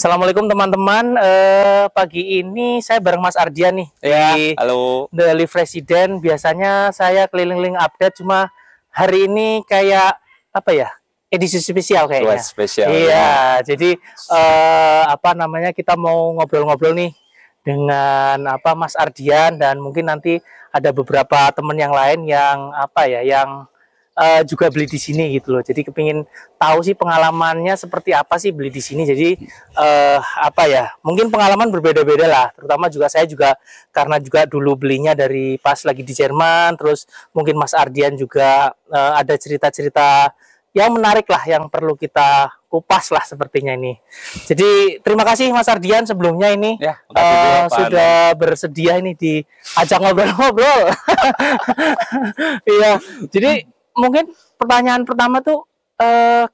Assalamualaikum teman-teman. Pagi ini saya bareng Mas Ardian nih Ya, di halo. The Live Resident. Biasanya saya keliling-keliling update, cuma hari ini kayak apa ya? Edisi spesial Wah, kayaknya. spesial Iya, ya. jadi apa namanya, kita mau ngobrol-ngobrol nih dengan apa Mas Ardian, dan mungkin nanti ada beberapa teman yang lain yang apa ya, yang juga beli di sini gitu loh. Jadi kepingin tahu sih pengalamannya seperti apa sih beli di sini. Jadi apa ya? Mungkin pengalaman berbeda-beda lah. Terutama juga saya juga karena juga dulu belinya dari pas lagi di Jerman. Terus mungkin Mas Ardian juga ada cerita-cerita yang menarik lah yang perlu kita kupas lah sepertinya ini. Jadi terima kasih Mas Ardian sebelumnya ini Ya, makasih juga, Pak sudah bersedia ini diajak ngobrol-ngobrol. Iya, jadi mungkin pertanyaan pertama tuh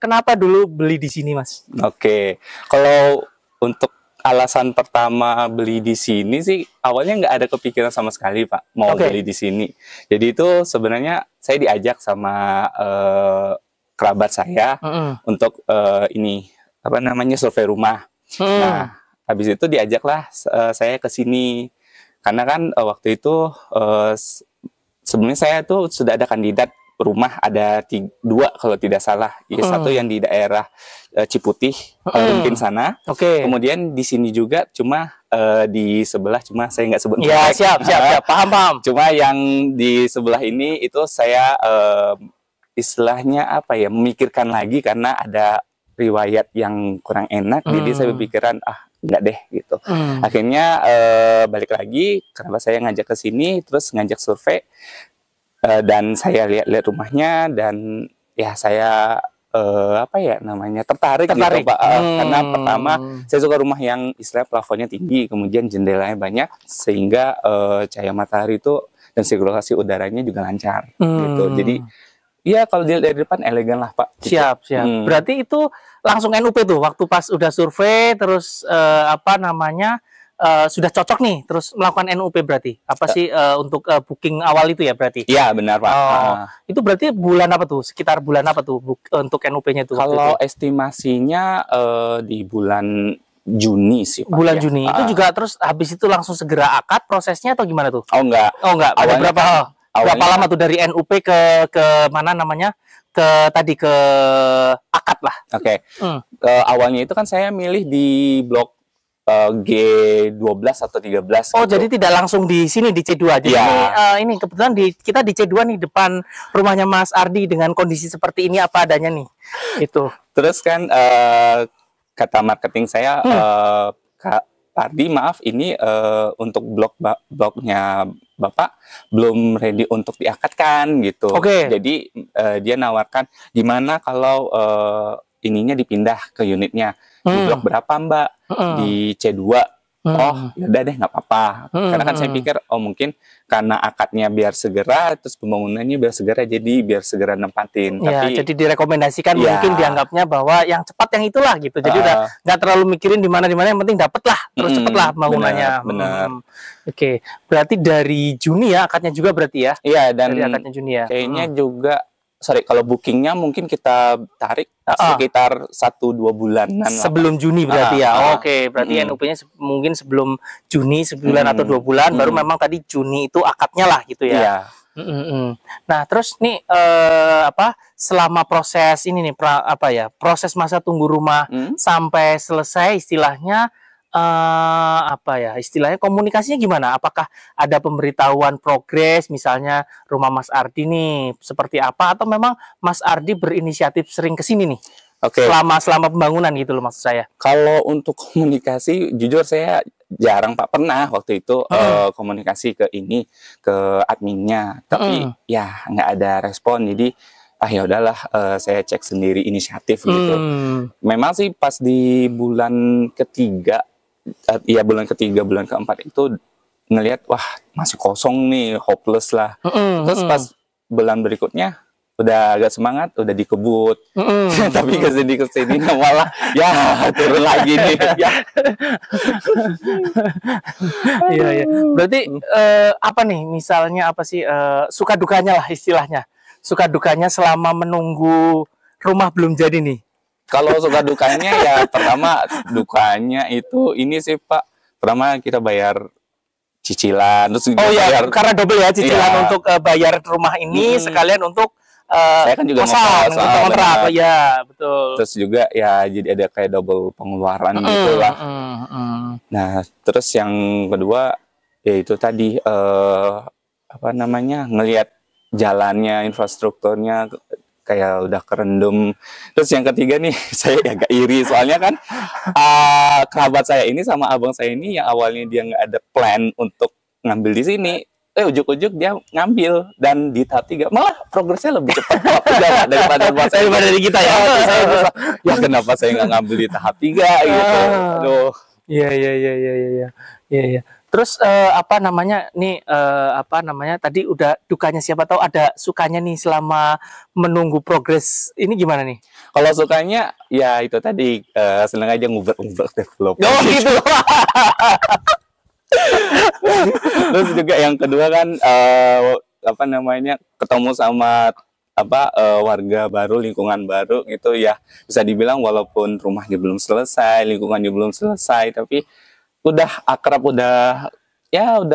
kenapa dulu beli di sini, Mas? Oke, kalau untuk alasan pertama beli di sini sih awalnya nggak ada kepikiran sama sekali, Pak, mau beli di sini. Jadi itu sebenarnya saya diajak sama kerabat saya untuk ini apa namanya survei rumah. Nah, habis itu diajaklah saya ke sini karena kan waktu itu sebelumnya saya tuh sudah ada kandidat rumah, ada dua kalau tidak salah. Satu yang di daerah Ciputih, mungkin sana. Kemudian di sini juga, cuma di sebelah, cuma saya nggak sebut. Ya, siap, paham. Cuma yang di sebelah ini itu saya istilahnya apa ya, memikirkan lagi karena ada riwayat yang kurang enak. Jadi saya berpikiran enggak deh gitu. Akhirnya balik lagi, kenapa saya ngajak ke sini, terus ngajak survei. Dan saya lihat-lihat rumahnya, dan ya saya apa ya namanya, tertarik. Gitu, Pak. Karena pertama saya suka rumah yang istilah plafonnya tinggi, kemudian jendelanya banyak, sehingga cahaya matahari itu dan sirkulasi udaranya juga lancar gitu. Jadi iya, kalau dilihat dari depan elegan lah, Pak. Gitu. Siap. Berarti itu langsung NUP tuh waktu pas udah survei, terus apa namanya, sudah cocok nih, terus melakukan NUP berarti? Apa sih untuk booking awal itu ya berarti? Iya, benar, Pak. Itu berarti bulan apa tuh? Sekitar bulan apa tuh untuk NUP-nya tuh? Kalau estimasinya di bulan Juni sih, Pak. Bulan Juni. Itu juga terus habis itu langsung segera akad prosesnya atau gimana tuh? Oh, enggak. Ada berapa lama tuh dari NUP ke mana namanya, ke akad lah? Oke. Awalnya itu kan saya milih di blok G12 atau 13. Oh, gitu. jadi tidak langsung di sini di C2. Jadi ini kebetulan kita di C2 nih, depan rumahnya Mas Ardi, dengan kondisi seperti ini apa adanya nih. Itu. Terus kan kata marketing saya, Kak Ardi, maaf, ini untuk bloknya Bapak belum ready untuk diakadkan gitu. Jadi dia nawarkan, gimana kalau ininya dipindah ke unitnya di blok berapa, Mbak? Di C2. Oh, yaudah deh, nggak apa-apa. Karena kan saya pikir, oh mungkin karena akadnya biar segera, terus pembangunannya biar segera, jadi biar segera nempatin. Ya, tapi jadi direkomendasikan mungkin dianggapnya bahwa yang cepat yang itulah gitu. Jadi udah nggak terlalu mikirin di mana, yang penting dapet lah, terus cepet lah pembangunannya. Benar. Oke, berarti dari Juni ya akadnya juga berarti ya? Iya, dan dari akadnya Juni ya. Kayaknya juga, kalau bookingnya mungkin kita tarik sekitar 1-2 bulanan sebelum Juni berarti ya. Oke, berarti NUP-nya mungkin sebelum Juni, sebulan atau 2 bulan, baru memang tadi Juni itu akadnya lah gitu ya. Iya. Nah, terus nih apa, selama proses ini nih proses masa tunggu rumah sampai selesai, istilahnya apa ya, istilahnya komunikasinya gimana? Apakah ada pemberitahuan progres, misalnya rumah Mas Ardi nih seperti apa, atau memang Mas Ardi berinisiatif sering ke sini nih? Selama pembangunan gitu loh maksud saya. Kalau untuk komunikasi, jujur saya jarang, Pak. Pernah waktu itu komunikasi ke adminnya, tapi ya nggak ada respon. Jadi ya udahlah, saya cek sendiri inisiatif gitu. Memang sih pas di bulan ketiga, bulan keempat itu ngelihat, wah masih kosong nih, hopeless lah. Terus pas bulan berikutnya udah agak semangat, udah dikebut. Tapi kesini malah ya turun lagi nih. Iya. Berarti apa nih, misalnya apa sih suka dukanya lah istilahnya, suka dukanya selama menunggu rumah belum jadi nih? Kalau suka dukanya ya pertama dukanya itu ini sih Pak. Pertama kita bayar cicilan, terus Oh ya, bayar, karena double ya cicilan iya. untuk bayar rumah ini sekalian untuk Saya kan juga kosan, ngekos, untuk kontrak. Oh ya, betul. Terus juga ya jadi ada kayak double pengeluaran gitu lah. Nah, terus yang kedua ya itu tadi apa namanya, ngelihat jalannya, infrastrukturnya kayak udah kerendam. Terus yang ketiga nih saya agak iri soalnya kan kerabat saya ini sama abang saya ini yang awalnya dia nggak ada plan untuk ngambil di sini, ujuk-ujuk dia ngambil dan di tahap 3 malah progresnya lebih cepat daripada dari kita ya. Ya kenapa saya nggak ngambil di tahap 3 gitu. Aduh. Iya. Terus apa namanya nih apa namanya tadi udah dukanya, siapa tahu ada sukanya nih selama menunggu progres ini gimana nih? Kalau sukanya ya itu tadi senang aja nguber-nguber developer. Oh gitu. Terus juga yang kedua kan apa namanya, ketemu sama warga baru, lingkungan baru gitu ya, bisa dibilang walaupun rumahnya belum selesai, lingkungannya belum selesai, tapi udah akrab, udah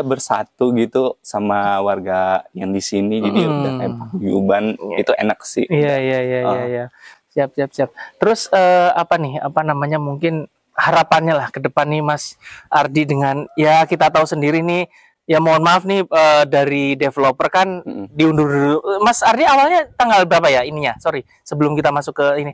bersatu gitu sama warga yang di sini. Jadi udah kayak paguyuban, itu enak sih. Iya. Siap. Terus apa namanya, mungkin harapannya lah ke depan nih Mas Ardi, dengan ya kita tahu sendiri nih, ya mohon maaf nih dari developer kan diundur dulu. Mas Ardi awalnya tanggal berapa ya ininya? Sorry, sebelum kita masuk ke ini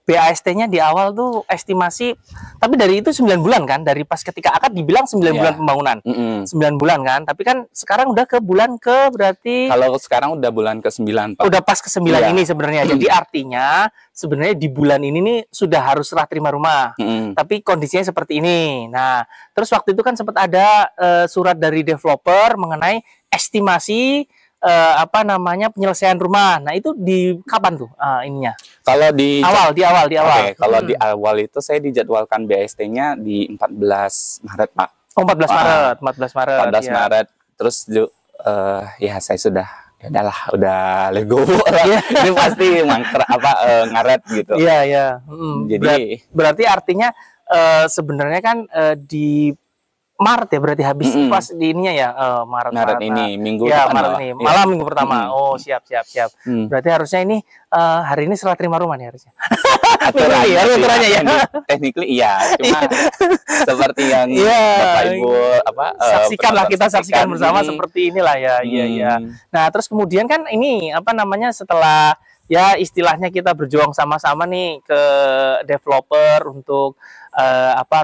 BAST-nya di awal tuh estimasi, tapi dari itu 9 bulan kan, dari pas ketika akad dibilang 9 bulan pembangunan, 9 bulan kan, tapi kan sekarang udah ke bulan ke berarti. Kalau sekarang udah bulan ke-9 Pak. Udah pas ke-9 ini sebenarnya, jadi artinya sebenarnya di bulan ini nih sudah harus serah terima rumah, tapi kondisinya seperti ini. Nah, terus waktu itu kan sempat ada surat dari developer mengenai estimasi apa namanya penyelesaian rumah. Nah itu di kapan tuh ininya? Kalau di awal. Okay, kalau di awal itu saya dijadwalkan BAST-nya di 14 Maret Pak. Oh 14 Maret. 14 Maret. Terus ya saya sudah udah lego. Ini pasti ngaret gitu. Iya. Jadi berarti artinya sebenarnya kan di Maret ya berarti habis pas di ininya ya Maret ini minggu ya, depan Maret ini malam minggu pertama. Oh siap. Berarti harusnya ini hari ini serah terima rumah nih harusnya. Aturannya ya. Technically iya, cuma seperti yang Bapak Ibu saksikan bersama seperti inilah ya. Iya. Nah, terus kemudian kan ini apa namanya, setelah ya istilahnya kita berjuang sama-sama nih ke developer untuk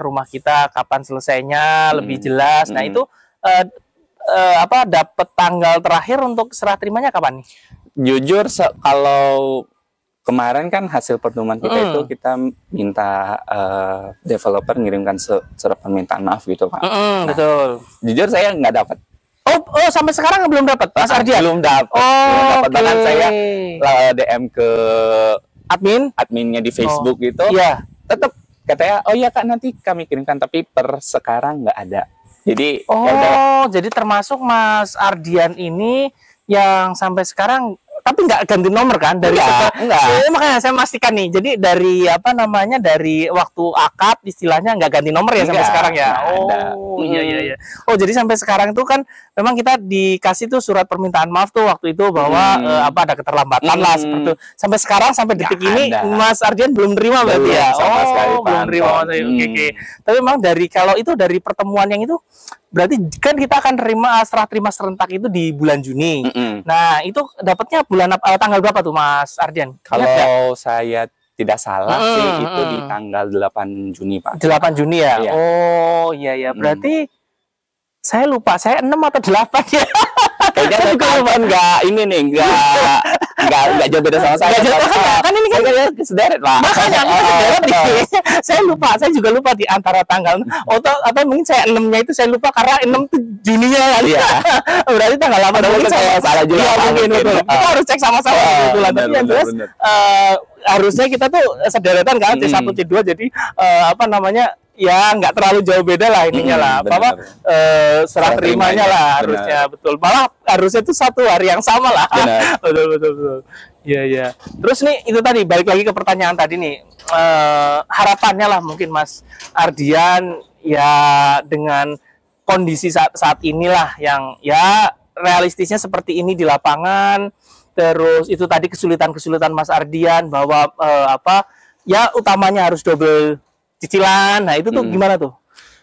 rumah kita kapan selesainya lebih jelas. Nah, itu dapat tanggal terakhir untuk serah terimanya kapan nih? Jujur kalau kemarin kan hasil pertemuan kita itu kita minta developer ngirimkan surat permintaan maaf gitu Pak. Nah, betul. Jujur saya nggak dapat. Oh sampai sekarang belum dapat Mas Ardian? Belum dapat. Bahkan saya DM ke adminnya di Facebook gitu. Iya. Tetap katanya, oh iya Kak nanti kami kirimkan, tapi per sekarang nggak ada. Jadi jadi termasuk Mas Ardian ini yang sampai sekarang tapi nggak ganti nomor kan dari enggak. Makanya saya memastikan nih, jadi dari dari waktu akad istilahnya nggak ganti nomor ya sampai sekarang ya. Iya. Oh jadi sampai sekarang itu kan memang kita dikasih tuh surat permintaan maaf tuh waktu itu bahwa ada keterlambatan lah seperti itu. Sampai sekarang sampai detik ini Mas Ardian belum terima berarti ya. Belum terima. Oke. Tapi memang kalau itu dari pertemuan yang itu berarti kan kita akan serah terima serentak itu di bulan Juni. Nah, itu dapatnya tanggal berapa tuh Mas Ardian? Kalau saya tidak salah sih itu di tanggal 8 Juni Pak. 8 Juni ya? Iya. Oh, iya. Berarti saya lupa, saya 6 atau 8 ya? Kayaknya nggak jauh beda sama saya. Kan ini kan sederet Pak. Makanya sederet nih. Saya lupa, saya juga lupa di antara tanggal atau mungkin saya 6-nya itu saya lupa karena 6 itu Juninya kan. Iya. Berarti tanggal 8 mungkin saya salah juga. Iya, mungkin betul. Kita harus cek sama-sama kebetulan. Tapi yang jelas harusnya kita tuh sederetan kan C1 C2 jadi ya nggak terlalu jauh beda lah ininya lah serah terimanya lah harusnya betul, malah harusnya itu satu hari yang sama lah. betul Iya, iya. Terus nih itu tadi balik lagi ke pertanyaan tadi nih. Harapannya lah mungkin Mas Ardian ya dengan kondisi saat inilah yang ya realistisnya seperti ini di lapangan. Terus itu tadi kesulitan-kesulitan Mas Ardian bahwa apa ya utamanya harus double cicilan. Nah, itu tuh gimana tuh?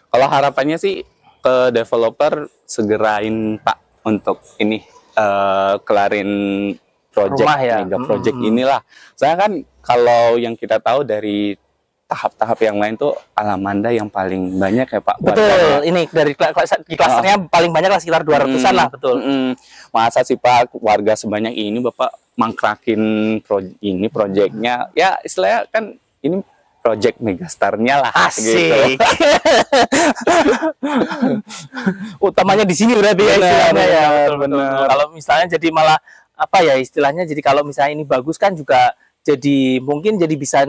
Kalau harapannya sih ke developer segerain Pak untuk ini kelarin project Rumah ya? mega project inilah. Saya kan kalau yang kita tahu dari tahap-tahap yang lain tuh Alamanda yang paling banyak ya Pak. Betul, warganya. ini dari di klasternya paling banyak lah sekitar 200-an lah, betul. Masa sih Pak warga sebanyak ini Bapak mangkrakin projectnya, ya istilahnya kan ini project megastarnya lah. Asik. Gitu. Utamanya di sini berarti ya istilahnya ya. Betul, benar. Kalau misalnya jadi malah apa ya istilahnya, jadi kalau misalnya ini bagus kan juga jadi mungkin jadi bisa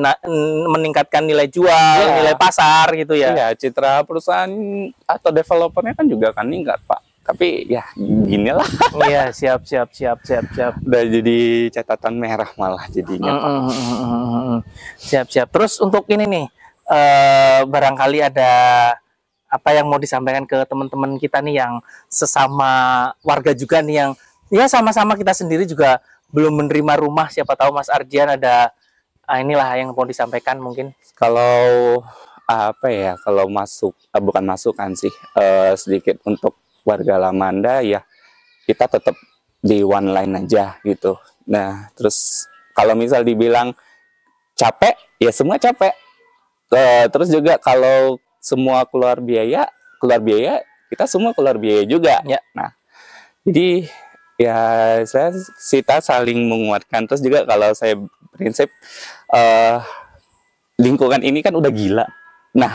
meningkatkan nilai jual, nilai pasar gitu ya. Iya, citra perusahaan atau developernya kan juga akan meningkat Pak. Tapi ya gini lah. Iya, siap. Udah jadi catatan merah malah jadinya Pak. Siap. Terus untuk ini nih, barangkali ada apa yang mau disampaikan ke teman-teman kita nih yang sesama warga juga nih yang ya sama-sama kita sendiri juga belum menerima rumah. Siapa tahu Mas Ardian ada inilah yang mau disampaikan mungkin. Kalau apa ya, kalau bukan masukan sih, sedikit untuk warga Alamanda ya, kita tetap di one line aja gitu. Nah, terus kalau misal dibilang capek, ya semua capek. Terus juga kalau semua keluar biaya, kita semua keluar biaya juga. Ya. Nah, jadi ya kita saling menguatkan. Terus juga kalau saya prinsip lingkungan ini kan udah gila. Nah,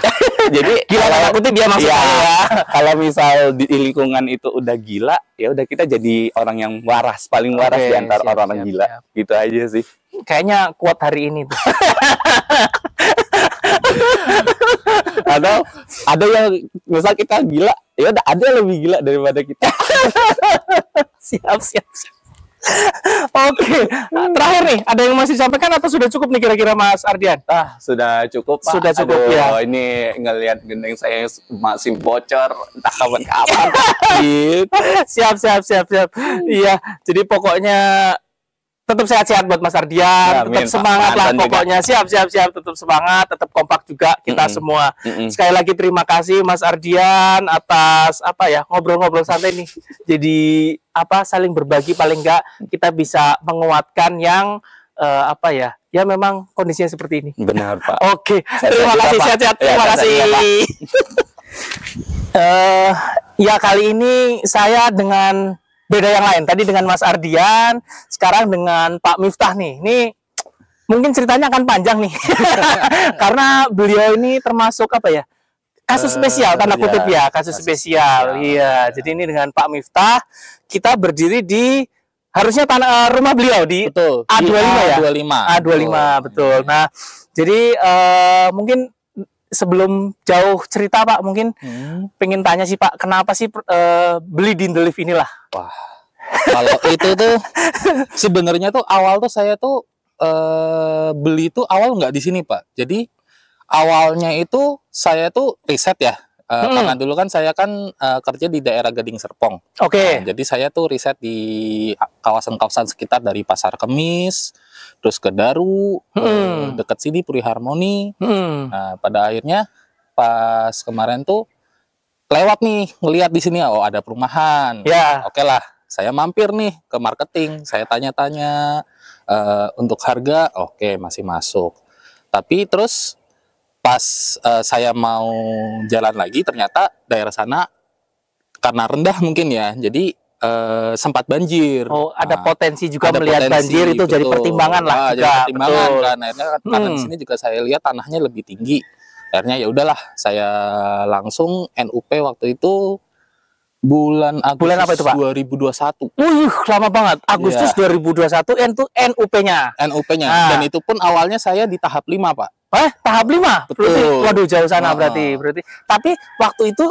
jadi Gila tanda kutip dia maksudnya ya. Kalau misal di lingkungan itu udah gila, ya udah kita jadi orang yang waras, paling waras di antara orang-orang gila. Gitu aja sih. Kayaknya kuat hari ini tuh. Atau ada yang misal kita gila, ya udah ada yang lebih gila daripada kita. Siap. Oke, terakhir nih, ada yang masih disampaikan atau sudah cukup nih kira-kira Mas Ardian? Sudah cukup Pak. Sudah cukup. Aduh, ya. Ini ngelihat gendeng saya masih bocor, entah kapan-kapan. Gitu. Siap. Iya, jadi pokoknya tetap sehat-sehat buat Mas Ardian, tetap semangat lah pokoknya. Siap, tetap semangat, tetap kompak juga kita semua. Sekali lagi terima kasih Mas Ardian atas apa ya, ngobrol-ngobrol santai nih. Jadi apa, saling berbagi, paling enggak kita bisa menguatkan yang apa ya, ya memang kondisinya seperti ini. Benar Pak. Oke, terima kasih, sehat-sehat. Terima kasih. Ya kali ini saya dengan beda yang lain. Tadi dengan Mas Ardian, sekarang dengan Pak Miftah nih. Ini mungkin ceritanya akan panjang nih. Karena beliau ini termasuk apa ya? Kasus spesial, tanda kutip ya, kasus spesial. Iya, jadi ini dengan Pak Miftah kita berdiri di harusnya rumah beliau di betul, A25 ya. A25 betul. Nah, jadi mungkin sebelum jauh cerita Pak, mungkin pengen tanya sih Pak, kenapa sih beli di Indelive inilah? Wah, kalau itu tuh sebenarnya tuh awal tuh saya tuh beli tuh awal nggak di sini Pak. Jadi awalnya itu saya tuh riset ya, karena dulu kan saya kan kerja di daerah Gading Serpong. Oke. Jadi saya tuh riset di kawasan-kawasan sekitar dari Pasar Kemis, terus ke Daru, dekat sini Puri Harmoni. Nah, pada akhirnya pas kemarin tuh lewat nih, ngelihat di sini, oh ada perumahan. Ya. Oke lah, saya mampir nih ke marketing, saya tanya-tanya untuk harga, oke masih masuk. Tapi terus pas saya mau jalan lagi, ternyata daerah sana karena rendah mungkin ya, jadi sempat banjir. Oh, ada potensi juga ada melihat potensi, banjir itu, betul. Jadi pertimbangan lah juga. Jadi pertimbangan betul. kan. Akhirnya karena di sini juga saya lihat tanahnya lebih tinggi. Akhirnya ya udahlah, saya langsung NUP waktu itu bulan Agustus apa itu, Pak? 2021. Lama banget. Agustus 2021 itu NUP-nya. NUP-nya. Dan itu pun awalnya saya di tahap 5, Pak. Tahap 5? Betul. Berarti, waduh jauh sana berarti. Tapi waktu itu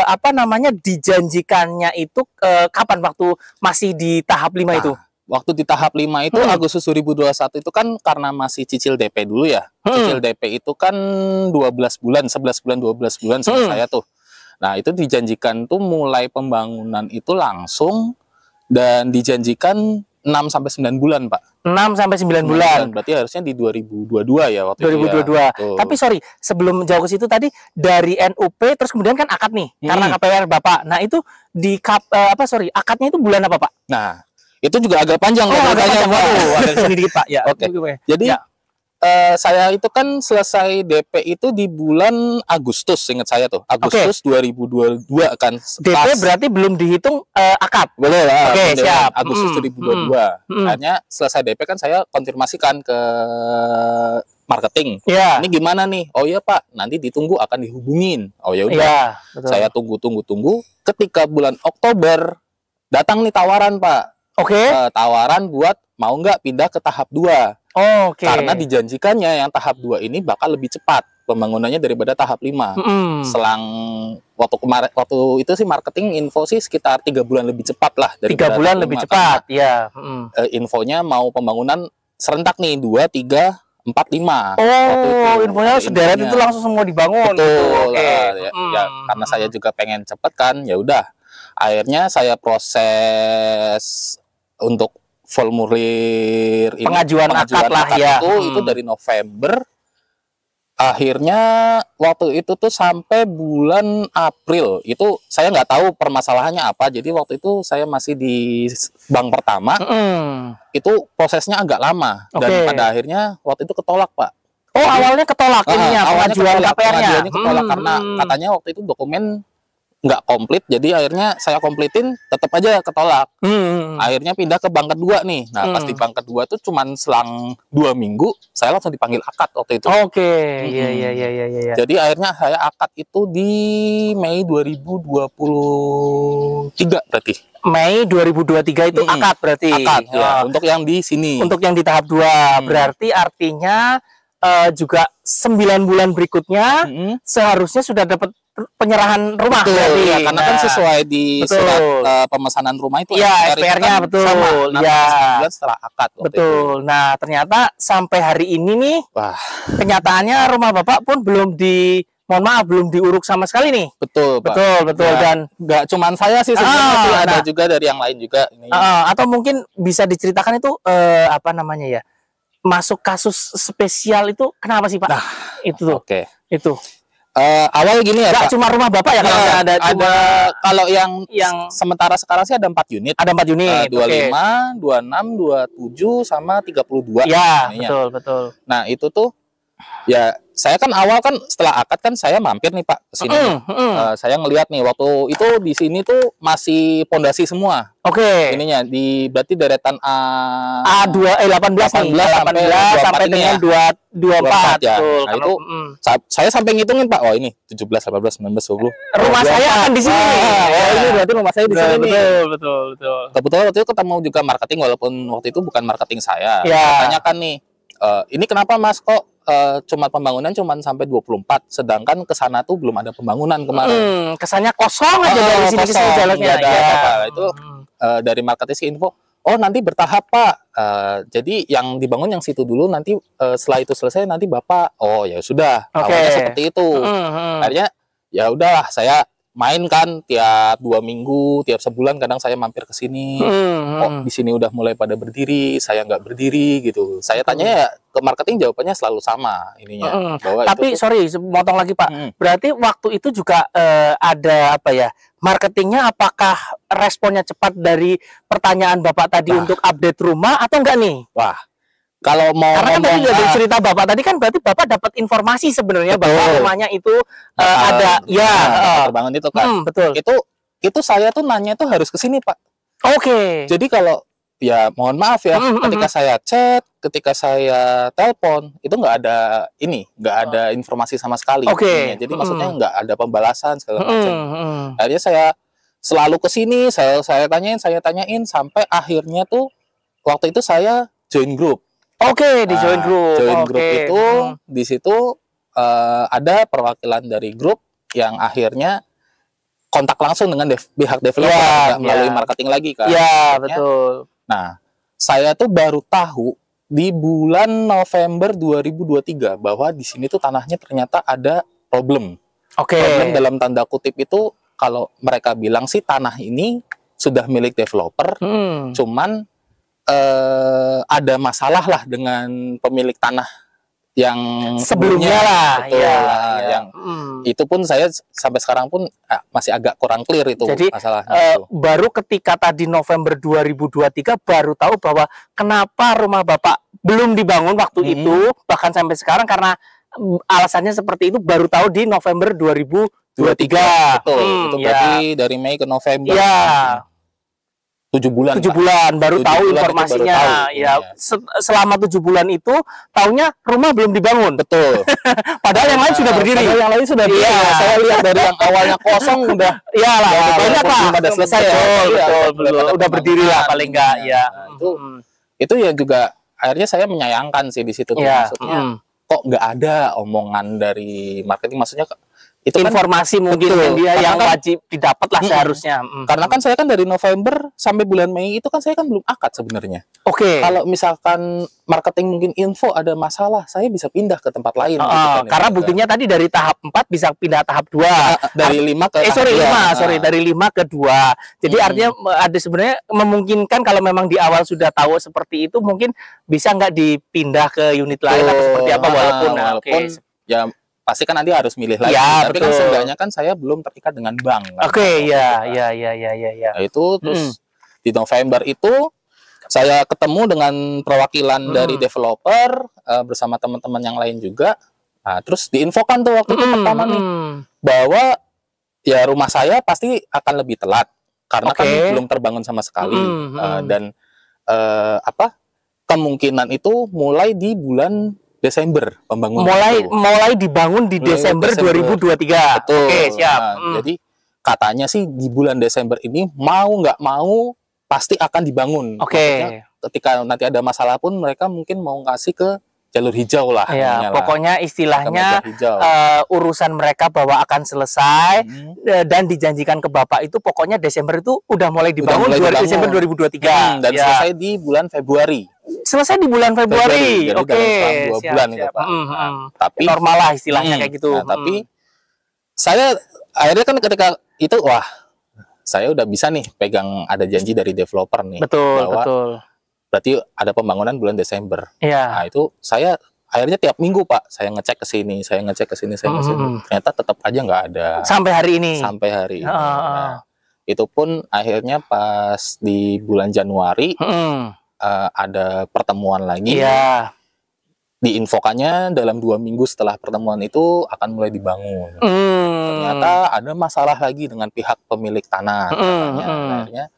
apa namanya dijanjikannya itu kapan waktu masih di tahap 5 itu? waktu di tahap 5 itu Agustus 2021 itu kan karena masih cicil DP dulu ya. Cicil DP itu kan 12 bulan, 11 bulan, 12 bulan sama saya tuh. Nah, itu dijanjikan tuh mulai pembangunan itu langsung dan dijanjikan 6 sampai 9 bulan, Pak. 6 sampai 9 bulan. Berarti harusnya di 2022 ya waktu 2022. itu ya. Tapi sorry, sebelum jauh ke situ tadi dari NUP terus kemudian kan akad nih karena KPR Bapak. Nah, itu di akadnya itu bulan apa, Pak? Nah, itu juga agak panjang agak panjang. Waduh, ada di sini dikit, Pak. Ya. Oke. Jadi saya itu kan selesai DP itu di bulan Agustus, ingat saya tuh. Agustus 2022 kan. DP berarti belum dihitung akad. Boleh lah. Oke, siap. Agusus 2022. Akhirnya selesai DP kan saya konfirmasikan ke marketing. Iya. Ini gimana nih? Oh iya, Pak, nanti ditunggu akan dihubungin. Oh ya udah. Iya, betul. Saya tunggu. Ketika bulan Oktober datang nih tawaran, Pak. Oke. Tawaran buat mau nggak pindah ke tahap 2. Oke. Karena dijanjikannya yang tahap 2 ini bakal lebih cepat pembangunannya daripada tahap 5. Selang waktu itu sih marketing info sih sekitar 3 bulan lebih cepat lah dari 3 bulan lebih cepat, ya. Infonya mau pembangunan serentak nih 2, 3, 4, 5. Oh, infonya sederet itu langsung semua dibangun. Betul. Ya, karena saya juga pengen cepet kan, ya udah. Akhirnya saya proses untuk formulir pengajuan akad lah ya. Itu dari November. Akhirnya waktu itu tuh sampai bulan April itu saya nggak tahu permasalahannya apa. Jadi waktu itu saya masih di bank pertama. Itu prosesnya agak lama dan pada akhirnya waktu itu ketolak, Pak. Oh, awalnya ketolak ininya pengajuan KPR-nya. Pengajuannya ketolak karena katanya waktu itu dokumen nggak komplit, jadi akhirnya saya komplitin tetap aja ketolak. Akhirnya pindah ke bank kedua nih. Nah, pas di bank kedua tuh cuman selang 2 minggu saya langsung dipanggil akad waktu itu. Oke. Iya. Jadi akhirnya saya akad itu di Mei 2023 berarti. Mei 2023 itu akad berarti. Akad ya, untuk yang di sini. Untuk yang di tahap 2. Berarti artinya juga 9 bulan berikutnya seharusnya sudah dapat penyerahan rumah. Betul, ya, karena kan sesuai di surat pemesanan rumah itu ya, SPR-nya kan betul sama, ya, bulan setelah akad betul itu. Nah, ternyata sampai hari ini nih, kenyataannya rumah Bapak pun belum diuruk sama sekali nih. Betul, Pak. Betul ya, dan nggak cuman saya sih sebenarnya ada juga dari yang lain juga ini. Atau mungkin bisa diceritakan itu apa namanya ya, masuk kasus spesial itu kenapa sih, Pak? Nah, itu tuh. Itu awal gini ya, Pak. Cuma rumah Bapak ya, kalau ada kalau yang sementara sekarang sih ada 4 unit. Ada 4 unit. 25, 26, 27 sama 32. Ya, betul. Nah, itu tuh ya saya kan awal kan setelah akad kan saya mampir nih, Pak, ke sini. Saya ngelihat nih waktu itu di sini tuh masih pondasi semua. Ininya berarti deretan A18 sampai dengan 24 ya. Betul. Nah, itu saya sampai ngitungin, Pak. Oh, ini 17, 18, 19, 20. Rumah saya akan di sini. Ini berarti rumah saya di sini nih. Betul. Kebetulan waktu itu ketemu juga marketing walaupun waktu itu bukan marketing saya. Ya. Tanyakan nih, ini kenapa Mas kok cuma pembangunan cuma sampai 24, sedangkan ke sana tuh belum ada pembangunan kemarin. Kesannya kosong aja dari sini ke sini jalannya. Itu dari marketing info, oh nanti bertahap, Pak. Jadi yang dibangun yang situ dulu, nanti setelah itu selesai nanti Bapak. Oh ya sudah, awalnya seperti itu. Akhirnya ya udahlah, saya main kan tiap 2 minggu, tiap sebulan kadang saya mampir ke sini. Oh, di sini udah mulai pada berdiri, saya nggak berdiri gitu. Saya tanya ya ke marketing, jawabannya selalu sama ininya. Tapi sorry, motong lagi, Pak. Berarti waktu itu juga ada apa ya? Marketingnya apakah responnya cepat dari pertanyaan Bapak tadi untuk update rumah atau enggak nih? Wah. Kalau mau karena kan tadi dari cerita Bapak tadi kan berarti Bapak dapat informasi sebenarnya bahwa rumahnya itu ada terbangun itu kan. Betul. Itu saya tuh nanya tuh harus ke sini, Pak. Jadi kalau ya mohon maaf ya, ketika saya chat, ketika saya telepon, itu nggak ada informasi sama sekali. Jadi maksudnya nggak ada pembalasan segala macam. Akhirnya saya selalu ke sini, saya tanyain sampai akhirnya tuh waktu itu saya join grup. Di join group. Join group itu di situ ada perwakilan dari grup yang akhirnya kontak langsung dengan pihak developer melalui marketing lagi kan. Iya, betul. Nah, saya tuh baru tahu di bulan November 2023 bahwa di sini tuh tanahnya ternyata ada problem. Oke. Problem dalam tanda kutip itu kalau mereka bilang sih tanah ini sudah milik developer, cuman ada masalah lah dengan pemilik tanah yang Sebelumnya lah, betul ya, lah, ya. yang itu pun saya sampai sekarang pun masih agak kurang clear itu. Jadi masalahnya itu. baru ketika tadi November 2023 baru tahu bahwa kenapa rumah Bapak belum dibangun waktu itu, bahkan sampai sekarang karena alasannya seperti itu baru tahu di November 2023. Betul, itu berarti dari Mei ke November. Iya. 7 bulan. 7 bulan baru 7 tahu bulan informasinya. baru tahu, ya, selama 7 bulan itu taunya rumah belum dibangun. Betul. Padahal yang lain sudah berdiri. Padahal yang lain sudah berdiri. Iya. Saya lihat dari yang awalnya kosong udah Iyalah, ya, banyak lah. belum ada selesai. Betul. Udah berdiri lah paling enggak ya. Itu ya juga akhirnya saya menyayangkan sih di situ tuh. Ya. Maksudnya kok nggak ada omongan dari marketing, maksudnya itu kan informasi mungkin betul, dia yang kan, wajib didapat lah seharusnya. Karena kan saya kan dari November sampai bulan Mei itu kan saya kan belum akad sebenarnya. Oke. Kalau misalkan marketing mungkin info ada masalah, saya bisa pindah ke tempat lain. Gitu kan, karena buktinya tadi dari tahap 4 bisa pindah tahap 2. Dari 5 ke dari 5 ke 2. Jadi artinya ada sebenarnya memungkinkan kalau memang di awal sudah tahu seperti itu, mungkin bisa nggak dipindah ke unit lain atau seperti apa walaupun ya pasti kan nanti harus milih lagi. Ya, tapi betul. kan seenggaknya kan saya belum terikat dengan bank. Oke, ya. Nah, itu terus di November itu saya ketemu dengan perwakilan dari developer bersama teman-teman yang lain juga. Nah, terus diinfokan tuh waktu itu pertama nih bahwa ya rumah saya pasti akan lebih telat karena kan belum terbangun sama sekali dan kemungkinan itu mulai di bulan Desember pembangunan. Mulai dibangun di Desember 2023. Betul. Oke, siap. Jadi katanya sih di bulan Desember ini mau nggak mau pasti akan dibangun. Oke. Ketika nanti ada masalah pun mereka mungkin mau ngasih ke jalur hijau lah. Ya, pokoknya istilahnya urusan mereka bahwa akan selesai dan dijanjikan ke Bapak itu pokoknya Desember itu udah mulai dibangun, Desember 2023 dan selesai di bulan Februari. Selesai di bulan Februari. Oke. Dalam 2 bulan itu, Pak. Tapi normal lah istilahnya kayak gitu. Tapi saya akhirnya kan ketika itu saya udah bisa nih pegang ada janji dari developer nih. Betul. Berarti ada pembangunan bulan Desember. Iya. Nah, itu saya akhirnya tiap minggu, Pak, saya ngecek ke sini, saya ngecek ke sini. Ternyata tetap aja nggak ada. Sampai hari ini. Nah, itu pun akhirnya pas di bulan Januari ada pertemuan lagi. Iya. Diinfokannya dalam 2 minggu setelah pertemuan itu akan mulai dibangun. Ternyata ada masalah lagi dengan pihak pemilik tanah. Akhirnya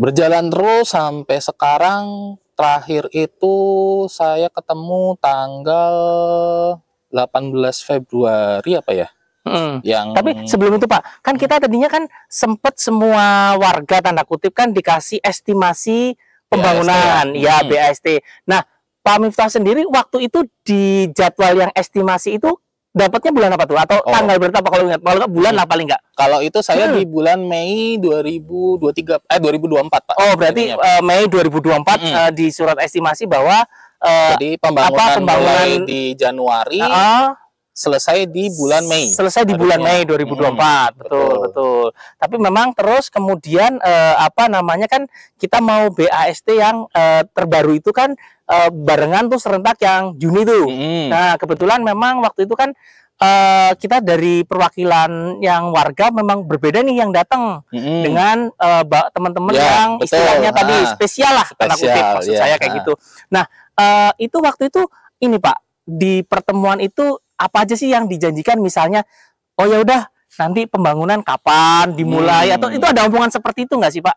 berjalan terus sampai sekarang. Terakhir itu saya ketemu tanggal 18 Februari apa ya? Tapi sebelum itu Pak, kan kita tadinya kan sempat semua warga tanda kutip kan dikasih estimasi pembangunan, BAST. Nah, Pak Miftah sendiri waktu itu di jadwal yang estimasi itu dapatnya bulan apa tuh? Atau tanggal berapa kalau ingat? Kalau nggak bulan lah paling nggak? Kalau itu saya di bulan Mei 2024 Pak. Oh, berarti Mei 2024 di surat estimasi bahwa jadi pembangunan mulai di Januari selesai di bulan Mei. Selesai di bulan Mei 2024. Betul. Tapi memang terus kemudian kan kita mau BAST yang terbaru itu kan barengan tuh serentak yang Juni tuh. Nah, kebetulan memang waktu itu kan kita dari perwakilan yang warga memang berbeda nih yang datang dengan teman-teman yang istilahnya tadi spesial lah tanda kutip maksud saya kayak gitu. Nah, itu waktu itu ini Pak, di pertemuan itu apa aja sih yang dijanjikan, misalnya oh ya udah nanti pembangunan kapan dimulai atau itu ada omongan seperti itu nggak sih Pak?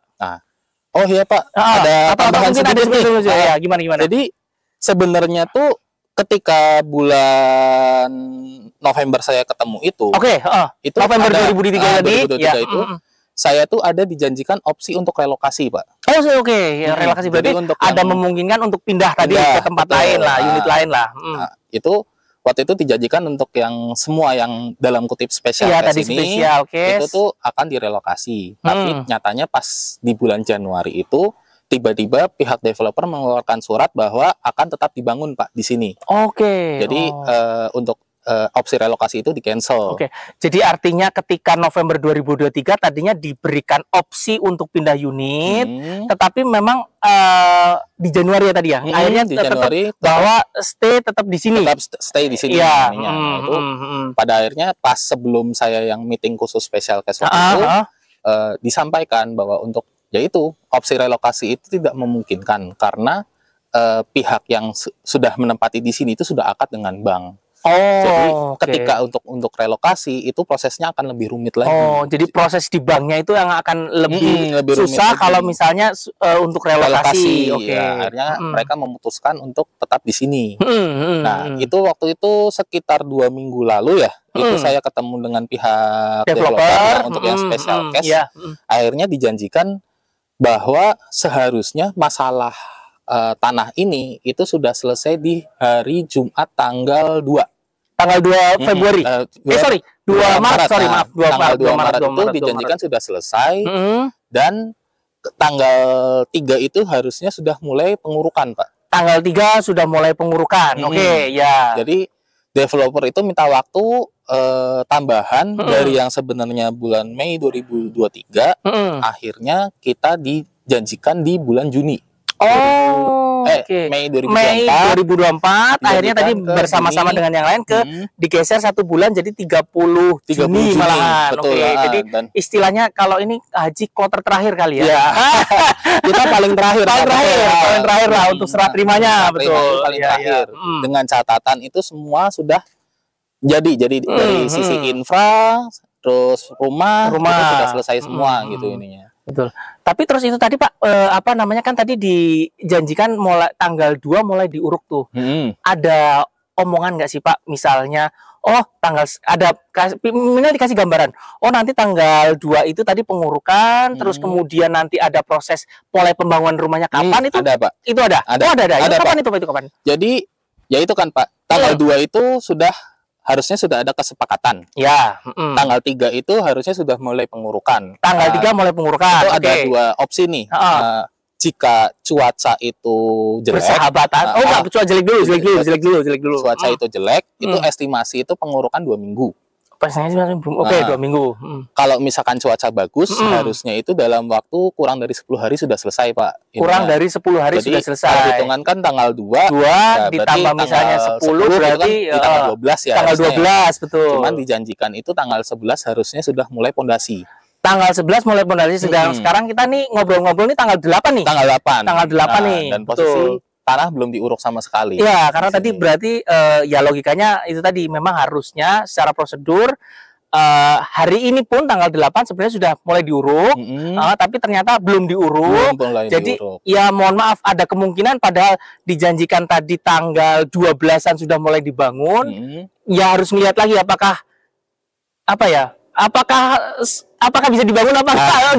Oh iya Pak, ada tambahan sedikit nih. Ya, gimana? Jadi sebenarnya tuh ketika bulan November saya ketemu itu, itu November 2003 tadi, itu saya tuh ada dijanjikan opsi untuk relokasi Pak. Oh oke. Relokasi berarti ada memungkinkan untuk pindah tadi ke tempat lain lah, unit lain lah. Itu waktu itu dijanjikan untuk yang semua yang dalam kutip spesial ini, itu tuh akan direlokasi. Tapi nyatanya pas di bulan Januari itu tiba-tiba pihak developer mengeluarkan surat bahwa akan tetap dibangun Pak di sini. Oke. Jadi untuk opsi relokasi itu di-cancel. Oke. Jadi artinya ketika November 2023 tadinya diberikan opsi untuk pindah unit, tetapi memang di Januari ya tadi ya. Akhirnya di tetap Januari bahwa stay di sini. tetap stay di sini. Iya. Nah, itu pada akhirnya pas sebelum saya yang meeting khusus special case waktu itu disampaikan bahwa untuk yaitu opsi relokasi itu tidak memungkinkan karena pihak yang sudah menempati di sini itu sudah akad dengan bank. Jadi ketika untuk relokasi itu prosesnya akan lebih rumit lagi. Jadi proses di banknya itu yang akan lebih susah rumit kalau misalnya untuk relokasi. Ya, akhirnya mereka memutuskan untuk tetap di sini. Nah, itu waktu itu sekitar 2 minggu lalu ya, itu saya ketemu dengan pihak developer untuk yang special case. Akhirnya dijanjikan bahwa seharusnya masalah tanah ini itu sudah selesai di hari Jumat tanggal 2. Tanggal 2 Februari. 2 Maret, sorry maaf. 2 Maret itu dijanjikan sudah selesai. Dan tanggal 3 itu harusnya sudah mulai pengurukan, Pak. Tanggal 3 sudah mulai pengurukan. Ya. Jadi developer itu minta waktu tambahan dari yang sebenarnya bulan Mei 2023, akhirnya kita dijanjikan di bulan Juni. Mei 2024 akhirnya tadi bersama-sama dengan yang lain digeser 1 bulan jadi 30 Juni malahan. Jadi istilahnya kalau ini haji kloter terakhir kali ya. Kita paling terakhir lah untuk serah terimanya, betul. Paling terakhir. Dengan catatan itu semua sudah jadi dari sisi infra terus rumah itu sudah selesai semua gitu ininya. Betul. Tapi terus itu tadi Pak, kan tadi dijanjikan mulai tanggal 2 mulai diuruk tuh. Ada omongan nggak sih Pak, misalnya, minimal dikasih gambaran. Nanti tanggal 2 itu tadi pengurukan, terus kemudian nanti ada proses mulai pembangunan rumahnya kapan itu? Ada Pak. Itu ada. Ada. Itu kapan Pak. Itu kapan? Jadi, ya itu kan Pak, tanggal 2 itu harusnya sudah ada kesepakatan. Ya. Tanggal 3 itu harusnya sudah mulai pengurukan. Tanggal 3 mulai pengurukan. Itu ada 2 opsi nih. Jika cuaca itu jelek, bersahabatan. Cuaca jelek dulu. Cuaca itu jelek, itu estimasi itu pengurukan 2 minggu. Pastinya 2 minggu. Kalau misalkan cuaca bagus, harusnya itu dalam waktu kurang dari 10 hari sudah selesai, Pak. Kurang dari 10 hari sudah selesai. Kalau hitungan kan tanggal 2 ditambah misalnya 10 berarti kan tanggal 12 ya. Tanggal 12, betul. Cuman dijanjikan itu tanggal 11 harusnya sudah mulai pondasi. Tanggal 11 mulai pondasi, sedang sekarang kita nih ngobrol-ngobrol nih tanggal 8 nih. Tanggal 8 nih. Dan posisi tanah belum diuruk sama sekali. Iya, karena tadi berarti ya logikanya itu tadi memang harusnya secara prosedur hari ini pun tanggal 8 sebenarnya sudah mulai diuruk, tapi ternyata belum diuruk. Jadi ya mohon maaf, ada kemungkinan padahal dijanjikan tadi tanggal 12-an sudah mulai dibangun. Ya harus melihat lagi apakah bisa dibangun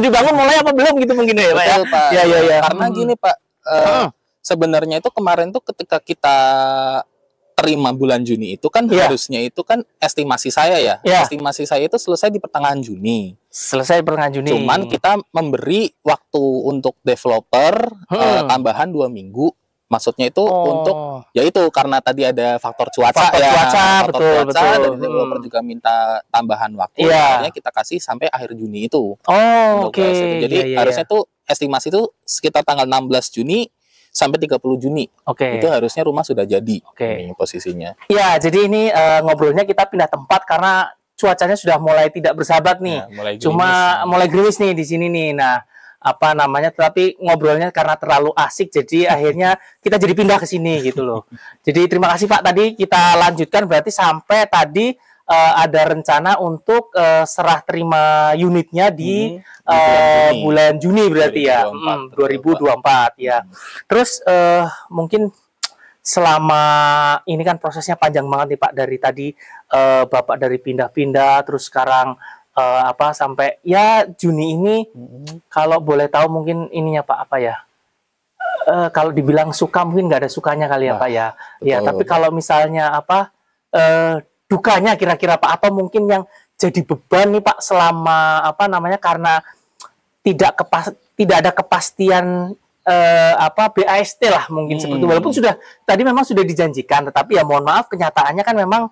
dibangun mulai apa belum gitu mungkin ya Pak. Betul, Pak. Ya. Karena gini Pak, sebenarnya itu kemarin tuh ketika kita terima bulan Juni itu kan harusnya itu kan estimasi saya ya. Estimasi saya itu selesai di pertengahan Juni. Cuman kita memberi waktu untuk developer tambahan 2 minggu. Maksudnya itu untuk yaitu karena tadi ada faktor cuaca betul. Dan developer juga minta tambahan waktu. Akhirnya kita kasih sampai akhir Juni itu. Jadi harusnya tuh estimasi itu sekitar tanggal 16 Juni sampai 30 Juni. Itu harusnya rumah sudah jadi. Ini posisinya. Ya, jadi ini ngobrolnya kita pindah tempat karena cuacanya sudah mulai tidak bersahabat nih. Mulai gerimis nih di sini nih. Nah, tetapi ngobrolnya karena terlalu asik jadi akhirnya kita jadi pindah ke sini gitu loh. Jadi terima kasih Pak, tadi kita lanjutkan berarti sampai tadi ada rencana untuk serah terima unitnya di bulan Juni berarti 2024 ya. Terus mungkin selama ini kan prosesnya panjang banget nih Pak, dari tadi Bapak dari pindah-pindah terus sekarang sampai ya Juni ini. Kalau boleh tahu mungkin ininya Pak kalau dibilang suka mungkin nggak ada sukanya kali ya Pak ya. Ya, tapi kalau misalnya dukanya kira-kira Pak, atau mungkin yang jadi beban nih Pak selama karena tidak ada kepastian apa BAST lah mungkin seperti itu. Walaupun sudah tadi memang sudah dijanjikan, tetapi ya mohon maaf kenyataannya kan memang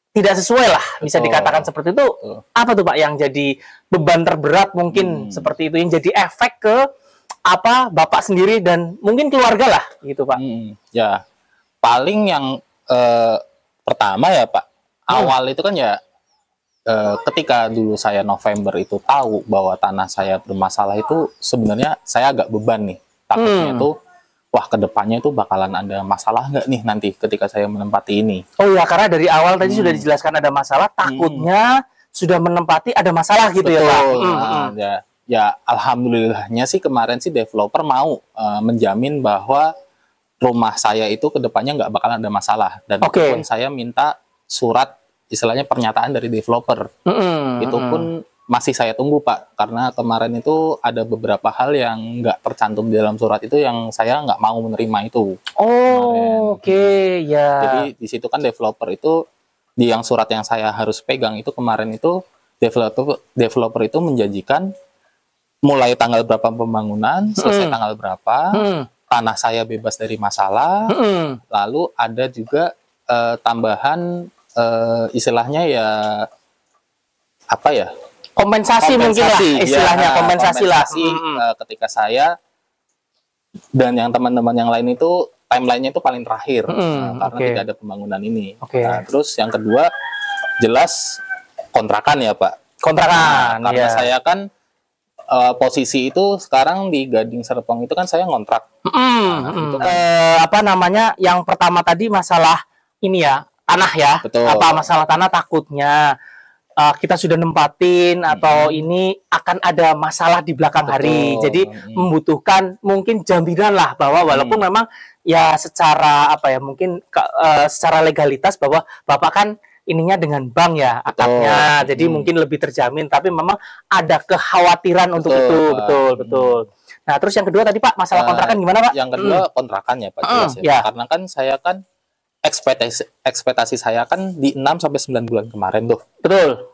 tidak sesuai lah, bisa dikatakan seperti itu. Apa tuh Pak yang jadi beban terberat mungkin seperti itu, yang jadi efek ke apa Bapak sendiri dan mungkin keluarga lah gitu Pak? Ya paling yang pertama ya Pak, awal itu kan ya ketika dulu saya November itu tahu bahwa tanah saya bermasalah itu sebenarnya saya agak beban nih, takutnya itu wah kedepannya itu bakalan ada masalah nggak nih nanti ketika saya menempati ini. Oh ya, karena dari awal tadi sudah dijelaskan ada masalah, takutnya sudah menempati ada masalah gitu. Betul. Ya Pak. Ya alhamdulillahnya sih kemarin sih developer mau menjamin bahwa rumah saya itu kedepannya nggak bakalan ada masalah, dan itu pun saya minta surat istilahnya pernyataan dari developer. Itu pun masih saya tunggu Pak, karena kemarin itu ada beberapa hal yang nggak tercantum di dalam surat itu yang saya nggak mau menerima itu. Ya. Jadi di situ kan developer itu di yang surat yang saya harus pegang itu kemarin itu developer itu menjanjikan mulai tanggal berapa pembangunan, selesai tanggal berapa, tanah saya bebas dari masalah, lalu ada juga tambahan istilahnya ya apa ya? Kompensasi mungkin lah istilahnya, kompensasi lah. Ketika saya dan yang teman-teman yang lain itu timelinenya itu paling terakhir karena tidak ada pembangunan ini. Nah, terus yang kedua jelas kontrakan ya Pak. Kontrakan. Karena saya kan posisi itu sekarang di Gading Serpong itu kan saya ngontrak. Apa namanya? Yang pertama tadi masalah ini ya, tanah ya. Betul. Apa masalah tanah, takutnya kita sudah nempatin atau ini akan ada masalah di belakang hari. Jadi membutuhkan mungkin jaminan lah bahwa walaupun memang ya secara apa ya mungkin secara legalitas bahwa Bapak kan ininya dengan bank ya akadnya, jadi mungkin lebih terjamin, tapi memang ada kekhawatiran untuk itu. Betul. Nah, terus yang kedua tadi Pak, masalah kontrakan gimana Pak? Yang kedua kontrakan ya Pak, jelas ya. Karena kan saya kan ekspektasi saya kan di 6 sampai 9 bulan kemarin tuh. Betul.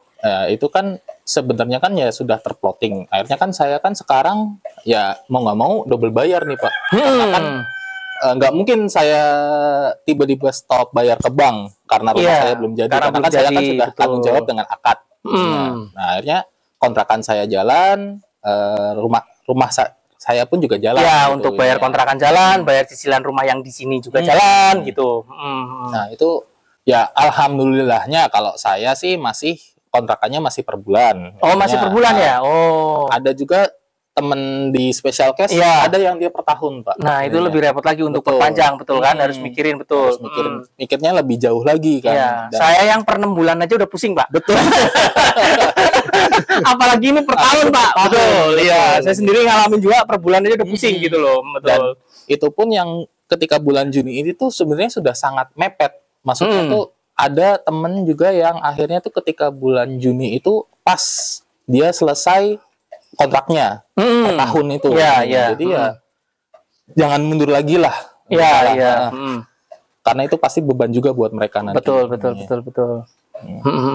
Itu kan sebenarnya kan ya sudah terplotting. Akhirnya kan saya kan sekarang ya mau nggak mau double bayar nih Pak. Karena kan nggak mungkin saya tiba-tiba stop bayar ke bank karena rumah saya belum jadi. Karena kan saya kan sudah tanggung jawab dengan akad. Nah, akhirnya kontrakan saya jalan, rumah saya pun juga jalan. Ya, gitu, untuk bayar kontrakan jalan, bayar cicilan rumah yang di sini juga jalan gitu. Nah, itu ya alhamdulillahnya kalau saya sih masih kontrakannya masih per bulan. Oh, masih per bulan ya? Oh. Ada juga temen di special case ada yang dia per tahun Pak. Nah itu lebih repot lagi untuk perpanjang, betul kan? Harus mikirin, betul. Harus mikirnya lebih jauh lagi kan. Iya. Saya yang per 6 bulan aja udah pusing Pak. Betul. Apalagi ini per tahun Pak. Betul. Iya. Saya sendiri ngalamin juga per bulan aja udah pusing gitu loh. Betul. Dan itu pun yang ketika bulan Juni ini tuh sebenarnya sudah sangat mepet. Maksudnya tuh ada temen juga yang akhirnya tuh ketika bulan Juni itu pas dia selesai kontraknya per tahun itu. Jadi ya jangan mundur lagi lah. Karena itu pasti beban juga buat mereka nanti. Betul.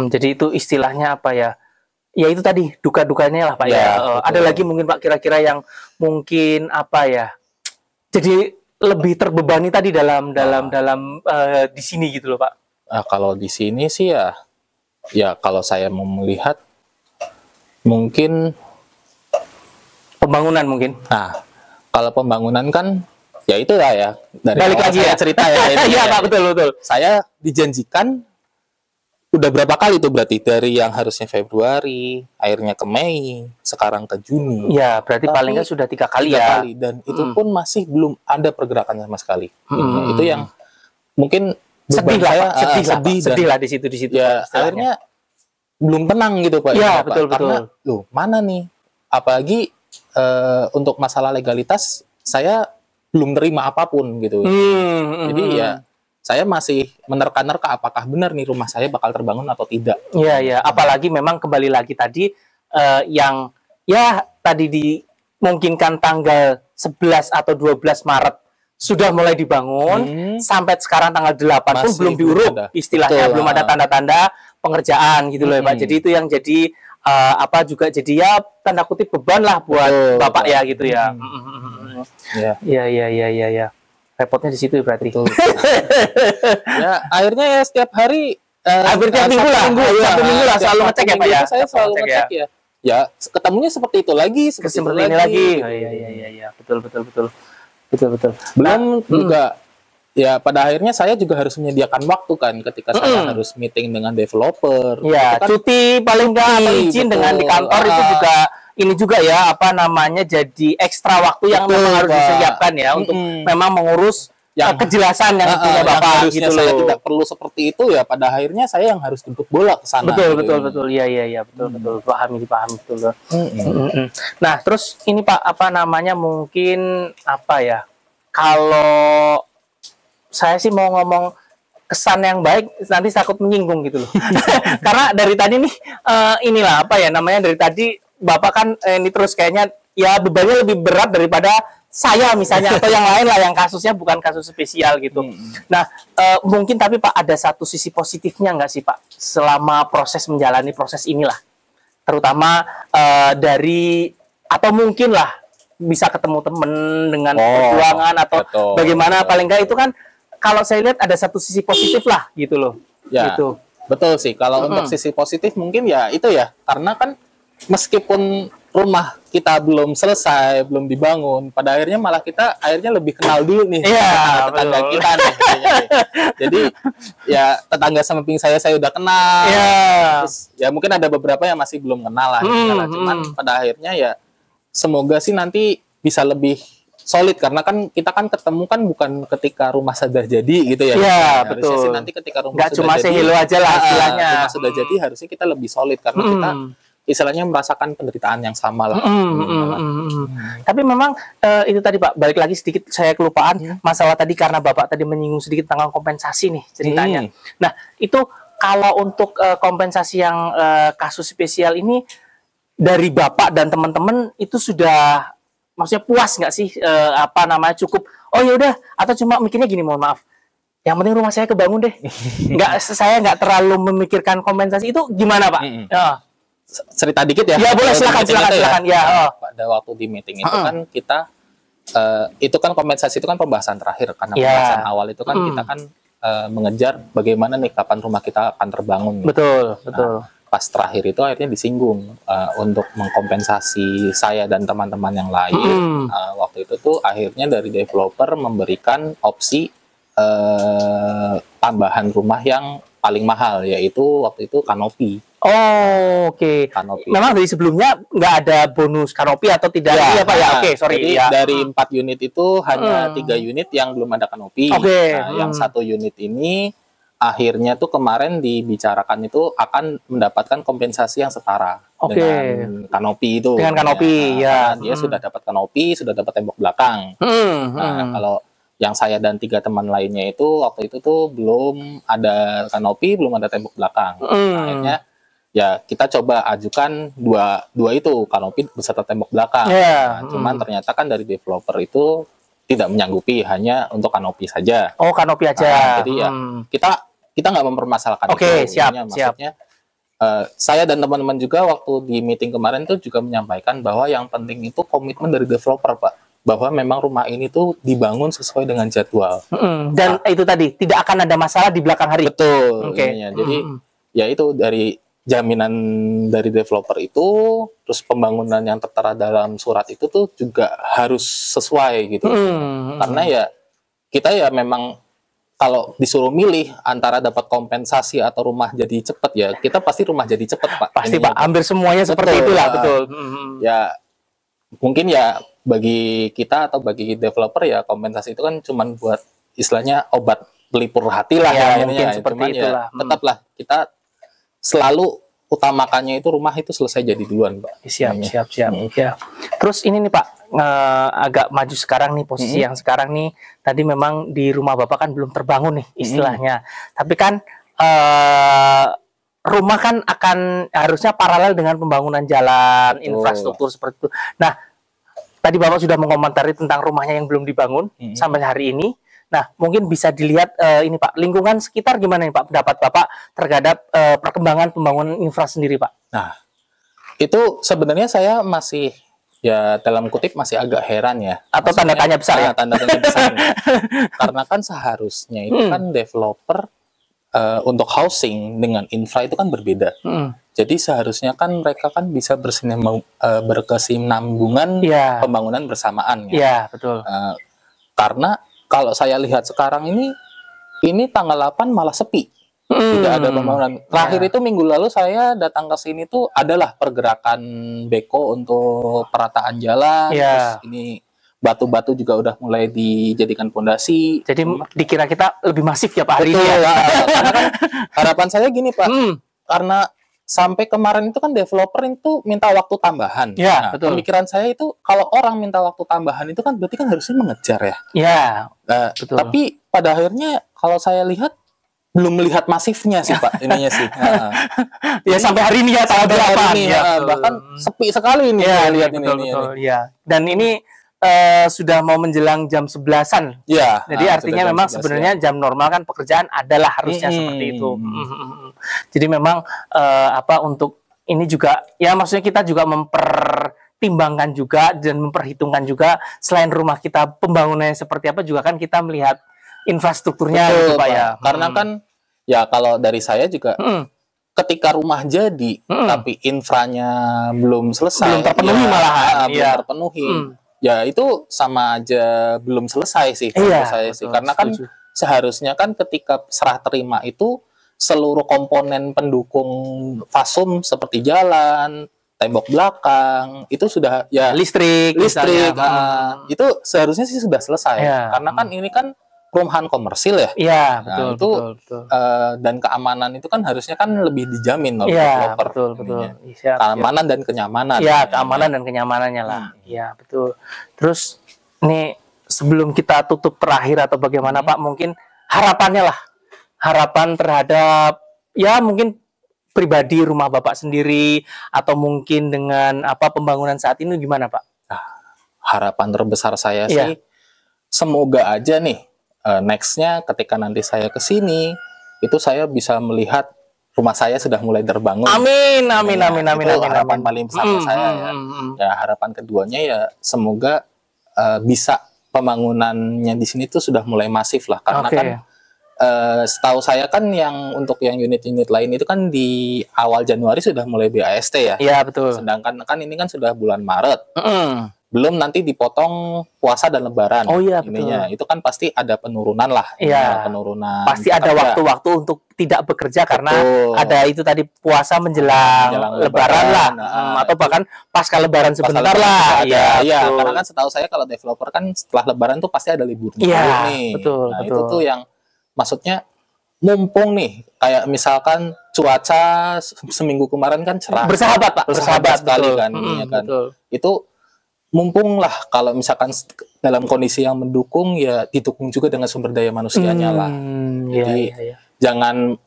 Jadi itu istilahnya apa ya? Ya itu tadi duka-dukanya lah Pak ya. Ada lagi mungkin Pak kira-kira yang mungkin apa ya? Jadi lebih terbebani tadi dalam di sini gitu loh Pak. Kalau di sini sih ya kalau saya mau melihat mungkin pembangunan mungkin. Nah, kalau pembangunan kan ya itu lah ya dari balik lagi ya cerita ya. Iya Pak, betul. Saya dijanjikan udah berapa kali tuh berarti dari yang harusnya Februari, akhirnya ke Mei, sekarang ke Juni. Ya, berarti paling nggak sudah 3 kali ya. Dan itu pun masih belum ada pergerakan sama sekali. Itu yang mungkin sedih lah di situ. Ya, akhirnya belum tenang gitu Pak. Iya, betul. Karena loh, mana nih? Apalagi untuk masalah legalitas saya belum terima apapun gitu. Jadi ya saya masih menerka-nerka apakah benar nih rumah saya bakal terbangun atau tidak. Iya. Apalagi memang kembali lagi tadi yang ya tadi dimungkinkan tanggal 11 atau 12 Maret sudah mulai dibangun sampai sekarang tanggal 8 pun belum diuruk istilahnya. Belum ada tanda-tanda pengerjaan gitu loh ya Pak. Jadi itu yang jadi apa juga jadi ya tanda kutip beban lah buat Bapak ya gitu ya. Ya. Iya. Repotnya di situ ya berarti. Ya, akhirnya ya setiap hari Hampir tiap minggu lah. Satu minggu lah selalu ngecek ya Pak ya. Saya selalu ngecek ya. Ya, ketemunya seperti itu lagi, Seperti ini lagi. Oh, iya. Betul. Belum juga ya pada akhirnya saya juga harus menyediakan waktu kan ketika saya harus meeting dengan developer. Ya, Itu kan cuti paling nggak atau izin betul. dengan di kantor itu juga ini juga ya apa namanya jadi ekstra waktu yang Betul, memang harus Pak. disiapkan ya untuk memang mengurus kejelasan yang punya yang Bapak harusnya gitu saya loh. tidak perlu seperti itu ya pada akhirnya saya yang harus jemput bola ke sana. Betul. Iya, betul. Pahami betul loh. Nah, terus ini Pak apa namanya mungkin apa ya? Kalau saya sih mau ngomong kesan yang baik nanti takut menyinggung gitu loh. Karena dari tadi nih inilah apa ya namanya dari tadi Bapak kan ini terus kayaknya ya bebannya lebih berat daripada saya misalnya atau yang lain lah yang kasusnya bukan kasus spesial gitu. Nah mungkin tapi Pak ada satu sisi positifnya nggak sih Pak selama proses menjalani proses inilah, terutama dari atau mungkin lah bisa ketemu temen dengan perjuangan atau bagaimana paling nggak itu kan kalau saya lihat ada satu sisi positif lah gitu loh. Ya, gitu. Betul sih. Kalau untuk sisi positif mungkin ya itu ya karena kan meskipun rumah kita belum selesai, belum dibangun, pada akhirnya malah kita akhirnya lebih kenal dulu nih tetangga kita nih. Jadi ya tetangga samping saya udah kenal. Terus, ya mungkin ada beberapa yang masih belum kenal lah. Cuman pada akhirnya ya semoga sih nanti bisa lebih solid karena kan kita kan ketemu kan bukan ketika rumah sudah jadi gitu ya. Iya, harusnya betul. sih nanti ketika rumah Nggak sudah cuma jadi, sehilo aja lah istilahnya. rumah sudah jadi harusnya kita lebih solid karena kita istilahnya merasakan penderitaan yang sama lah. Tapi memang itu tadi Pak, balik lagi sedikit saya kelupaan masalah tadi karena Bapak tadi menyinggung sedikit tentang kompensasi nih ceritanya. Nah, itu kalau untuk kompensasi yang kasus spesial ini dari Bapak dan teman-teman itu sudah maksudnya puas nggak sih apa namanya cukup oh ya udah atau cuma mikirnya gini mohon maaf yang penting rumah saya kebangun deh saya nggak terlalu memikirkan kompensasi itu gimana Pak? Cerita dikit ya. Ya boleh silakan ya. Pada waktu di meeting itu kan kita itu kan kompensasi itu kan pembahasan terakhir karena pembahasan awal itu kan kita kan mengejar bagaimana nih kapan rumah kita akan terbangun. Betul. Pas terakhir itu akhirnya disinggung untuk mengkompensasi saya dan teman-teman yang lain. Waktu itu tuh akhirnya dari developer memberikan opsi tambahan rumah yang paling mahal yaitu waktu itu kanopi. Oke. Kanopi. Memang dari sebelumnya nggak ada bonus kanopi atau tidak? Iya Pak ya. Oke, sorry. Jadi dari 4 unit itu hanya 3 unit yang belum ada kanopi. Yang 1 unit ini akhirnya tuh kemarin dibicarakan itu akan mendapatkan kompensasi yang setara dengan kanopi itu. Dengan kanopi, ya. Dia sudah dapat kanopi, sudah dapat tembok belakang. Nah, kalau yang saya dan 3 teman lainnya itu waktu itu tuh belum ada kanopi, belum ada tembok belakang. Akhirnya ya kita coba ajukan dua itu kanopi beserta tembok belakang. Cuman ternyata kan dari developer itu tidak menyanggupi hanya untuk kanopi saja. Oh kanopi aja. Jadi ya kita nggak mempermasalahkan itu. Siap. Maksudnya saya dan teman-teman juga waktu di meeting kemarin tuh juga menyampaikan bahwa yang penting itu komitmen dari developer Pak. Bahwa memang rumah ini tuh dibangun sesuai dengan jadwal. Dan itu tadi tidak akan ada masalah di belakang hari. Betul. Jadi ya itu dari jaminan dari developer itu, terus pembangunan yang tertera dalam surat itu tuh juga harus sesuai gitu. Karena ya kita ya memang kalau disuruh milih antara dapat kompensasi atau rumah jadi cepat ya kita pasti rumah jadi cepat Pak. Pasti Pak, hampir semuanya seperti itulah betul. Ya mungkin ya bagi kita atau bagi developer ya kompensasi itu kan cuman buat istilahnya obat pelipur hati lah ya mungkin seperti cuman itulah. Ya, tetaplah kita selalu utamakannya itu rumah itu selesai jadi duluan Pak. Siap. Ya. Terus ini nih Pak agak maju sekarang nih posisi yang sekarang nih tadi memang di rumah Bapak kan belum terbangun nih istilahnya. Tapi kan rumah kan akan harusnya paralel dengan pembangunan jalan, infrastruktur seperti itu. Nah, tadi Bapak sudah mengomentari tentang rumahnya yang belum dibangun sampai hari ini. Nah, mungkin bisa dilihat ini Pak, lingkungan sekitar gimana nih Pak pendapat Bapak terhadap perkembangan pembangunan infra sendiri Pak? Nah, itu sebenarnya saya masih ya dalam kutip masih agak heran ya. Atau tanda tanya besar ya? Tanda tanya besar. Karena kan seharusnya itu kan developer untuk housing dengan infra itu kan berbeda. Jadi seharusnya kan mereka kan bisa berkesinambungan pembangunan bersamaan ya. Iya, betul. Karena kalau saya lihat sekarang ini tanggal 8 malah sepi. Tidak ada pembangunan. Terakhir itu minggu lalu saya datang ke sini tuh adalah pergerakan beko untuk perataan jalan. Terus ini batu-batu juga udah mulai dijadikan pondasi. Jadi dikira kita lebih masif ya Pak hari ini. Karena kan harapan saya gini Pak, karena sampai kemarin itu kan developer itu minta waktu tambahan. Ya, betul. Pemikiran saya itu kalau orang minta waktu tambahan itu kan berarti kan harusnya mengejar ya. Ya, betul. Tapi pada akhirnya kalau saya lihat belum melihat masifnya sih Pak ininya sih. Ya sampai hari ini ya tanggal 8 ini bahkan sepi sekali ini lihat ini. Ya. Dan ini sudah mau menjelang jam 11-an. Ya. Jadi artinya memang sebenarnya jam normal kan pekerjaan adalah harusnya seperti itu. Jadi memang untuk ini juga ya maksudnya kita juga mempertimbangkan juga dan memperhitungkan juga selain rumah kita pembangunannya seperti apa juga kan kita melihat infrastrukturnya gitu, Pak ya. Karena kan ya kalau dari saya juga ketika rumah jadi tapi infranya belum selesai, belum terpenuhi belum terpenuhi. Ya itu sama aja belum selesai sih menurut saya sih. Karena kan seharusnya kan ketika serah terima itu seluruh komponen pendukung fasum seperti jalan, tembok belakang itu sudah ya listrik itu seharusnya sih sudah selesai. Karena kan ini kan perumahan komersil ya. Iya, betul. Dan keamanan itu kan harusnya kan lebih dijamin oleh developer. Betul. Keamanan dan kenyamanan. Iya, keamanan dan kenyamanannya lah. Iya, betul. Terus nih sebelum kita tutup terakhir atau bagaimana Pak, mungkin harapannya lah. Harapan terhadap ya mungkin pribadi rumah Bapak sendiri atau mungkin dengan pembangunan saat ini gimana Pak? Harapan terbesar saya sih semoga aja nih next-nya ketika nanti saya ke sini itu saya bisa melihat rumah saya sudah mulai terbangun. Amin. Itu harapan paling besar saya ya. Ya harapan keduanya ya semoga bisa pembangunannya di sini tuh sudah mulai masif lah karena kan setahu saya kan yang untuk yang unit-unit lain itu kan di awal Januari sudah mulai BAST ya. Iya betul. Sedangkan kan ini kan sudah bulan Maret. Belum nanti dipotong puasa dan lebaran. Oh iya betul. Itu kan pasti ada penurunan lah. Iya. Penurunan. Pasti ada waktu-waktu untuk tidak bekerja karena ada itu tadi puasa menjelang lebaran lah. Atau bahkan pasca lebaran sebentar lah. Iya. Karena kan setahu saya kalau developer kan setelah lebaran tuh pasti ada libur. Iya. Nih. Betul. Nah itu tuh yang maksudnya mumpung nih kayak misalkan cuaca seminggu kemarin kan cerah. Bersahabat Pak. Bersahabat sekali kan. Ini kan. Itu mumpung lah kalau misalkan dalam kondisi yang mendukung ya didukung juga dengan sumber daya manusianya lah. Jadi jangan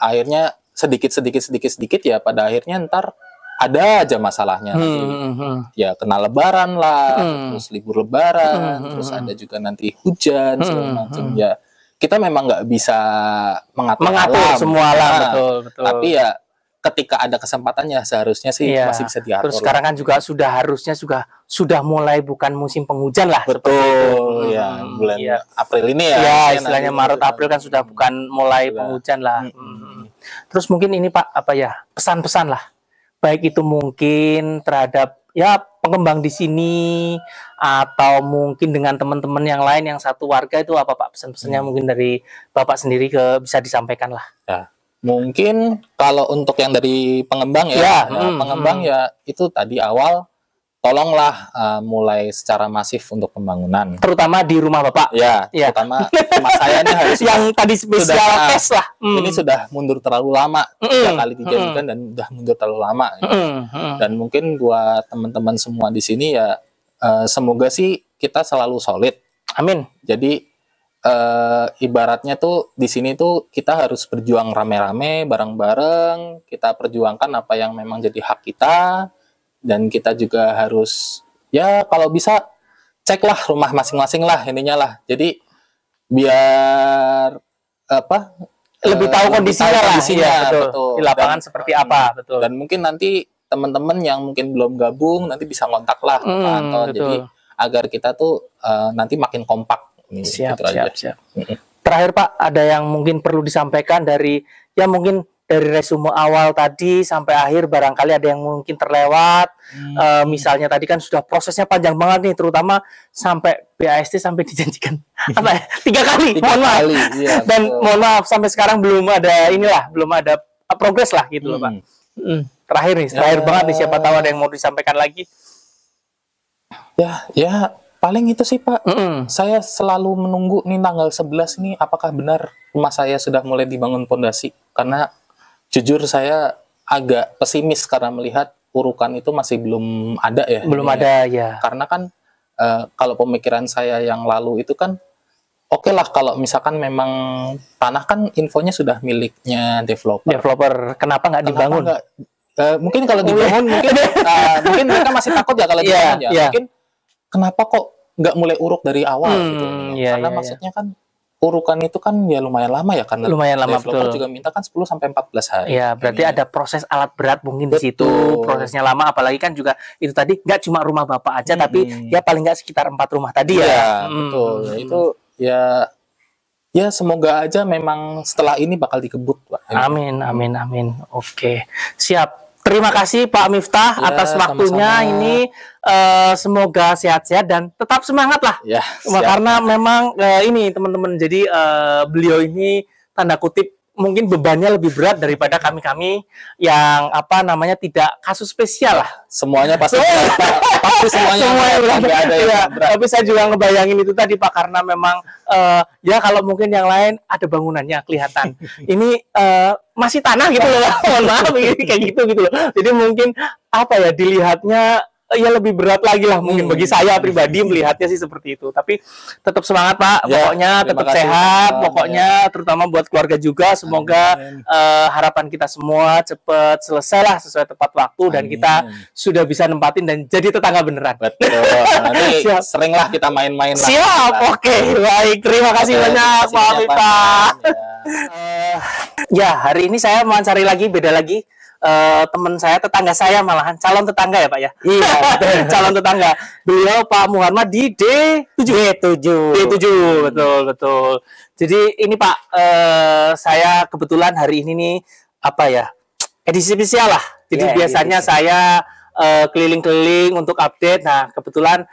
akhirnya sedikit ya pada akhirnya ntar ada aja masalahnya nanti. Ya kena lebaran lah, terus libur lebaran, terus ada juga nanti hujan segala macam ya. Kita memang nggak bisa mengatur alam. Semua alam, betul. Tapi ya ketika ada kesempatannya seharusnya sih masih bisa diatur. Terus sekarang kan juga harusnya sudah mulai bukan musim penghujan lah. Betul ya bulan April ini ya. Ya istilahnya Maret April kan sudah bukan mulai penghujan lah. Terus mungkin ini Pak pesan-pesan lah. Baik itu mungkin terhadap pengembang di sini atau mungkin dengan teman-teman yang lain yang satu warga itu apa Pak pesan-pesannya mungkin dari Bapak sendiri bisa disampaikan lah. Ya. Mungkin kalau untuk yang dari pengembang pengembang ya itu tadi awal tolonglah mulai secara masif untuk pembangunan. Terutama di rumah Bapak. Terutama rumah saya ini harus yang tadi spesial tes lah. Ini sudah mundur terlalu lama, 3 kali dijadikan dan sudah mundur terlalu lama. Dan mungkin buat teman-teman semua di sini ya semoga sih kita selalu solid. Amin. Jadi ibaratnya tuh di sini tuh kita harus berjuang rame-rame, bareng-bareng, kita perjuangkan apa yang memang jadi hak kita, dan kita juga harus kalau bisa ceklah rumah masing-masing lah ininya lah. Jadi biar lebih tahu kondisinya lah. Betul. Di lapangan seperti apa, betul. Dan mungkin nanti teman-teman yang mungkin belum gabung nanti bisa kontak lah ke Pak Anton. betul. Jadi agar kita tuh nanti makin kompak. Siap, Gitu aja. siap. Terakhir Pak, ada yang mungkin perlu disampaikan dari ya mungkin dari resume awal tadi sampai akhir, barangkali ada yang mungkin terlewat. Misalnya tadi kan sudah prosesnya panjang banget nih, terutama sampai BAST sampai dijanjikan apa ya 3 kali, mohon maaf. Iya, Dan betul. mohon maaf sampai sekarang belum ada belum ada progres lah gitu loh Pak. Terakhir nih, terakhir banget nih, siapa tahu ada yang mau disampaikan lagi. Ya paling itu sih Pak. Saya selalu menunggu nih tanggal 11 nih apakah benar rumah saya sudah mulai dibangun pondasi. Karena jujur saya agak pesimis karena melihat urukan itu masih belum ada ya. Belum ini ada ya. Karena kan kalau pemikiran saya yang lalu itu kan oke lah kalau misalkan memang tanah kan infonya sudah miliknya developer. Kenapa nggak dibangun? Nggak, mungkin kalau dibangun mungkin mereka masih takut ya kalau dibangun ya. Mungkin kenapa kok nggak mulai uruk dari awal gitu. Karena maksudnya kan urukan itu kan ya lumayan lama ya, karena lumayan lama, developer betul. juga minta kan 10 sampai 14 hari. Ya, berarti ada proses alat berat mungkin di situ, prosesnya lama, apalagi kan juga itu tadi nggak cuma rumah Bapak aja, tapi ya paling nggak sekitar 4 rumah tadi ya. Iya, betul. Itu ya semoga aja memang setelah ini bakal dikebut, Pak. Amin, amin, amin. Oke, siap. Terima kasih Pak Miftah atas waktunya sama-sama. ini. Semoga sehat-sehat dan tetap semangat lah. Ya, Karena memang ini teman-teman, jadi beliau ini tanda kutip mungkin bebannya lebih berat daripada kami-kami yang apa namanya tidak kasus spesial lah. semuanya pasti semuanya berat. nggak ada yang Ya, berat. tapi saya juga ngebayangin itu tadi Pak, karena memang ya kalau mungkin yang lain ada bangunannya kelihatan. Ini masih tanah gitu loh. Mohon maaf ini kayak gitu loh. Jadi mungkin apa ya, dilihatnya ya lebih berat lagi lah mungkin bagi saya pribadi melihatnya sih seperti itu. Tapi tetap semangat Pak, Ya, pokoknya terima tetap kasih, sehat, Pak. pokoknya terutama buat keluarga juga. Semoga harapan kita semua cepat selesai lah sesuai tepat waktu dan kita sudah bisa nempatin dan jadi tetangga beneran. Betul. Nanti Siap. seringlah kita main-main lah. Siap, oke, baik. Terima kasih banyak Pak Miftah. Ya, hari ini saya mau cari lagi, beda lagi. Teman saya, tetangga saya malahan, calon tetangga ya Pak ya? Iya, calon tetangga. Beliau Pak Muhammad di D7. D7, betul. Jadi ini Pak, saya kebetulan hari ini nih, apa ya, edisi spesial lah. Jadi biasanya saya keliling-keliling untuk update. Nah, kebetulan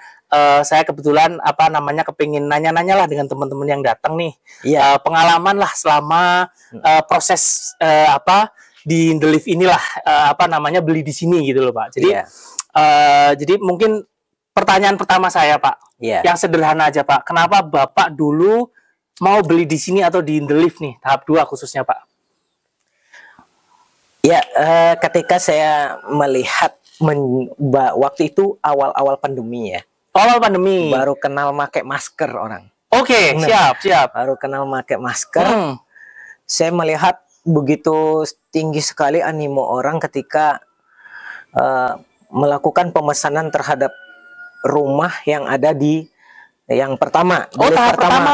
saya apa namanya kepingin nanya-nanya lah dengan teman-teman yang datang nih. Pengalaman lah selama proses apa di The Live inilah apa namanya beli di sini gitu loh Pak. Jadi jadi mungkin pertanyaan pertama saya Pak, yang sederhana aja Pak. Kenapa Bapak dulu mau beli di sini atau di The Live nih tahap 2 khususnya Pak? Ya, ketika saya melihat waktu itu awal-awal pandemi ya. Awal pandemi. Baru kenal pakai masker orang. Oke, siap. Baru kenal pakai masker. Saya melihat begitu tinggi sekali animo orang ketika melakukan pemesanan terhadap rumah yang ada di yang pertama. Tahap pertama.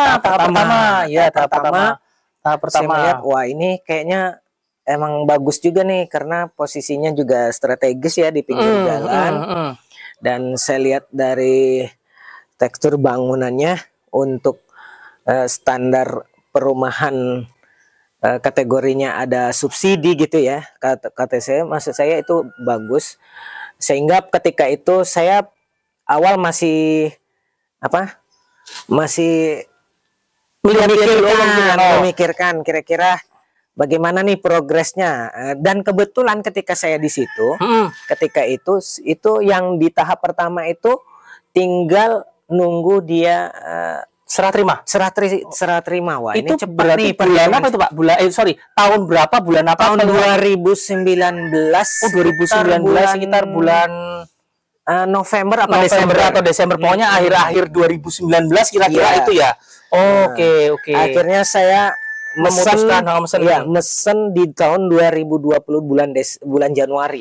Saya melihat, wah ini kayaknya emang bagus juga nih karena posisinya juga strategis ya di pinggir jalan. Dan saya lihat dari tekstur bangunannya untuk standar perumahan kategorinya ada subsidi gitu ya, kata saya, maksud saya itu bagus. Sehingga ketika itu saya awal masih memikirkan kira-kira bagaimana nih progresnya. Dan kebetulan ketika saya di situ, ketika itu yang di tahap pertama itu tinggal nunggu dia serah terima. Wah, itu ini cepat berarti nih. Bulan apa itu Pak? Tahun berapa? Bulan apa? Tahun 2019. Oh, 2019 sekitar bulan November atau Desember. Pokoknya akhir-akhir 2019 kira-kira itu ya. Oke. Akhirnya saya mesen di tahun 2020 bulan Januari.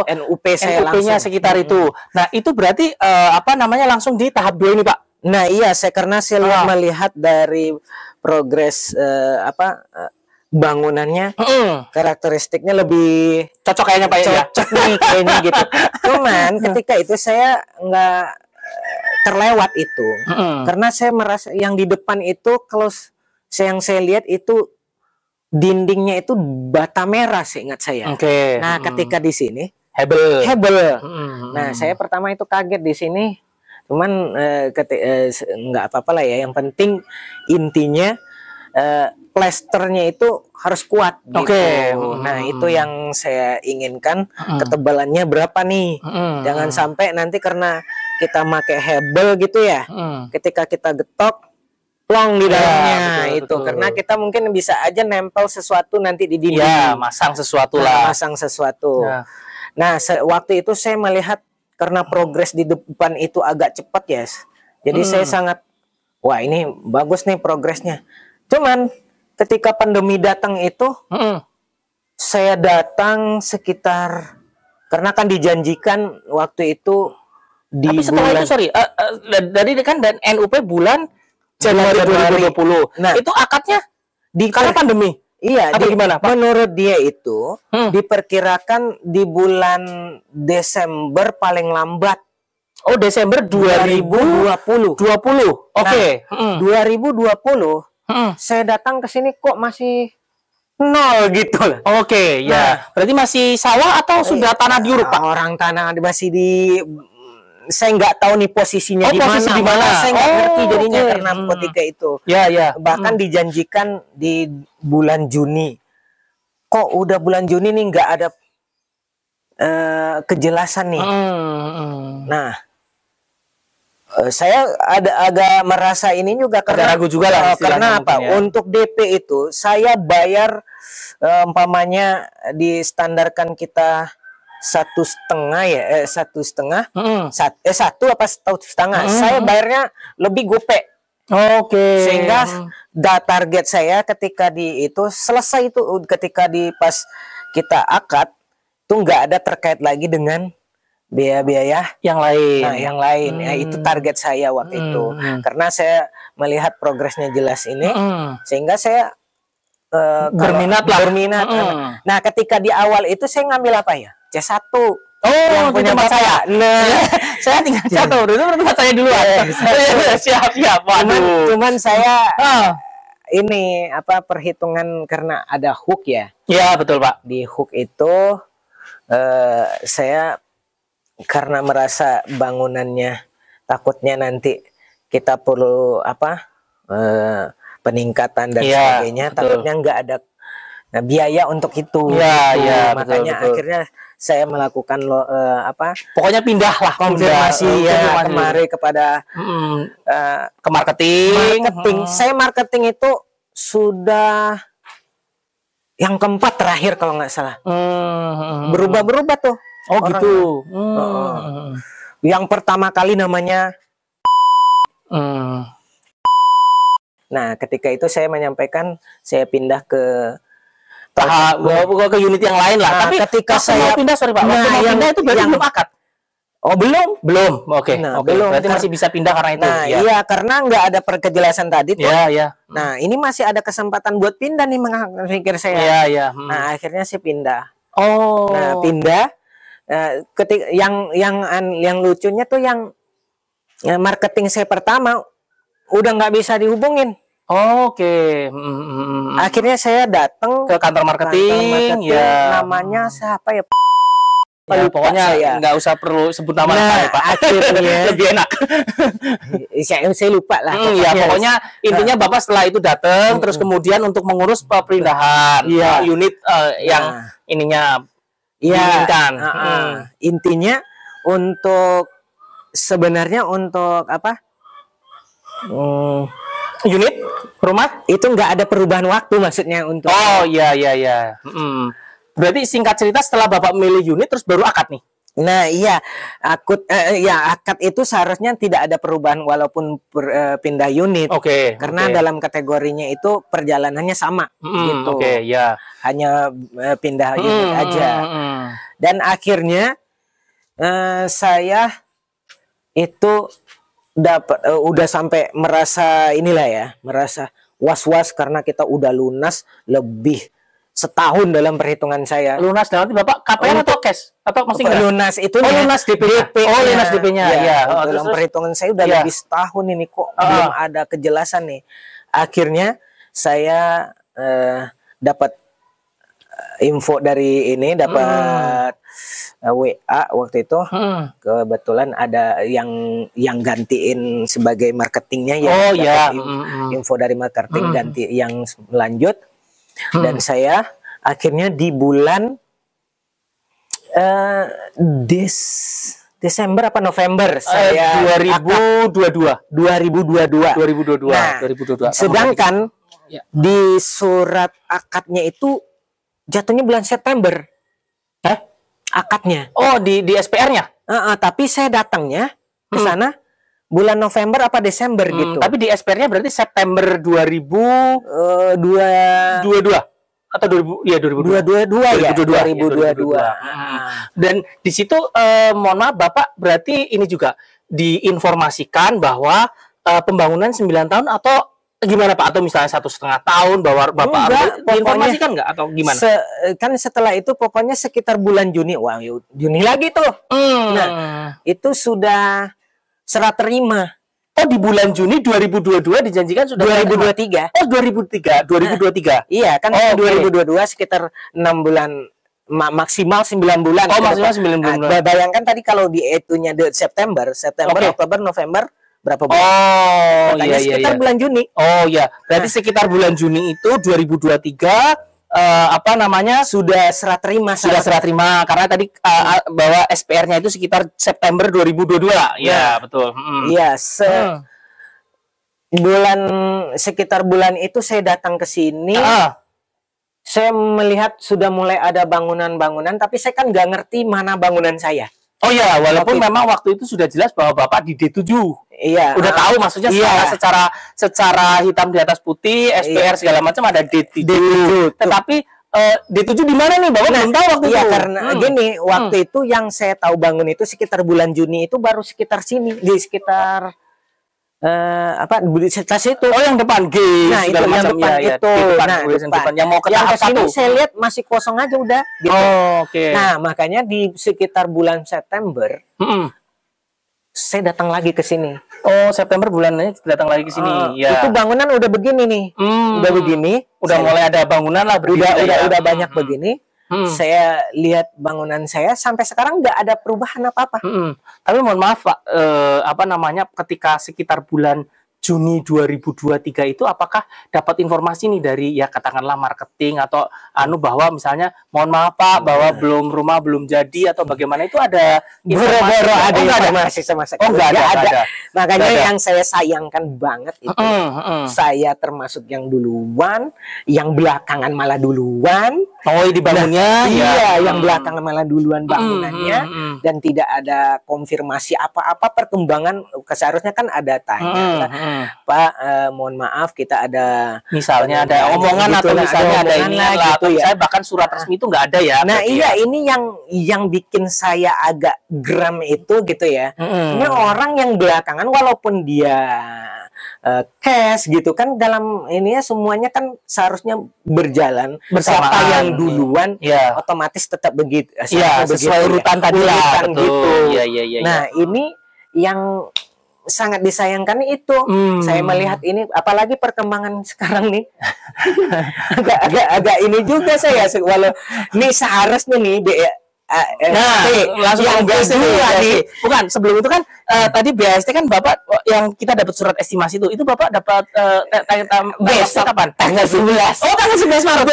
NUP saya NUP-nya sekitar itu. Nah, itu berarti apa namanya langsung di tahap 2 ini, Pak? Nah, iya, karena saya melihat dari progres bangunannya karakteristiknya lebih cocok kayaknya Pak ya. Cocok nih kayaknya gitu. Cuman ketika itu saya nggak terlewat itu. Karena saya merasa yang di depan itu kalau yang saya lihat itu dindingnya itu bata merah seingat saya. Oke. Nah, ketika di sini hebel. Nah, saya pertama itu kaget di sini. Cuman nggak apa-apa lah ya. Yang penting intinya plasternya itu harus kuat gitu. Oke. Nah, itu yang saya inginkan. Ketebalannya berapa nih? Jangan sampai nanti karena kita pakai hebel gitu ya. Ketika kita getok plong di dalamnya betul. Karena kita mungkin bisa aja nempel sesuatu nanti di dinding. Ya, masang sesuatu lah. Masang sesuatu. Ya. Nah, waktu itu saya melihat karena progres di depan itu agak cepat ya. Jadi saya sangat, wah ini bagus nih progresnya. Cuman ketika pandemi datang itu, saya datang sekitar, karena kan dijanjikan waktu itu di tapi setelah bulan, itu sorry, dari kan dan NUP bulan Januari 2020. Nah, itu akadnya karena pandemi. Iya, gimana, Pak? Menurut dia itu diperkirakan di bulan Desember paling lambat. Oh, Desember 2020. 20. Oke. Nah, 2020 saya datang ke sini kok masih nol gitu. Oke, ya. Berarti masih sawah atau sudah tanah diuruk, Pak? Orang tanah masih di, saya nggak tahu nih posisinya di mana. Saya nggak ngerti jadinya karena ketika itu. Ya. Bahkan dijanjikan di bulan Juni. Kok udah bulan Juni nih nggak ada kejelasan nih. Nah, saya agak merasa ini juga karena ragu juga lah. Karena apa? Ya. Untuk DP itu saya bayar umpamanya distandarkan kita 1,5 ya, 1,5, 1 apa 1,5. Saya bayarnya lebih gope. Oke. Sehingga target saya ketika di itu selesai itu, ketika di pas kita akad tuh nggak ada terkait lagi dengan biaya-biaya yang lain. Nah, yang lain ya, itu target saya waktu itu. Karena saya melihat progresnya jelas ini, sehingga saya berminat. Nah, ketika di awal itu saya ngambil apa ya? C1. Yang punya tempat saya. Nah, saya tinggal satu. Itu tempat saya dulu. Siap. Waduh. Cuman saya ini apa perhitungan karena ada hook ya. Iya, betul, Pak. Di hook itu saya karena merasa bangunannya takutnya nanti kita perlu peningkatan dan sebagainya, betul. Takutnya nggak ada biaya untuk itu. Makanya betul. Akhirnya saya melakukan pokoknya pindah lah konfirmasi kemari kepada ke marketing. Saya marketing itu sudah yang keempat terakhir kalau nggak salah. Berubah-berubah tuh. Oh orang gitu. Yang pertama kali namanya. Nah, ketika itu saya menyampaikan saya pindah ke ke unit yang lain lah. Nah, tapi ketika saya pindah, sorry Pak, waktu yang pindah itu berarti belum akad. Oh belum. Oke. Belum. Berarti masih bisa pindah karena itu. Nah iya karena nggak ada perkejelasan tadi tuh. Iya. Nah ini masih ada kesempatan buat pindah nih pikir saya. Iya. Nah akhirnya sih pindah. Oh. Nah pindah. Ketika yang lucunya tuh yang marketing saya pertama udah nggak bisa dihubungin. Oke. Akhirnya saya datang ke kantor marketing. Ya. Namanya siapa ya? Ya, pokoknya nggak usah perlu sebut nama Pak. Akhirnya lebih enak. saya lupa lah. Pokoknya intinya Bapak setelah itu datang, terus kemudian untuk mengurus perpindahan unit yang ininya diinginkan. Intinya untuk sebenarnya untuk apa? Unit rumah itu nggak ada perubahan waktu maksudnya untuk. Oh iya. Berarti singkat cerita setelah Bapak milih unit terus baru akad nih. Nah iya akad itu seharusnya tidak ada perubahan walaupun pindah unit. Oke. Karena dalam kategorinya itu perjalanannya sama gitu. Oke, ya. Hanya pindah unit aja. Dan akhirnya saya itu dapat udah sampai merasa was-was karena kita udah lunas lebih setahun dalam perhitungan saya. Lunas dalam arti Bapak KPR atau cash? Atau masih enggak? Lunas itu lunas DP-nya. Oh, lunas DP-nya. Ya, dalam perhitungan saya udah lebih setahun ini kok belum ada kejelasan nih. Akhirnya saya dapat info dari ini, dapat WA waktu itu. Kebetulan ada yang gantiin sebagai marketingnya ya. Oh ya. Info dari marketing ganti yang lanjut. Dan saya akhirnya di bulan Desember apa November saya 2022. Nah, 2022. Sedangkan di surat akadnya itu jatuhnya bulan September. Akadnya. Oh, di SPR-nya. Tapi saya datangnya ke sana bulan November apa Desember gitu. Tapi di SPR-nya berarti September 2022 atau 2022 ya. Dan di situ mohon maaf Bapak, berarti ini juga diinformasikan bahwa pembangunan 9 tahun atau gimana Pak, atau misalnya 1,5 tahun bahwa Bapak diinformasikan nggak atau gimana? Kan setelah itu pokoknya sekitar bulan Juni, Juni lagi tuh. Nah, itu sudah serah terima. Oh, di bulan Juni 2022 dijanjikan sudah 2023. Oh, 2023. Iya, kan 2022 sekitar 6 bulan maksimal 9 bulan. Oh, maksimal 9 bulan. Bayangkan tadi kalau di itunya September, Oktober, November berapa bulan? Oh, makanya sekitar bulan Juni. Oh ya, berarti sekitar bulan Juni itu 2023 sudah serah terima karena tadi bahwa SPR-nya itu sekitar September 2022. Ya, betul. Iya, sekitar bulan itu saya datang ke sini. Saya melihat sudah mulai ada bangunan-bangunan, tapi saya kan nggak ngerti mana bangunan saya. Oh ya, walaupun memang waktu itu sudah jelas bahwa Bapak di D7. Iya. Udah tahu maksudnya secara hitam di atas putih, SPR segala macam ada D7. Tetapi D7 di mana nih? Bapak belum tahu waktu itu. Iya, karena gini, waktu itu yang saya tahu bangun itu sekitar bulan Juni itu baru sekitar sini, di sekitar Universitas itu. Oh, yang depan G. Nah, itu yang depan itu. Depan. Yang mau ke tahap sini saya lihat masih kosong aja udah gitu. Oh, oke. Nah, makanya di sekitar bulan September saya datang lagi ke sini. Oh, September bulannya datang lagi ke sini. Ya. Itu bangunan udah begini nih. Udah begini, udah mulai ada bangunan lah berdiri. Udah banyak begini. Saya lihat bangunan saya sampai sekarang nggak ada perubahan apa-apa. Tapi mohon maaf Pak, ketika sekitar bulan Juni 2023 itu apakah dapat informasi nih dari ya katakanlah marketing atau bahwa misalnya mohon maaf Pak bahwa rumah belum jadi atau bagaimana, itu ada informasi? Ada informasi sama sekali. Oh, nggak ada. Makanya yang saya sayangkan banget itu saya termasuk yang duluan, yang belakangan malah duluan. Oh, dibangunnya? Iya, yang belakangan malah duluan bangunannya dan tidak ada konfirmasi apa-apa perkembangan. Seharusnya kan ada tanya. Pak, mohon maaf kita ada misalnya ada omongan gitu, atau misalnya ada ini lah gitu ya. Saya bahkan surat resmi itu nggak ada ya. Nah iya, ini yang bikin saya agak geram itu gitu ya. Ini orang yang belakangan walaupun dia cash gitu kan, dalam ini ya semuanya kan seharusnya berjalan bersama. Siapa yang duluan otomatis tetap begitu. Sesuai urutan tadi lah gitu. Nah ini yang sangat disayangkan itu. Saya melihat ini, apalagi perkembangan sekarang nih. agak ini juga saya, walau ini seharusnya nih langsung yang BST nih. Bukan, sebelum itu kan tadi BST kan Bapak yang kita dapat surat estimasi itu Bapak dapat BST kapan? Tanggal 11. Oh, tanggal 11 Maret.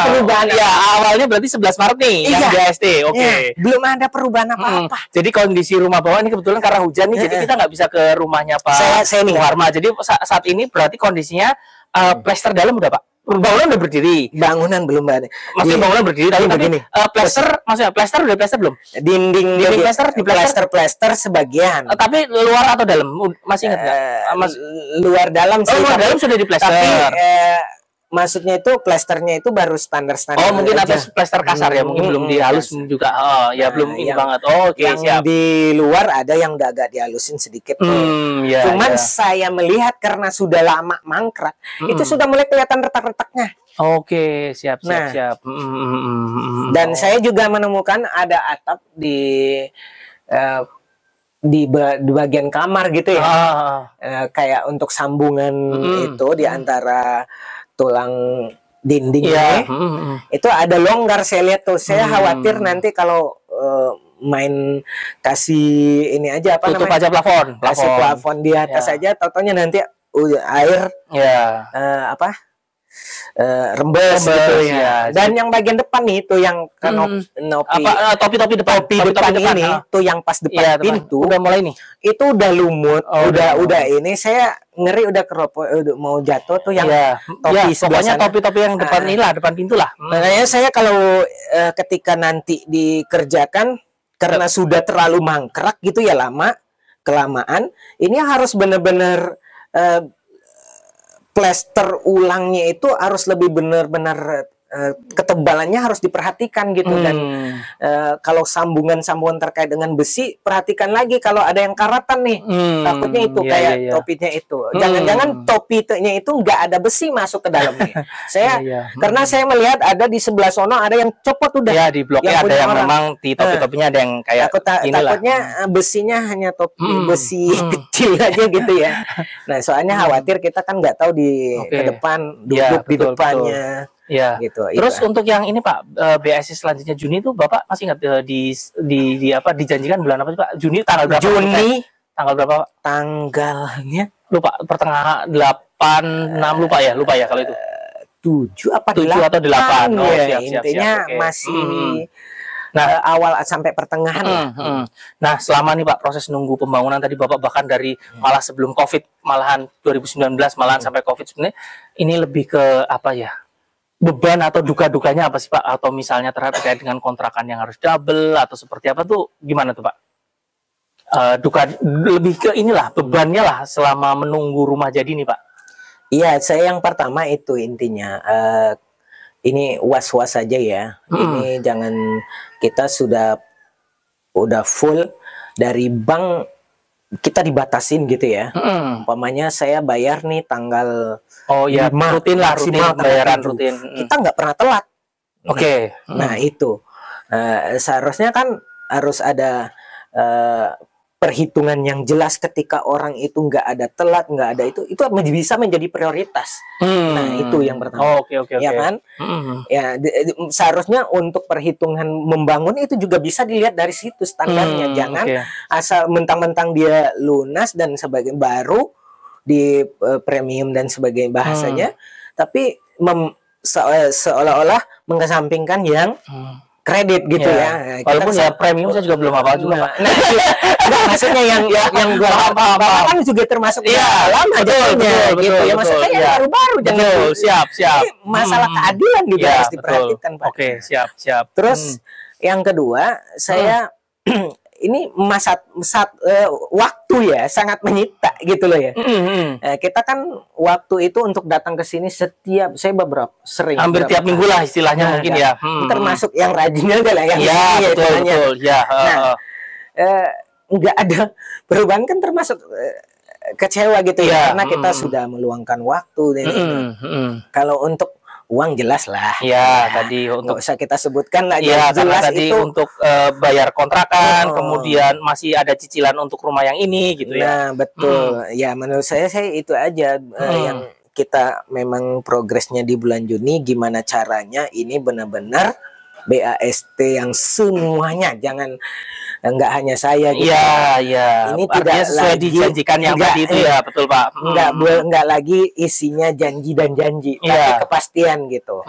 Perubahan. Ya, awalnya berarti 11 Maret nih yang BST. Oke. Belum ada perubahan apa-apa. Jadi kondisi rumah Bapak ini kebetulan karena hujan nih, jadi kita nggak bisa ke rumahnya Pak Muharma. Jadi saat ini berarti kondisinya plester dalam udah Pak? Bangunan udah berdiri. Bangunan belum ada. Masih bangunan berdiri tapi begini. Plester udah plester belum? Dinding plester sebagian. Tapi luar atau dalam? Masih ingat enggak? Luar dalam sih. Luar dalam sudah diplester. Tapi maksudnya itu plasternya itu baru standar-standar. Oh, mungkin aja. atas plaster kasar ya, mungkin belum dihalus juga. Oh, ya belum ini banget. Oh, oke, yang siap. di luar ada yang udah agak dihalusin sedikit. Ya, Cuman saya melihat karena sudah lama mangkrak, itu sudah mulai kelihatan retak-retaknya. Oke, siap. Dan saya juga menemukan ada atap di bagian kamar gitu ya, kayak untuk sambungan itu di antara tulang dinding itu ada longgar. Saya lihat tuh, saya khawatir nanti kalau main kasih ini aja apa tutup namanya, aja plafon, kasih plafon di atas aja, totonya nanti air rembes gitu ya. Dan yang bagian depan nih itu yang topi depan ini tuh yang pas depan pintu udah mulai nih. Itu udah lumut, udah ini saya ngeri udah mau jatuh tuh yang topi pokoknya topi-topi yang depan inilah, depan pintu lah. Makanya saya kalau ketika nanti dikerjakan karena sudah terlalu mangkrak gitu ya, kelamaan ini harus benar-benar plester ulangnya itu harus lebih benar-benar ketebalannya harus diperhatikan gitu. Dan kalau sambungan-sambungan terkait dengan besi, perhatikan lagi kalau ada yang karatan nih, takutnya itu kayak topinya itu, jangan-jangan topinya itu nggak ada besi masuk ke dalamnya. Karena saya melihat ada di sebelah sono ada yang copot udah ya, di bloknya ada yang memang di topi-topinya ada yang kayak takutnya besinya hanya topi besi kecil aja gitu ya. Nah, soalnya khawatir kita kan nggak tahu di ke depan duduk di depannya. Ya, gitu. Terus untuk yang ini Pak, BSI selanjutnya Juni itu Bapak masih ingat dijanjikan bulan apa sih Pak? Juni tanggal berapa? Juni tanggal berapa Pak? Tanggalnya lupa, pertengahan 8, 6 lupa ya kalau itu. 7 apa 7 atau 8. Oh, siap, intinya okay. Masih awal sampai pertengahan. Nah, selama nih Pak proses nunggu pembangunan tadi Bapak bahkan dari malah sebelum Covid, malahan 2019 malahan sampai Covid, sebenarnya ini lebih ke apa ya? Beban atau duka-dukanya apa sih Pak? Atau misalnya terkait dengan kontrakan yang harus double atau seperti apa tuh gimana tuh Pak? Duka lebih ke inilah bebannya lah selama menunggu rumah jadi nih Pak. Iya, saya yang pertama itu intinya ini was-was saja ya. Ini jangan, kita sudah full dari bank, kita dibatasin gitu ya. Umpamanya saya bayar nih tanggal rutin lah, bayaran rutin. Kita nggak pernah telat. Oke. Nah itu seharusnya kan harus ada perhitungan yang jelas ketika orang itu nggak ada telat, nggak ada itu bisa menjadi prioritas. Nah itu yang pertama. Oke. Ya kan? Ya seharusnya untuk perhitungan membangun itu juga bisa dilihat dari situ standarnya. Jangan asal mentang-mentang dia lunas dan sebagai baru di premium dan sebagainya bahasanya, tapi seolah-olah mengesampingkan yang kredit gitu ya. Walaupun ya premium saya juga belum apa juga Pak. Maksudnya yang Bapak kan juga termasuk lama jadinya gitu ya. Maksudnya yang baru-baru jangan siap. Masalah keadilan juga harus diperhatikan Pak. Oke, siap. Terus yang kedua, saya ini waktu ya sangat menyita gitu loh ya. Kita kan waktu itu untuk datang ke sini setiap saya hampir tiap minggu lah istilahnya mungkin ya. Termasuk yang rajinnya adalah yang betul. Nggak ada perubahan kan termasuk kecewa gitu ya, karena kita sudah meluangkan waktu. Kalau untuk uang jelas lah. Tadi untuk nggak usah kita sebutkan lah. Jelas tadi itu untuk bayar kontrakan, kemudian masih ada cicilan untuk rumah yang ini gitu ya. Nah, betul. Ya, menurut saya itu aja yang kita memang progresnya di bulan Juni, gimana caranya ini benar-benar BAST yang semuanya, jangan nggak hanya saya gitu. Ini tidak sesuai dijanjikan yang tadi itu ya, betul Pak. Nggak lagi isinya janji dan janji, tapi kepastian gitu.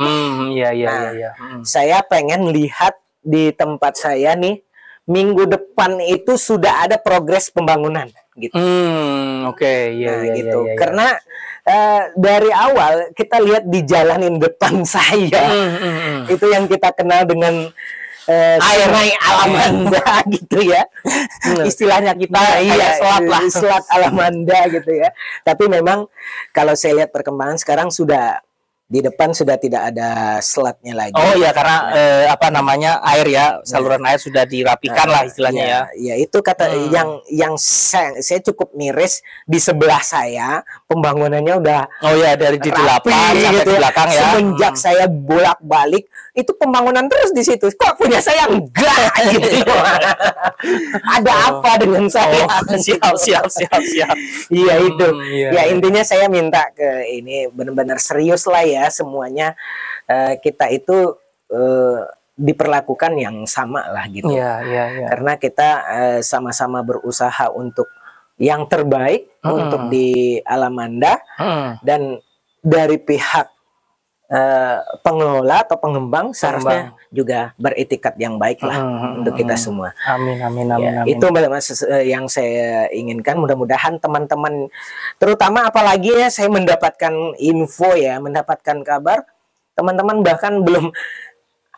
Saya pengen lihat di tempat saya nih minggu depan itu sudah ada progres pembangunan gitu. Gitu. Karena dari awal kita lihat di jalanin depan saya itu yang kita kenal dengan air Alamanda gitu ya. Istilahnya kita selat Alamanda gitu ya. Tapi memang kalau saya lihat perkembangan sekarang sudah di depan sudah tidak ada selatnya lagi. Oh ya, karena apa namanya, air ya, saluran air sudah dirapikan lah istilahnya ya. Ya itu kata yang saya cukup miris, di sebelah saya pembangunannya udah dari di depan sampai gitu di belakang ya. Semenjak saya bolak-balik itu pembangunan terus di situ. Kok punya saya enggak gitu. Ada apa dengan saya? Siap. Iya itu. Iya. Ya intinya saya minta ke ini benar-benar serius lah ya semuanya, kita itu diperlakukan yang sama lah gitu. Iya. Karena kita sama-sama berusaha untuk yang terbaik untuk di Alamanda, dan dari pihak pengelola atau pengembang seharusnya juga beretikat yang baik lah untuk kita semua. Amin. Itu yang saya inginkan. Mudah-mudahan teman-teman, terutama apalagi ya saya mendapatkan info ya, mendapatkan kabar teman-teman bahkan belum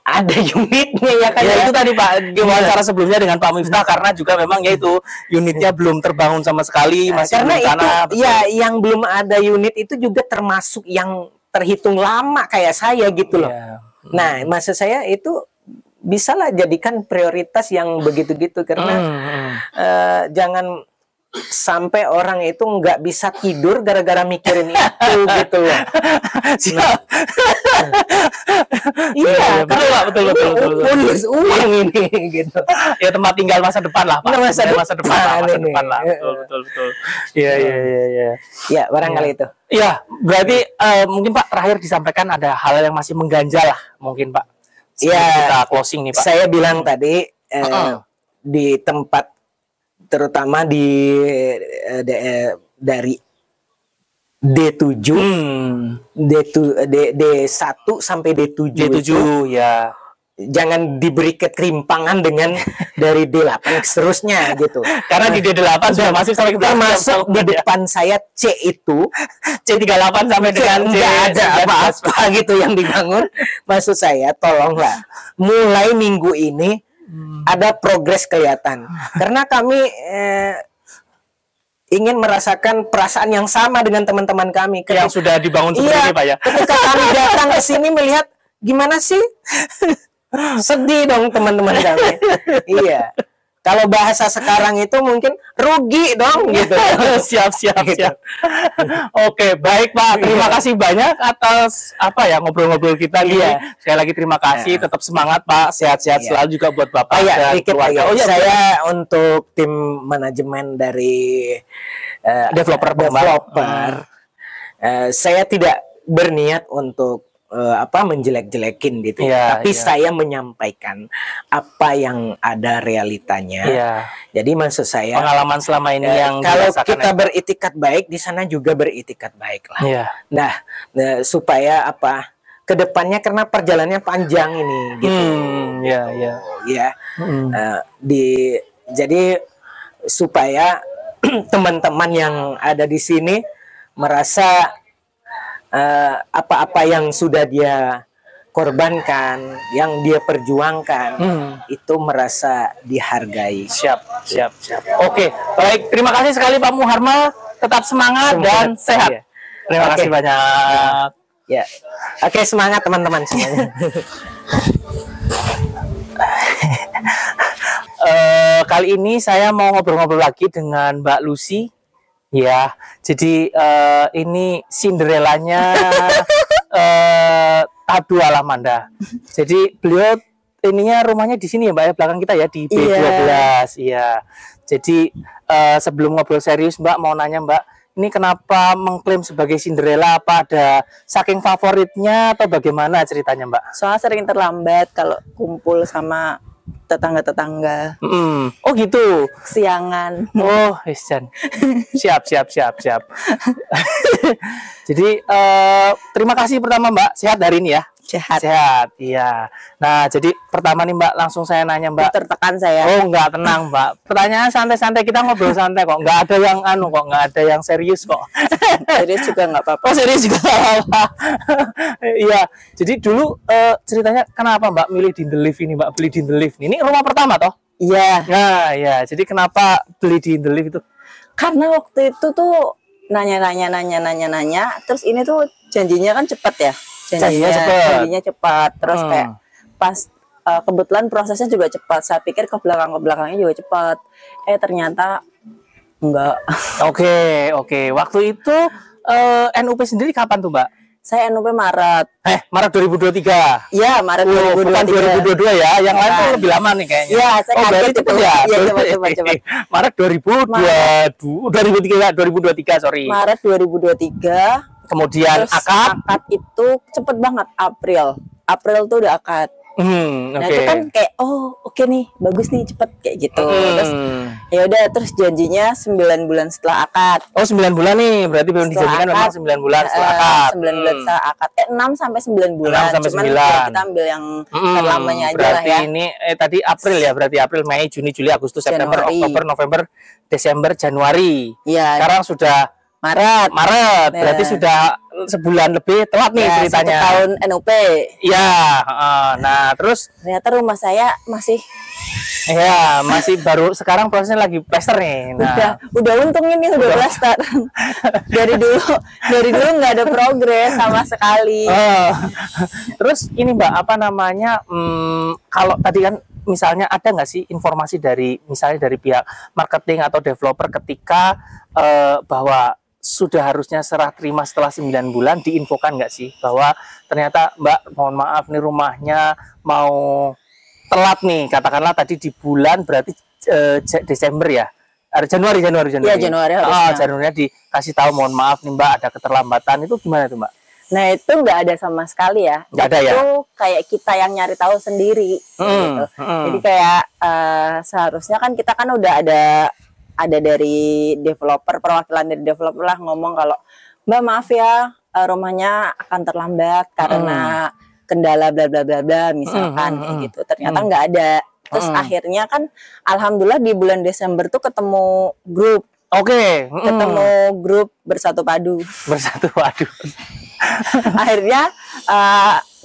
ada unitnya ya kan. Ya, itu tadi Pak, di wawancara sebelumnya dengan Pak Miftah, karena juga memang yaitu unitnya belum terbangun sama sekali, masih karena belum tanah. Itu ya yang belum ada unit itu juga termasuk yang terhitung lama kayak saya gitu loh. Nah, maksud saya itu bisalah jadikan prioritas yang begitu-gitu, karena jangan sampai orang itu nggak bisa tidur gara-gara mikirin itu gitu loh. Iya, betul. Bonus uang ini gitu. Ya tempat tinggal masa depan lah Pak. Masa depan lah. Betul. Iya. Ya, barangkali itu. Iya, berarti mungkin Pak terakhir disampaikan ada hal yang masih mengganjal lah mungkin Pak. Iya, kita closing nih Pak. Saya bilang tadi di tempat terutama dari D7, D1 sampai D7 itu, ya. Jangan diberi kekerimpangan dengan dari D8 seterusnya gitu. Karena di D8 sudah masuk sampai ke termasuk di depan saya C itu C38 sampai dengan nggak ada apa-apa gitu yang dibangun. Maksud saya tolonglah mulai minggu ini ada progres kelihatan, karena kami ingin merasakan perasaan yang sama dengan teman-teman kami yang sudah dibangun seperti ini Pak ya. Ketika kami datang ke sini melihat gimana sih, sedih dong teman-teman kami. Iya. Kalau bahasa sekarang itu mungkin rugi dong gitu. Siap. Oke, baik Pak. Terima kasih banyak atas ngobrol-ngobrol kita ini. Sekali lagi terima kasih. Tetap semangat Pak. Sehat-sehat selalu juga buat Bapak dan keluarga. Saya untuk tim manajemen dari developer, saya tidak berniat untuk menjelek-jelekin gitu, tapi saya menyampaikan apa yang ada realitanya. Jadi maksud saya pengalaman selama ini yang kalau kita beritikat baik di sana juga beritikat baik lah. Nah, supaya kedepannya, karena perjalanannya panjang ini gitu. Jadi supaya teman-teman yang ada di sini merasa apa-apa yang sudah dia korbankan, yang dia perjuangkan, itu merasa dihargai. Siap. Oke, baik. Terima kasih sekali Pak Muharmal. Tetap semangat dan sehat. Terima kasih banyak. Ya, oke, semangat teman-teman semuanya. Kali ini saya mau ngobrol-ngobrol lagi dengan Mbak Lucy. Ya, jadi ini Cinderellanya Tadu Alamanda. Jadi beliau ininya rumahnya di sini ya Mbak ya, belakang kita ya di B12. Iya. Jadi sebelum ngobrol serius Mbak, mau nanya Mbak, ini kenapa mengklaim sebagai Cinderella? Apa ada saking favoritnya atau bagaimana ceritanya Mbak? Soalnya sering terlambat kalau kumpul sama tetangga-tetangga. Oh gitu. Siangan. Oh, Isjan. Siap. Jadi terima kasih pertama Mbak. Sehat hari ini ya? Sehat. Iya. Nah, jadi pertama nih Mbak, langsung saya nanya Mbak. Tertekan saya. Oh, enggak, tenang Mbak. Pertanyaan santai-santai, kita ngobrol santai kok. Enggak ada yang enggak ada yang serius kok. Serius juga enggak apa-apa. Oh, serius juga enggak apa-apa. Iya. Jadi dulu ceritanya kenapa Mbak milih Dindelif ini Mbak, beli Dindelif ini rumah pertama toh? Iya. Nah, ya. Jadi kenapa beli Dindelif itu? Karena waktu itu tuh nanya, terus ini tuh janjinya kan cepet ya. janjinya cepat. Terus kayak pas kebetulan prosesnya juga cepat. Saya pikir ke belakangnya juga cepat. Ternyata enggak. Oke. Waktu itu NUP sendiri kapan tuh, Mbak? Saya NUP Maret. Maret 2023. Iya, Maret 2023. Bukan 2022 ya. Yang lain tuh lebih lama nih kayaknya. Iya, saya kaget itu. Ya. Iya, cepat. Maret 2023, sorry. Maret 2023. Kemudian akad itu cepet banget, April tuh udah akad. Nah itu kan kayak oke nih, bagus nih, cepet kayak gitu. Terus ya udah, terus janjinya 9 bulan setelah akad. 9 bulan nih, berarti belum dijanjikan memang 9 bulan setelah akad. 9 bulan setelah akad. 6 sampai 9 bulan. 6 sampai Cuman 9. Ya kita ambil yang terlamanya aja lah ya. Berarti ini tadi April ya, berarti April, Mei, Juni, Juli, Agustus, September, Oktober, November, Desember, Januari. Iya. Sekarang sudah Maret. Berarti sudah sebulan lebih telat nih ceritanya. 1 tahun NUP. Iya. Nah, terus ternyata rumah saya masih baru sekarang prosesnya lagi plester nih. Nah. Udah untung ini udah plester. dari dulu nggak ada progres sama sekali. Terus ini Mbak, apa namanya? Kalau tadi kan misalnya ada nggak sih informasi misalnya dari pihak marketing atau developer ketika bahwa sudah harusnya serah terima setelah 9 bulan, diinfokan nggak sih bahwa ternyata Mbak, mohon maaf nih rumahnya mau telat nih, katakanlah tadi di bulan berarti Desember ya, Januari. Iya, Januari harusnya. Januari dikasih tahu mohon maaf nih Mbak, ada keterlambatan. Itu gimana tuh Mbak? Nah itu nggak ada sama sekali ya. Nggak ada ya? Itu kayak kita yang nyari tahu sendiri gitu. Jadi kayak seharusnya kan kita kan udah ada dari developer, perwakilan dari developer lah ngomong kalau Mbak maaf ya, rumahnya akan terlambat karena kendala bla bla bla bla misalkan kayak gitu. Ternyata nggak ada. Terus akhirnya kan alhamdulillah di bulan Desember tuh ketemu grup. Ketemu grup Bersatu Padu. Akhirnya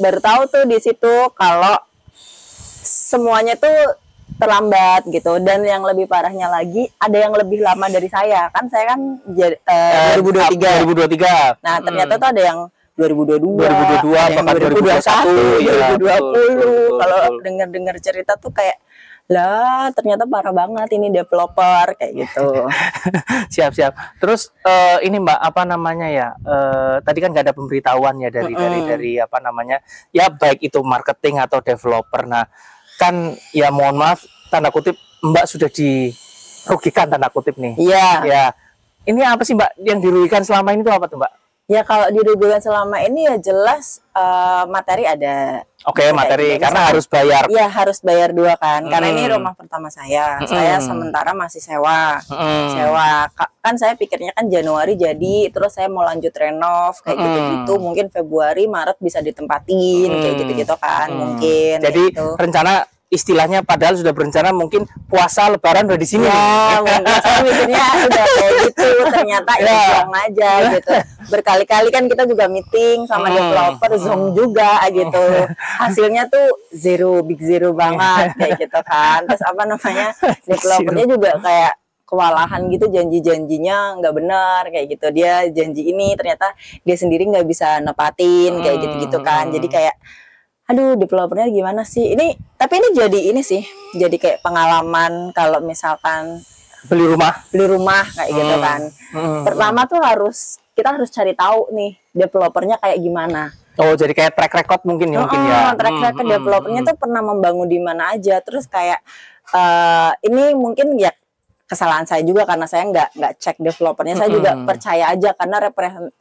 baru tahu tuh di situ kalau semuanya tuh terlambat gitu, dan yang lebih parahnya lagi ada yang lebih lama dari saya. Kan saya kan 2023. Nah, ternyata tuh ada yang 2022, bahkan 2021, 2020. Kalau dengar-dengar cerita tuh kayak lah ternyata parah banget ini developer kayak gitu. Siap. Terus ini Mbak, apa namanya ya? Tadi kan nggak ada pemberitahuan ya dari apa namanya? Ya baik itu marketing atau developer. Nah, kan ya mohon maaf tanda kutip Mbak sudah dirugikan tanda kutip nih. Iya. Ya. Ini apa sih Mbak yang dirugikan selama ini tuh apa tuh Mbak? Ya kalau dirugikan selama ini ya jelas materi ada. Materi karena harus bayar. Iya, harus bayar 2 kan. Karena ini rumah pertama saya. Saya sementara masih sewa. Kan saya pikirnya kan Januari jadi, terus saya mau lanjut renov kayak gitu-gitu. Mungkin Februari, Maret bisa ditempatin kayak gitu-gitu kan mungkin. Jadi gitu. Rencana istilahnya padahal sudah berencana mungkin puasa lebaran udah di sini. Ya, mungkin saya mikirnya udah kayak gitu, ternyata Zoom aja gitu. Berkali-kali kan kita juga meeting sama developer Zoom juga gitu. Hasilnya tuh big zero banget kayak gitu kan. Terus apa namanya? Developernya juga kayak kewalahan gitu, janji-janjinya nggak benar kayak gitu. Dia janji ini ternyata dia sendiri nggak bisa nepatin kayak gitu-gitu kan. Jadi kayak aduh, developernya gimana sih? Tapi ini jadi kayak pengalaman kalau misalkan beli rumah kayak gitu kan. Pertama tuh kita harus cari tahu nih developernya kayak gimana. Jadi kayak track record mungkin ya. Track record developernya tuh pernah membangun di mana aja. Terus kayak ini mungkin ya kesalahan saya juga karena saya nggak cek developernya. Saya juga percaya aja karena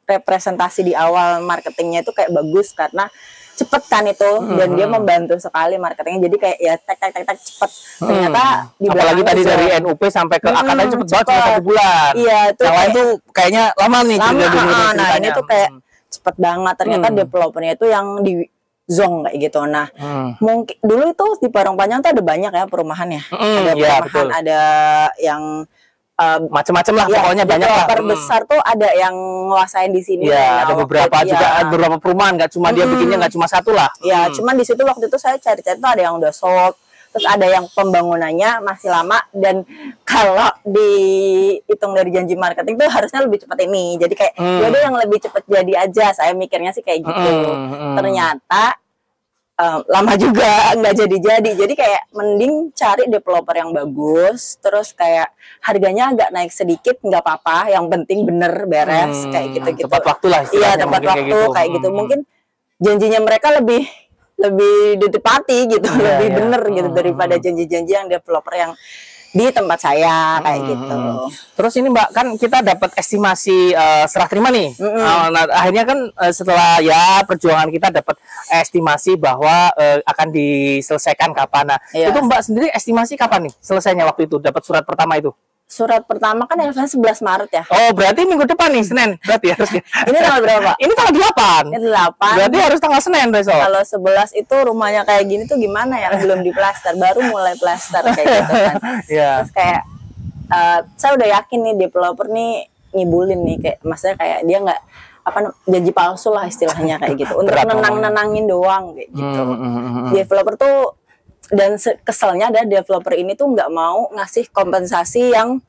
representasi di awal marketingnya itu kayak bagus karena cepet kan itu, dan dia membantu sekali marketingnya, jadi kayak ya tek cepet. Ternyata apalagi tadi dari NUP sampai ke akadnya cepet banget, cuma 1 bulan. Iya, itu yang lain tuh kayaknya lama nih. Nah ini tuh kayak cepet banget. Ternyata developernya itu yang di zong kayak gitu. Nah mungkin dulu itu di Parung Panjang tuh ada banyak ya perumahan ya. Ada perumahan, ada yang macam-macam lah, pokoknya banyak lah. Developer besar tuh ada yang nguasain di sini. Iya, ada beberapa juga, beberapa perumahan, nggak cuma dia bikinnya nggak cuma 1 lah. Iya, cuman di situ waktu itu saya cari-cari tuh ada yang udah sold, terus ada yang pembangunannya masih lama, dan kalau dihitung dari janji marketing tuh harusnya lebih cepat ini. Jadi kayak yaudah yang lebih cepat jadi aja, saya mikirnya sih kayak gitu. Ternyata lama juga nggak jadi. Jadi kayak mending cari developer yang bagus, terus kayak harganya agak naik sedikit nggak apa-apa, yang penting bener beres kayak gitu. Tepat waktu lah. Iya, tepat waktu kayak gitu. Mungkin janjinya mereka lebih ditepati gitu, lebih bener gitu daripada janji-janji yang developer yang di tempat saya kayak gitu. Terus ini Mbak, kan kita dapat estimasi serah terima nih. Nah, akhirnya kan setelah ya perjuangan kita dapat estimasi bahwa akan diselesaikan kapan. Nah, itu Mbak sendiri estimasi kapan nih selesainya waktu itu dapat surat pertama itu? Surat pertama kan elevasi 11 Maret ya. Oh, berarti minggu depan nih, Senin. Berarti harusnya. Ini tanggal berapa? Ini tanggal 8. Ini 8. Berarti harus tanggal Senin besok. Kalau 11 itu rumahnya kayak gini tuh gimana ya? Belum diplaster, baru mulai plaster kayak gitu kan. Terus kayak saya udah yakin nih developer nih ngibulin nih, kayak maksudnya kayak dia nggak janji palsu lah istilahnya kayak gitu. Untuk nenangin doang kayak gitu. Developer tuh, dan keselnya ada developer ini tuh nggak mau ngasih kompensasi yang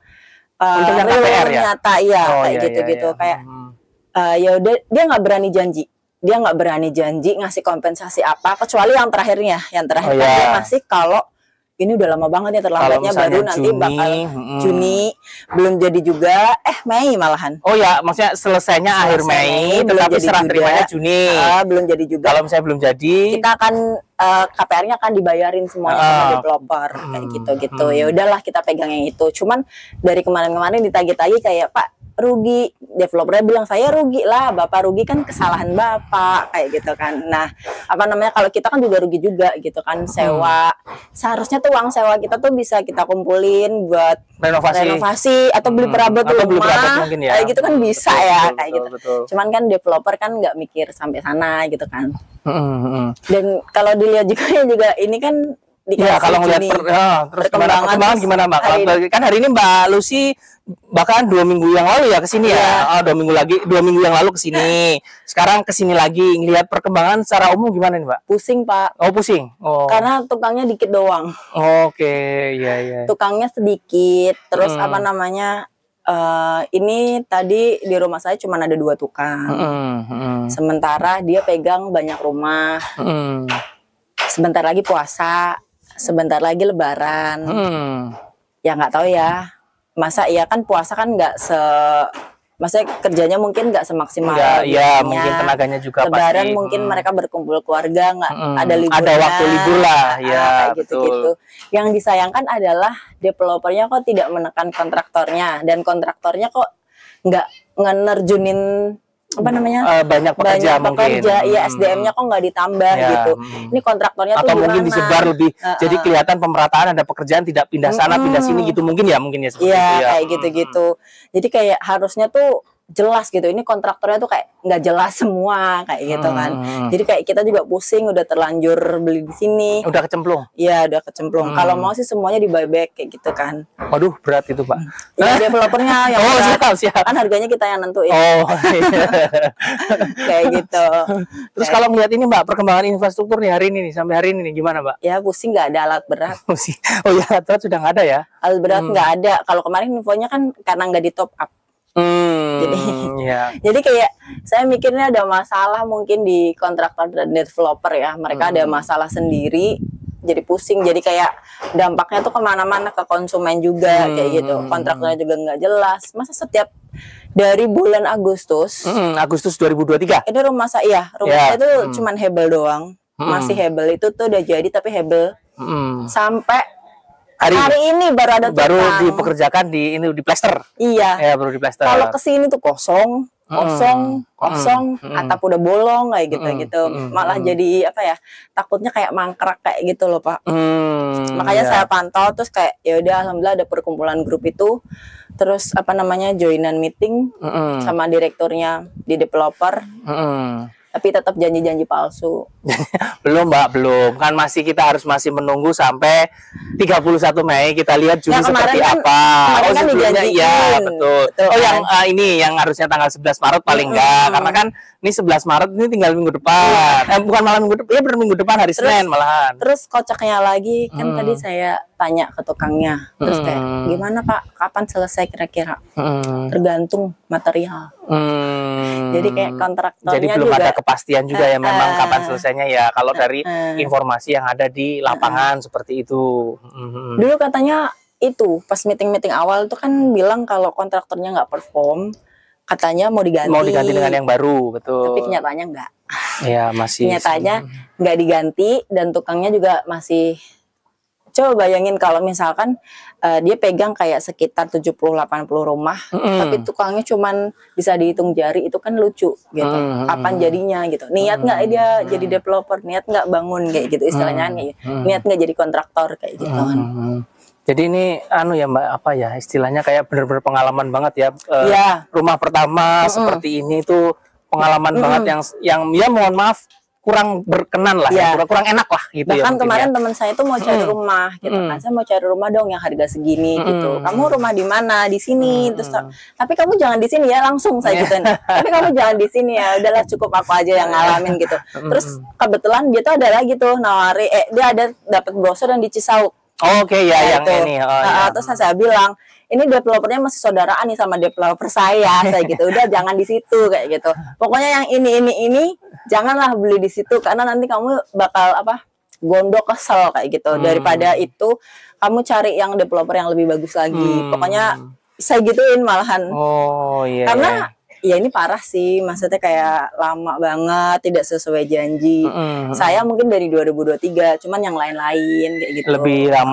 KPR ya? Nyata kayak gitu-gitu. Kayak ya udah, dia nggak berani janji ngasih kompensasi apa, kecuali yang terakhirnya dia ngasih kalau ini udah lama banget ya, terlambatnya baru nanti bakal Juni, belum jadi juga, Mei malahan. Oh ya, maksudnya selesainya akhir Mei, tetapi serah terimanya Juni. Belum jadi juga. Kalau misalnya belum jadi, kita akan KPR-nya akan dibayarin semuanya sama developer kayak gitu. Ya udahlah, kita pegang yang itu. Cuman dari kemarin-kemarin ditagih-tagih kayak, Pak, rugi. Developernya bilang, saya rugi lah, Bapak rugi kan kesalahan Bapak kayak gitu kan. Nah, kalau kita kan juga rugi juga gitu kan, sewa. Seharusnya tuh uang sewa kita tuh bisa kita kumpulin buat renovasi atau beli perabot rumah mungkin ya. kayak gitu kan bisa kayak gitu. Cuman kan developer kan nggak mikir sampai sana gitu kan. Dan kalau dilihat juga ini kan kalau ngeliat terus perkembangan gimana Mbak? Kan hari ini Mbak Lucy bahkan 2 minggu yang lalu ya kesini ya. 2 minggu yang lalu kesini. Sekarang kesini lagi, ngelihat perkembangan secara umum gimana nih Mbak? Pusing Pak. Oh pusing. Karena tukangnya dikit doang. Oke, iya. Tukangnya sedikit. Terus ini tadi di rumah saya cuma ada 2 tukang. Sementara dia pegang banyak rumah. Sebentar lagi puasa, sebentar lagi Lebaran. Ya nggak tahu ya. Masa iya kan puasa kan maksudnya kerjanya mungkin nggak semaksimal. Iya, mungkin tenaganya juga Lebaran pasti. mungkin mereka berkumpul keluarga, nggak ada liburnya. Ada waktu libur lah, ya. Kayak gitu-gitu. Yang disayangkan adalah developernya kok tidak menekan kontraktornya, dan kontraktornya kok nggak ngenerjunin banyak pekerja mungkin. Ya SDM-nya kok nggak ditambah gitu. Ini kontraktornya atau tuh mungkin gimana? disebar lebih, jadi kelihatan pemerataan, ada pekerjaan tidak pindah sana pindah sini gitu mungkin ya seperti itu ya. Kayak gitu-gitu. Jadi kayak harusnya tuh jelas gitu. Ini kontraktornya tuh kayak nggak jelas semua kayak gitu kan. Jadi kayak kita juga pusing, udah terlanjur beli di sini. Udah kecemplung. Iya, udah kecemplung. Kalau mau sih semuanya di buyback kayak gitu kan. Waduh, berat itu Pak. Ya developernya yang siap. Kan harganya kita yang nentuin. Kayak gitu. Terus kalau melihat ini Mbak, perkembangan infrastruktur nih hari ini nih, sampai hari ini nih gimana Mbak? Ya pusing, nggak ada alat berat. Oh ya, alat berat sudah nggak ada ya? Alat berat nggak ada. Kalau kemarin infonya kan karena nggak di top up. Jadi kayak saya mikirnya ada masalah mungkin di kontraktor dan developer ya. Mereka ada masalah sendiri, jadi pusing. Jadi kayak dampaknya tuh kemana-mana, ke konsumen juga kayak gitu. Kontraktornya juga nggak jelas. Masa setiap dari bulan Agustus 2023 itu rumah saya itu cuman hebel doang. Masih hebel itu tuh udah jadi, tapi hebel sampai hari ini baru ada tukang. Baru dipekerjakan di plester. Iya. Ya, baru di plester. Kalau kesini tuh kosong, atap udah bolong kayak gitu. Malah jadi takutnya kayak mangkrak kayak gitu loh Pak. Makanya saya pantau, terus kayak ya udah alhamdulillah ada perkumpulan grup itu. Terus joinan meeting sama direkturnya di developer. tapi tetap janji-janji palsu. Belum Mbak, belum. Kan kita harus masih menunggu sampai 31 Mei. Kita lihat Juni seperti kan, apa. Kemarin kan sebelumnya iya, betul. Betul yang ini yang harusnya tanggal 11 Maret paling enggak. Karena kan ini 11 Maret ini tinggal minggu depan. Bukan malam minggu depan, ya benar minggu depan hari Senin malahan. Terus kocaknya lagi, kan tadi saya tanya ke tukangnya. Terus kayak, gimana Pak, kapan selesai kira-kira? Tergantung material. Jadi kayak kontraktornya jadi belum juga ada kepastian juga ya memang kapan selesainya ya kalau dari informasi yang ada di lapangan seperti itu. Dulu katanya itu pas meeting awal itu kan bilang kalau kontraktornya nggak perform, katanya mau diganti dengan yang baru, betul. Tapi kenyataannya enggak. Ya masih. Kenyataannya nggak diganti dan tukangnya juga masih. Coba bayangin kalau misalkan dia pegang kayak sekitar 70-80 rumah, tapi tukangnya cuman bisa dihitung jari, itu kan lucu gitu. Kapan jadinya gitu. Niat nggak dia jadi developer, niat nggak bangun kayak gitu istilahnya kayak gitu. Niat nggak jadi kontraktor kayak gitu kan. Jadi ini ya Mbak, apa ya istilahnya kayak bener-bener pengalaman banget ya. Rumah pertama seperti ini tuh pengalaman banget yang ya mohon maaf kurang berkenan lah, ya. kurang enak lah gitu. Bahkan ya, kemarin teman saya itu mau cari rumah gitu kan, saya mau cari rumah dong yang harga segini gitu. Kamu rumah di mana? Di sini. Terus tapi kamu jangan di sini ya, langsung saya gituin. Tapi kamu jangan di sini ya, udahlah cukup aku aja yang ngalamin gitu. Terus kebetulan dia tuh ada lagi tuh nawari, dia ada dapat brosur yang di Cisauk. Oke, ya yang itu. ini. Terus saya bilang, ini developernya masih saudaraan nih sama developer saya gitu. Udah jangan di situ kayak gitu. Pokoknya yang ini janganlah beli di situ karena nanti kamu bakal gondok kesel kayak gitu. Daripada itu kamu cari yang developer yang lebih bagus lagi. Pokoknya saya gituin malahan. Oh iya. Karena ya ini parah sih, maksudnya kayak lama banget, tidak sesuai janji. Saya mungkin dari 2023, cuman yang lain-lain kayak gitu.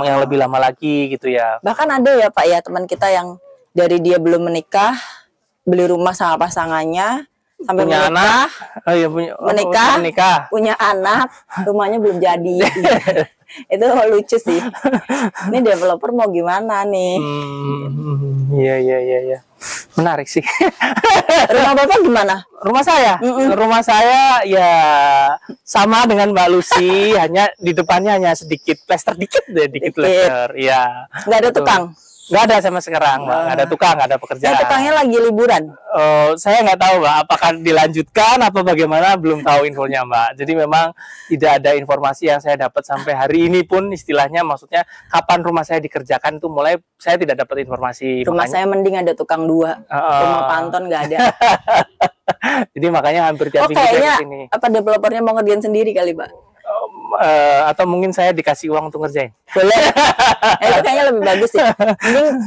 Yang lebih lama lagi gitu ya. Bahkan ada ya Pak ya, teman kita yang dari dia belum menikah, beli rumah sama pasangannya, sampai punya menikah, menikah, punya anak, rumahnya belum jadi. Itu lucu sih. Ini developer mau gimana nih? Iya. Menarik sih. Rumah Bapak gimana? Rumah saya? Rumah saya ya sama dengan Mbak Lucy, hanya di depannya hanya sedikit plester dikit plester. Iya. Nggak ada tukang? Nggak ada sama sekarang, Mbak. Nggak ada tukang, nggak ada pekerjaan. Tukangnya lagi liburan? Saya nggak tahu, Mbak. Apakah dilanjutkan apa bagaimana? Belum tahu infonya, Mbak. Jadi memang tidak ada informasi yang saya dapat sampai hari ini pun istilahnya, maksudnya kapan rumah saya dikerjakan itu mulai saya tidak dapat informasi. Rumah saya mending ada tukang 2. Rumah Panton nggak ada. Jadi makanya hampir tiap minggu kayaknya sini. Apa developernya mau ngerjain sendiri kali, Pak? Atau mungkin saya dikasih uang untuk ngerjain. Boleh. Itu kayaknya lebih bagus sih.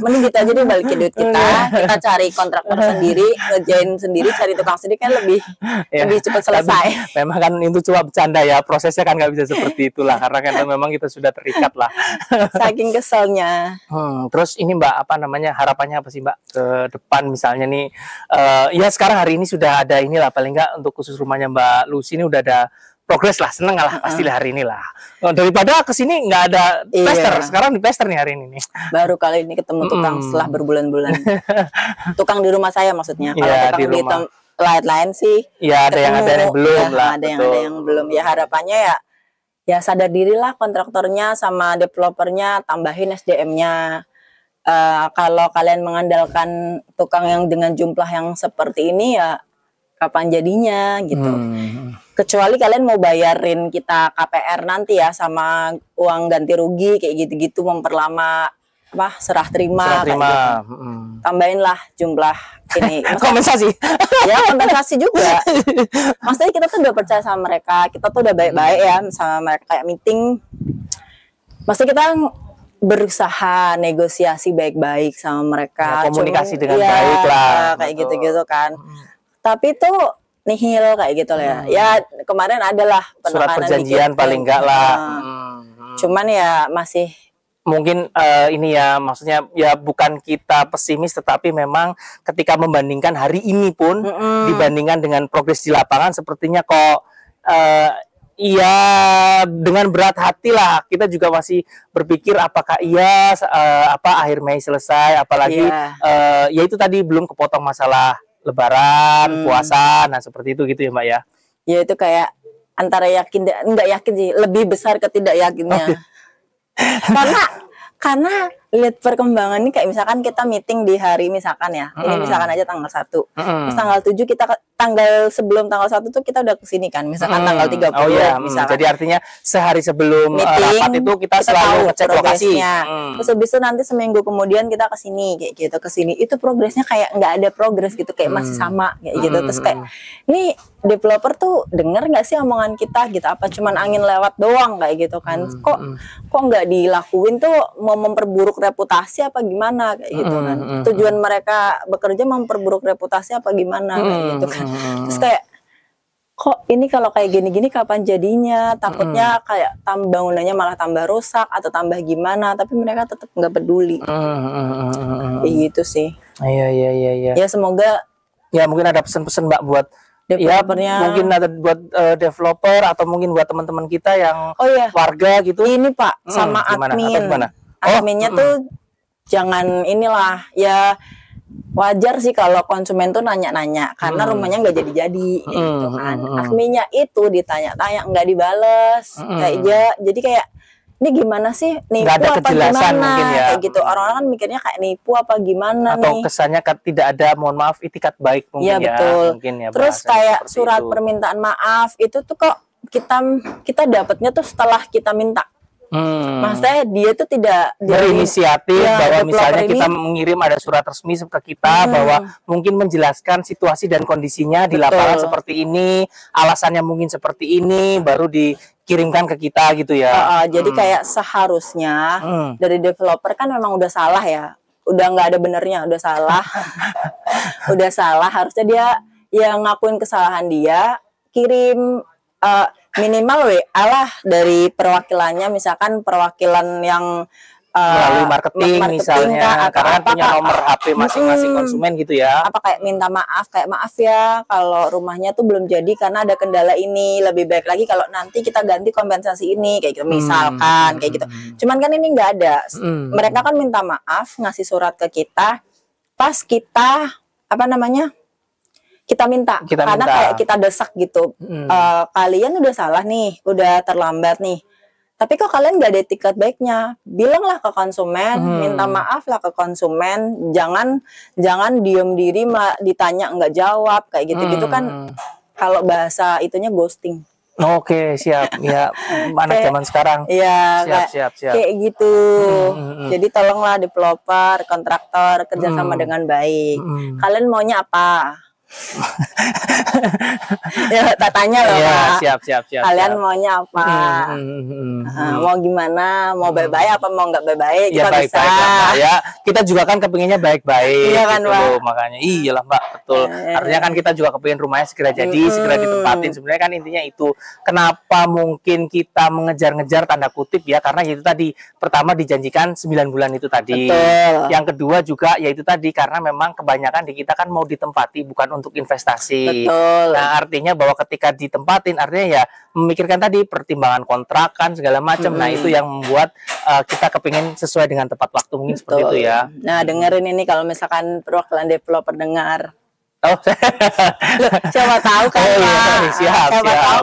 Mending kita aja deh balikin duit kita cari kontraktor sendiri, ngerjain sendiri, cari tukang sendiri kan lebih cepat selesai. Tapi, memang kan itu cuma bercanda ya, prosesnya kan nggak bisa seperti itulah karena kan memang kita sudah terikat lah. Saking keselnya. Terus ini Mbak, harapannya apa sih Mbak ke depan misalnya nih? Ya sekarang hari ini sudah ada inilah paling nggak untuk khusus rumahnya Mbak Lucy ini udah ada progres lah, seneng lah pastilah hari ini lah. Daripada kesini nggak ada pester, sekarang di pester nih hari ini nih. Baru kali ini ketemu tukang setelah berbulan-bulan. Tukang di rumah saya maksudnya. Kalau tukang di lain-lain sih. Ya ada yang belum lah. Ada yang belum. Ya harapannya ya sadar dirilah kontraktornya sama developernya, tambahin SDM-nya. Kalau kalian mengandalkan tukang yang dengan jumlah yang seperti ini ya kapan jadinya gitu. Kecuali kalian mau bayarin kita KPR nanti ya sama uang ganti rugi kayak gitu-gitu, memperlama serah terima. Kayak gitu. Tambahin lah jumlah ini. Kompensasi. Ya kompensasi juga. Maksudnya kita tuh udah percaya sama mereka, kita tuh udah baik-baik ya sama mereka, kayak meeting. Maksudnya kita berusaha negosiasi baik-baik sama mereka. Komunikasi dengan baik lah. Kayak gitu-gitu kan. Tapi itu nihil kayak gitu lah ya. Ya kemarin adalah surat perjanjian paling enggak lah. Cuman ya masih mungkin ini ya maksudnya ya bukan kita pesimis, tetapi memang ketika membandingkan hari ini pun dibandingkan dengan progres di lapangan sepertinya kok iya dengan berat hati lah kita juga masih berpikir apakah akhir Mei selesai, apalagi ya itu tadi belum kepotong masalah Lebaran, puasa, nah seperti itu gitu ya Mbak ya. Ya itu kayak antara yakin dan enggak yakin sih, lebih besar ketidakyakinnya. Karena lihat perkembangan ini, kayak misalkan kita meeting di hari misalkan ya, ini misalkan aja tanggal 1. Terus tanggal 7 kita sebelum tanggal 1 tuh kita udah kesini kan, misalkan tanggal 30. Oh iya, misalkan. jadi artinya sehari sebelum meeting, rapat itu kita selalu ngecek lokasi. Terus habis itu nanti seminggu kemudian kita kesini kayak gitu, kesini itu progresnya kayak nggak ada progres gitu, kayak masih sama kayak gitu. Terus kayak ini developer tuh denger nggak sih omongan kita gitu, apa cuman angin lewat doang kayak gitu kan. Kok nggak dilakuin tuh, mau memperburuk reputasi apa gimana kayak gitu kan. Tujuan mereka bekerja memperburuk reputasi apa gimana kayak gitu kan. Terus kayak kok ini kalau kayak gini-gini kapan jadinya, takutnya kayak bangunannya malah tambah rusak atau tambah gimana, tapi mereka tetap nggak peduli. Kayak gitu sih. Iya. Ya semoga Ya mungkin ada pesan-pesan Mbak buat developernya. Ya, mungkin ada buat developer atau mungkin buat teman-teman kita yang warga gitu. Ini Pak, sama admin. Adminnya tuh jangan inilah, ya wajar sih kalau konsumen tuh nanya-nanya karena rumahnya nggak jadi-jadi gitu kan. Adminnya itu ditanya-tanya nggak dibales, jadi kayak ini gimana sih, nipu apa gimana mungkin ya. Kayak gitu. Orang-orang kan mikirnya kayak nipu apa gimana atau nih. Kesannya tidak ada, mohon maaf, itikat baik mungkin ya. Betul. Mungkin ya, terus kayak surat permintaan maaf itu tuh kok kita dapatnya tuh setelah kita minta. Maksudnya dia tuh tidak berinisiatif bahwa misalnya kita mengirim ada surat resmi ke kita bahwa mungkin menjelaskan situasi dan kondisinya di lapangan seperti ini, alasannya mungkin seperti ini, baru dikirimkan ke kita gitu ya. Jadi kayak seharusnya dari developer kan memang udah salah ya, udah nggak ada benernya, udah salah. Udah salah, harusnya dia yang ngakuin kesalahan dia, kirim minimal WA lah dari perwakilannya, misalkan perwakilan yang melalui marketing misalnya, karena kan punya nomor HP masing-masing konsumen gitu ya. Apa kayak minta maaf, kayak maaf ya kalau rumahnya tuh belum jadi karena ada kendala ini, lebih baik lagi kalau nanti kita ganti kompensasi ini kayak gitu misalkan kayak gitu. Cuman kan ini nggak ada. Mereka kan minta maaf, ngasih surat ke kita pas kita kita minta karena kayak kita desak gitu. Kalian udah salah nih, udah terlambat nih. Tapi kok kalian gak ada etikat baiknya? Bilanglah ke konsumen, minta maaf lah ke konsumen. Jangan diem diri ditanya nggak jawab kayak gitu-gitu kan. Kalau bahasa itunya ghosting. Oke, siap. Ya, anak zaman sekarang. Iya, siap. Kayak gitu. Jadi tolonglah developer, kontraktor kerjasama dengan baik. Kalian maunya apa? Ya tak tanya loh, Pak. Siap. Kalian maunya apa? Mau gimana? Mau baik-baik apa mau nggak baik-baik? Ya baik-baik lah, ya. Kita juga kan kepinginnya baik-baik. Iya kan, gitu Pak? Makanya iyalah Mbak, betul. Artinya kan kita juga kepingin rumahnya segera jadi, segera ditempatin. Sebenarnya kan intinya itu. Kenapa mungkin kita mengejar-ngejar tanda kutip ya? Karena itu tadi, pertama dijanjikan 9 bulan itu tadi. Betul. Yang kedua juga yaitu tadi, karena memang kebanyakan di kita kan mau ditempati bukan untuk investasi. Betul. Nah, artinya bahwa ketika ditempatin, artinya ya memikirkan tadi pertimbangan kontrakan segala macam. Nah, itu yang membuat kita kepingin sesuai dengan tepat waktu, mungkin seperti itu ya. Nah, dengerin ini kalau misalkan perwakilan developer dengar. Oh, siapa tahu kan, siapa tahu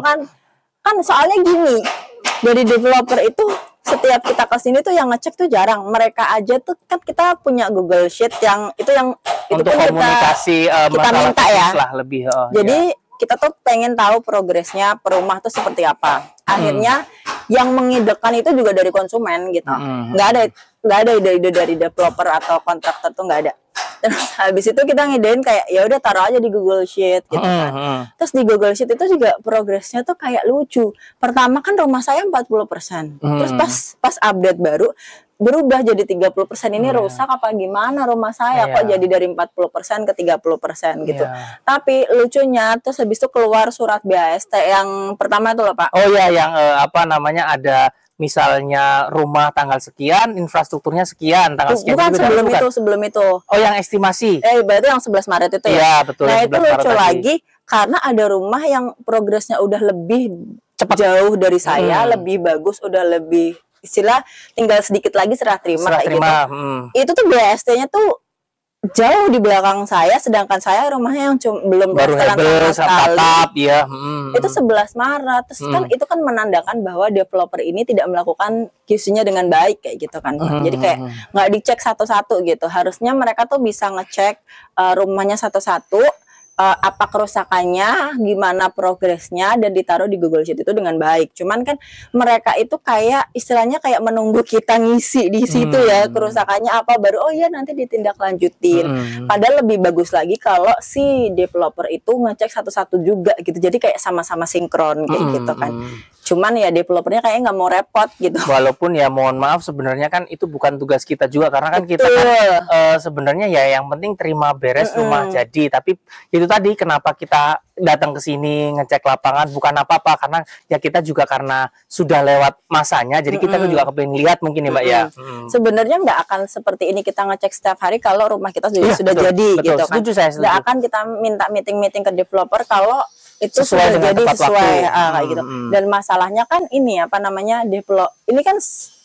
kan soalnya gini, dari developer itu setiap kita kesini tuh yang ngecek tuh jarang. Mereka aja tuh kan kita punya Google Sheet yang itu untuk kan komunikasi kita minta ya. Lah, lebih. Jadi kita tuh pengen tahu progresnya per rumah tuh seperti apa. Akhirnya yang mengidekkan itu juga dari konsumen gitu. Nggak ada ide dari developer atau kontraktor tuh nggak ada. Terus habis itu kita ngidein kayak ya udah taruh aja di Google Sheet gitu kan. Terus di Google Sheet itu juga progresnya tuh kayak lucu. Pertama kan rumah saya 40%. Terus pas update baru berubah jadi 30%. Ini rusak apa gimana rumah saya kok jadi dari 40% ke 30% gitu. Tapi lucunya terus habis itu keluar surat BAST yang pertama itu loh Pak. Oh ya, yang ada misalnya rumah tanggal sekian, infrastrukturnya sekian, tanggal sekian. Bukan sebelum itu. Oh, yang estimasi. Berarti yang 11 Maret itu ya? Iya, betul. Nah, itu lucu lagi karena ada rumah yang progresnya udah lebih cepat jauh dari saya, lebih bagus, udah lebih istilah tinggal sedikit lagi serah terima. Gitu. Itu tuh BST-nya tuh jauh di belakang saya, sedangkan saya rumahnya yang belum baru plesteran sama sekali. atap ya. Itu 11 Maret. Terus kan itu kan menandakan bahwa developer ini tidak melakukan QC-nya dengan baik kayak gitu kan. Jadi kayak nggak dicek satu-satu gitu. Harusnya mereka tuh bisa ngecek rumahnya satu-satu, apa kerusakannya, gimana progresnya, dan ditaruh di Google Sheet itu dengan baik. Cuman kan mereka itu kayak istilahnya kayak menunggu kita ngisi di situ ya, kerusakannya apa, baru oh iya nanti ditindaklanjutin. Padahal lebih bagus lagi kalau si developer itu ngecek satu-satu juga gitu. Jadi kayak sama-sama sinkron kayak gitu kan. Cuman ya developernya kayaknya nggak mau repot gitu. Walaupun ya mohon maaf sebenarnya kan itu bukan tugas kita juga, karena kan kita kan sebenarnya ya yang penting terima beres rumah jadi. Tapi itu tadi kenapa kita datang ke sini ngecek lapangan bukan apa-apa, karena ya kita juga karena sudah lewat masanya, jadi kita juga kepengen lihat mungkin ya Mbak ya. Sebenarnya nggak akan seperti ini kita ngecek setiap hari kalau rumah kita sudah betul, jadi betul, gitu kan. Setuju, saya setuju. Nggak akan kita minta meeting ke developer kalau itu Sesuai sudah jadi sesuai kayak gitu. Dan masalahnya kan ini apa namanya ini kan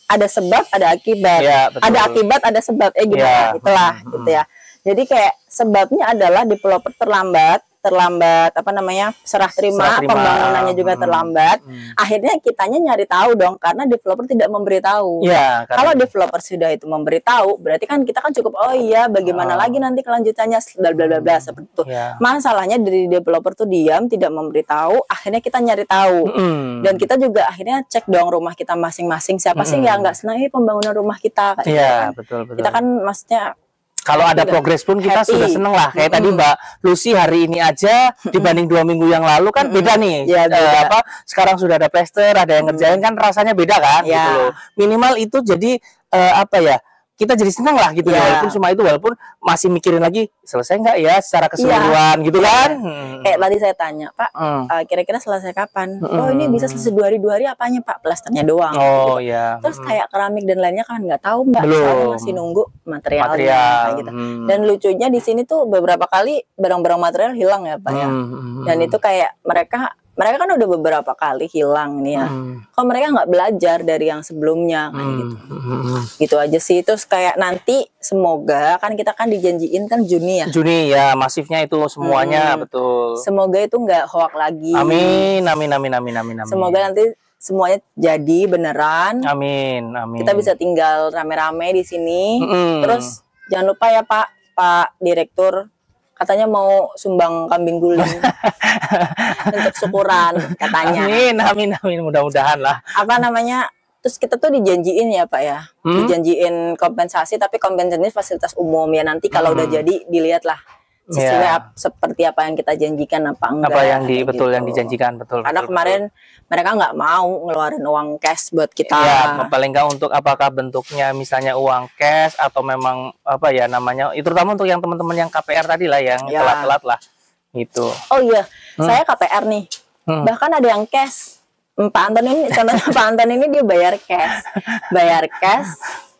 ada sebab ada akibat, Ya, betul. ada akibat ada sebab gimana Ya. itulah gitu ya. Jadi kayak sebabnya adalah developer terlambat apa namanya serah terima. Pembangunannya juga terlambat. Akhirnya kitanya nyari tahu dong, karena developer tidak memberitahu. Ya, Kalau developer sudah itu memberitahu, berarti kan kita kan cukup oh iya bagaimana lagi nanti kelanjutannya bla bla bla bla seperti itu. Ya. Masalahnya dari developer tuh diam, tidak memberitahu, akhirnya kita nyari tahu. Dan kita juga akhirnya cek dong rumah kita masing-masing, siapa sih yang nggak senang pembangunan rumah kita kayak gitu Iya, kan. betul. Kita kan maksudnya kalau ada progres pun kita happy. sudah seneng lah. Kayak tadi Mbak Lucy hari ini aja dibanding 2 minggu yang lalu kan beda nih. Ya, beda. Sekarang sudah ada plester, ada yang ngerjain kan rasanya beda kan Ya. gitu loh. Minimal itu jadi apa ya? Kita jadi senang lah gitu ya. Walaupun masih mikirin lagi selesai nggak ya secara keseluruhan gitu kan. Kayak tadi saya tanya, Pak, kira-kira selesai kapan? Oh ini bisa selesai 2 hari apanya Pak? Plasternya doang. Oh gitu. ya. Terus kayak keramik dan lainnya kan nggak tahu Mbak, Belum. soalnya masih nunggu materialnya kayak gitu. Dan lucunya di sini tuh beberapa kali barang-barang material hilang ya Pak ya. Dan itu kayak mereka kan udah beberapa kali hilang nih ya. Kok mereka nggak belajar dari yang sebelumnya kayak gitu. Gitu aja sih. Terus kayak nanti semoga kan kita kan dijanjiin kan Juni ya. Juni ya, masifnya itu semuanya betul. Semoga itu nggak hoak lagi. Amin. Semoga nanti semuanya jadi beneran. Amin. Kita bisa tinggal rame-rame di sini. Terus jangan lupa ya Pak Direktur, katanya mau sumbang kambing guling untuk syukuran katanya. Amin. Mudah-mudahan lah. Apa namanya? Terus kita tuh dijanjiin ya Pak ya, dijanjiin kompensasi, tapi kompensasinya fasilitas umum ya, nanti kalau udah jadi dilihatlah sesuai seperti apa yang kita janjikan apa enggak. Apa yang yang dijanjikan betul. Karena kemarin mereka nggak mau ngeluarin uang cash buat kita. Ya, paling nggak untuk apakah bentuknya misalnya uang cash atau memang apa ya namanya, itu terutama untuk yang teman-teman yang KPR tadi lah yang telat-telat lah gitu. Oh iya, saya KPR nih. Bahkan ada yang cash. Pak Anton ini, contohnya Pak Anton ini dia bayar cash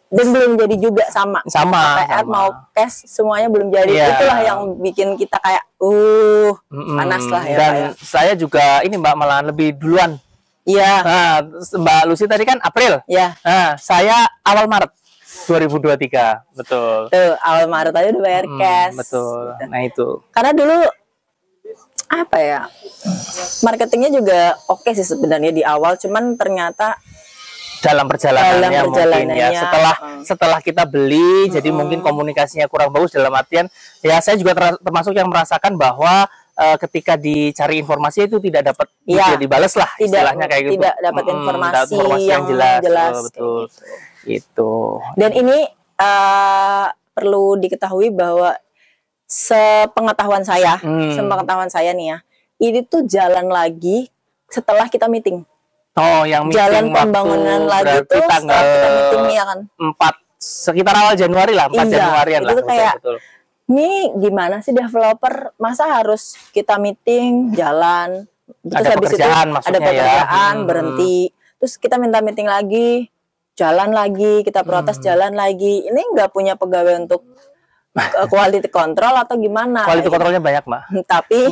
dan belum jadi juga sama KPR mau cash semuanya belum jadi. Itulah yang bikin kita kayak panas lah ya. Dan saya juga ini Mbak malahan lebih duluan. Iya. Nah, Mbak Lucy tadi kan April. Iya. Nah, saya awal Maret 2023. Betul. Tuh, awal Maret aja udah bayar cash. Betul. Nah, itu. Karena dulu apa ya? Marketingnya juga oke sih sebenarnya di awal, cuman ternyata dalam perjalanannya mungkin ya setelah kita beli jadi mungkin komunikasinya kurang bagus, dalam artian ya saya juga termasuk yang merasakan bahwa ketika dicari informasi itu tidak dapat dibalas lah istilahnya kayak gitu, tidak dapat informasi yang jelas. Betul itu. Dan ini perlu diketahui bahwa sepengetahuan saya nih ya, ini tuh jalan lagi setelah kita meeting. Oh, yang meeting jalan pembangunan lagi tuh setelah kita meeting ya kan. 4 sekitar awal Januari lah, 4 Januarian lah. Itu kayak ini gimana sih developer, masa harus kita meeting jalan terus ada pekerjaan itu maksudnya ada pekerjaan ya. Berhenti terus kita minta meeting lagi, jalan lagi, kita protes jalan lagi. Ini nggak punya pegawai untuk quality control atau gimana? Quality controlnya banyak Mbak. tapi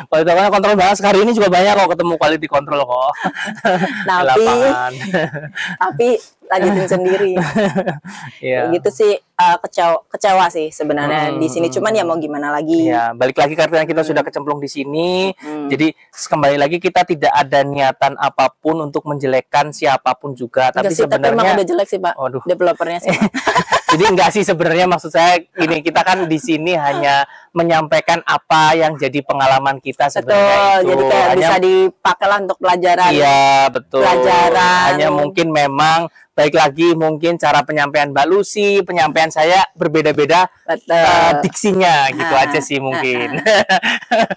quality control banyak, hari ini juga banyak kok ketemu quality control kok. tapi lanjutin sendiri. Iya. Gitu sih, kecewa sih sebenarnya di sini, cuman ya mau gimana lagi. Ya, balik lagi karena kita sudah kecemplung di sini. Jadi kembali lagi kita tidak ada niatan apapun untuk menjelekkan siapapun juga. Tapi Tapi sebenarnya emang udah jelek sih Pak, Waduh. developernya sih. Jadi enggak sih sebenarnya, maksud saya ini, kita kan di sini hanya menyampaikan apa yang jadi pengalaman kita sebenarnya Betul, itu. jadi kayak Hanya, bisa dipakai lah untuk pelajaran. iya, betul. Pelajaran. Hanya mungkin memang baik lagi mungkin cara penyampaian Mbak Lucy, penyampaian saya berbeda-beda Betul. diksinya gitu aja sih mungkin.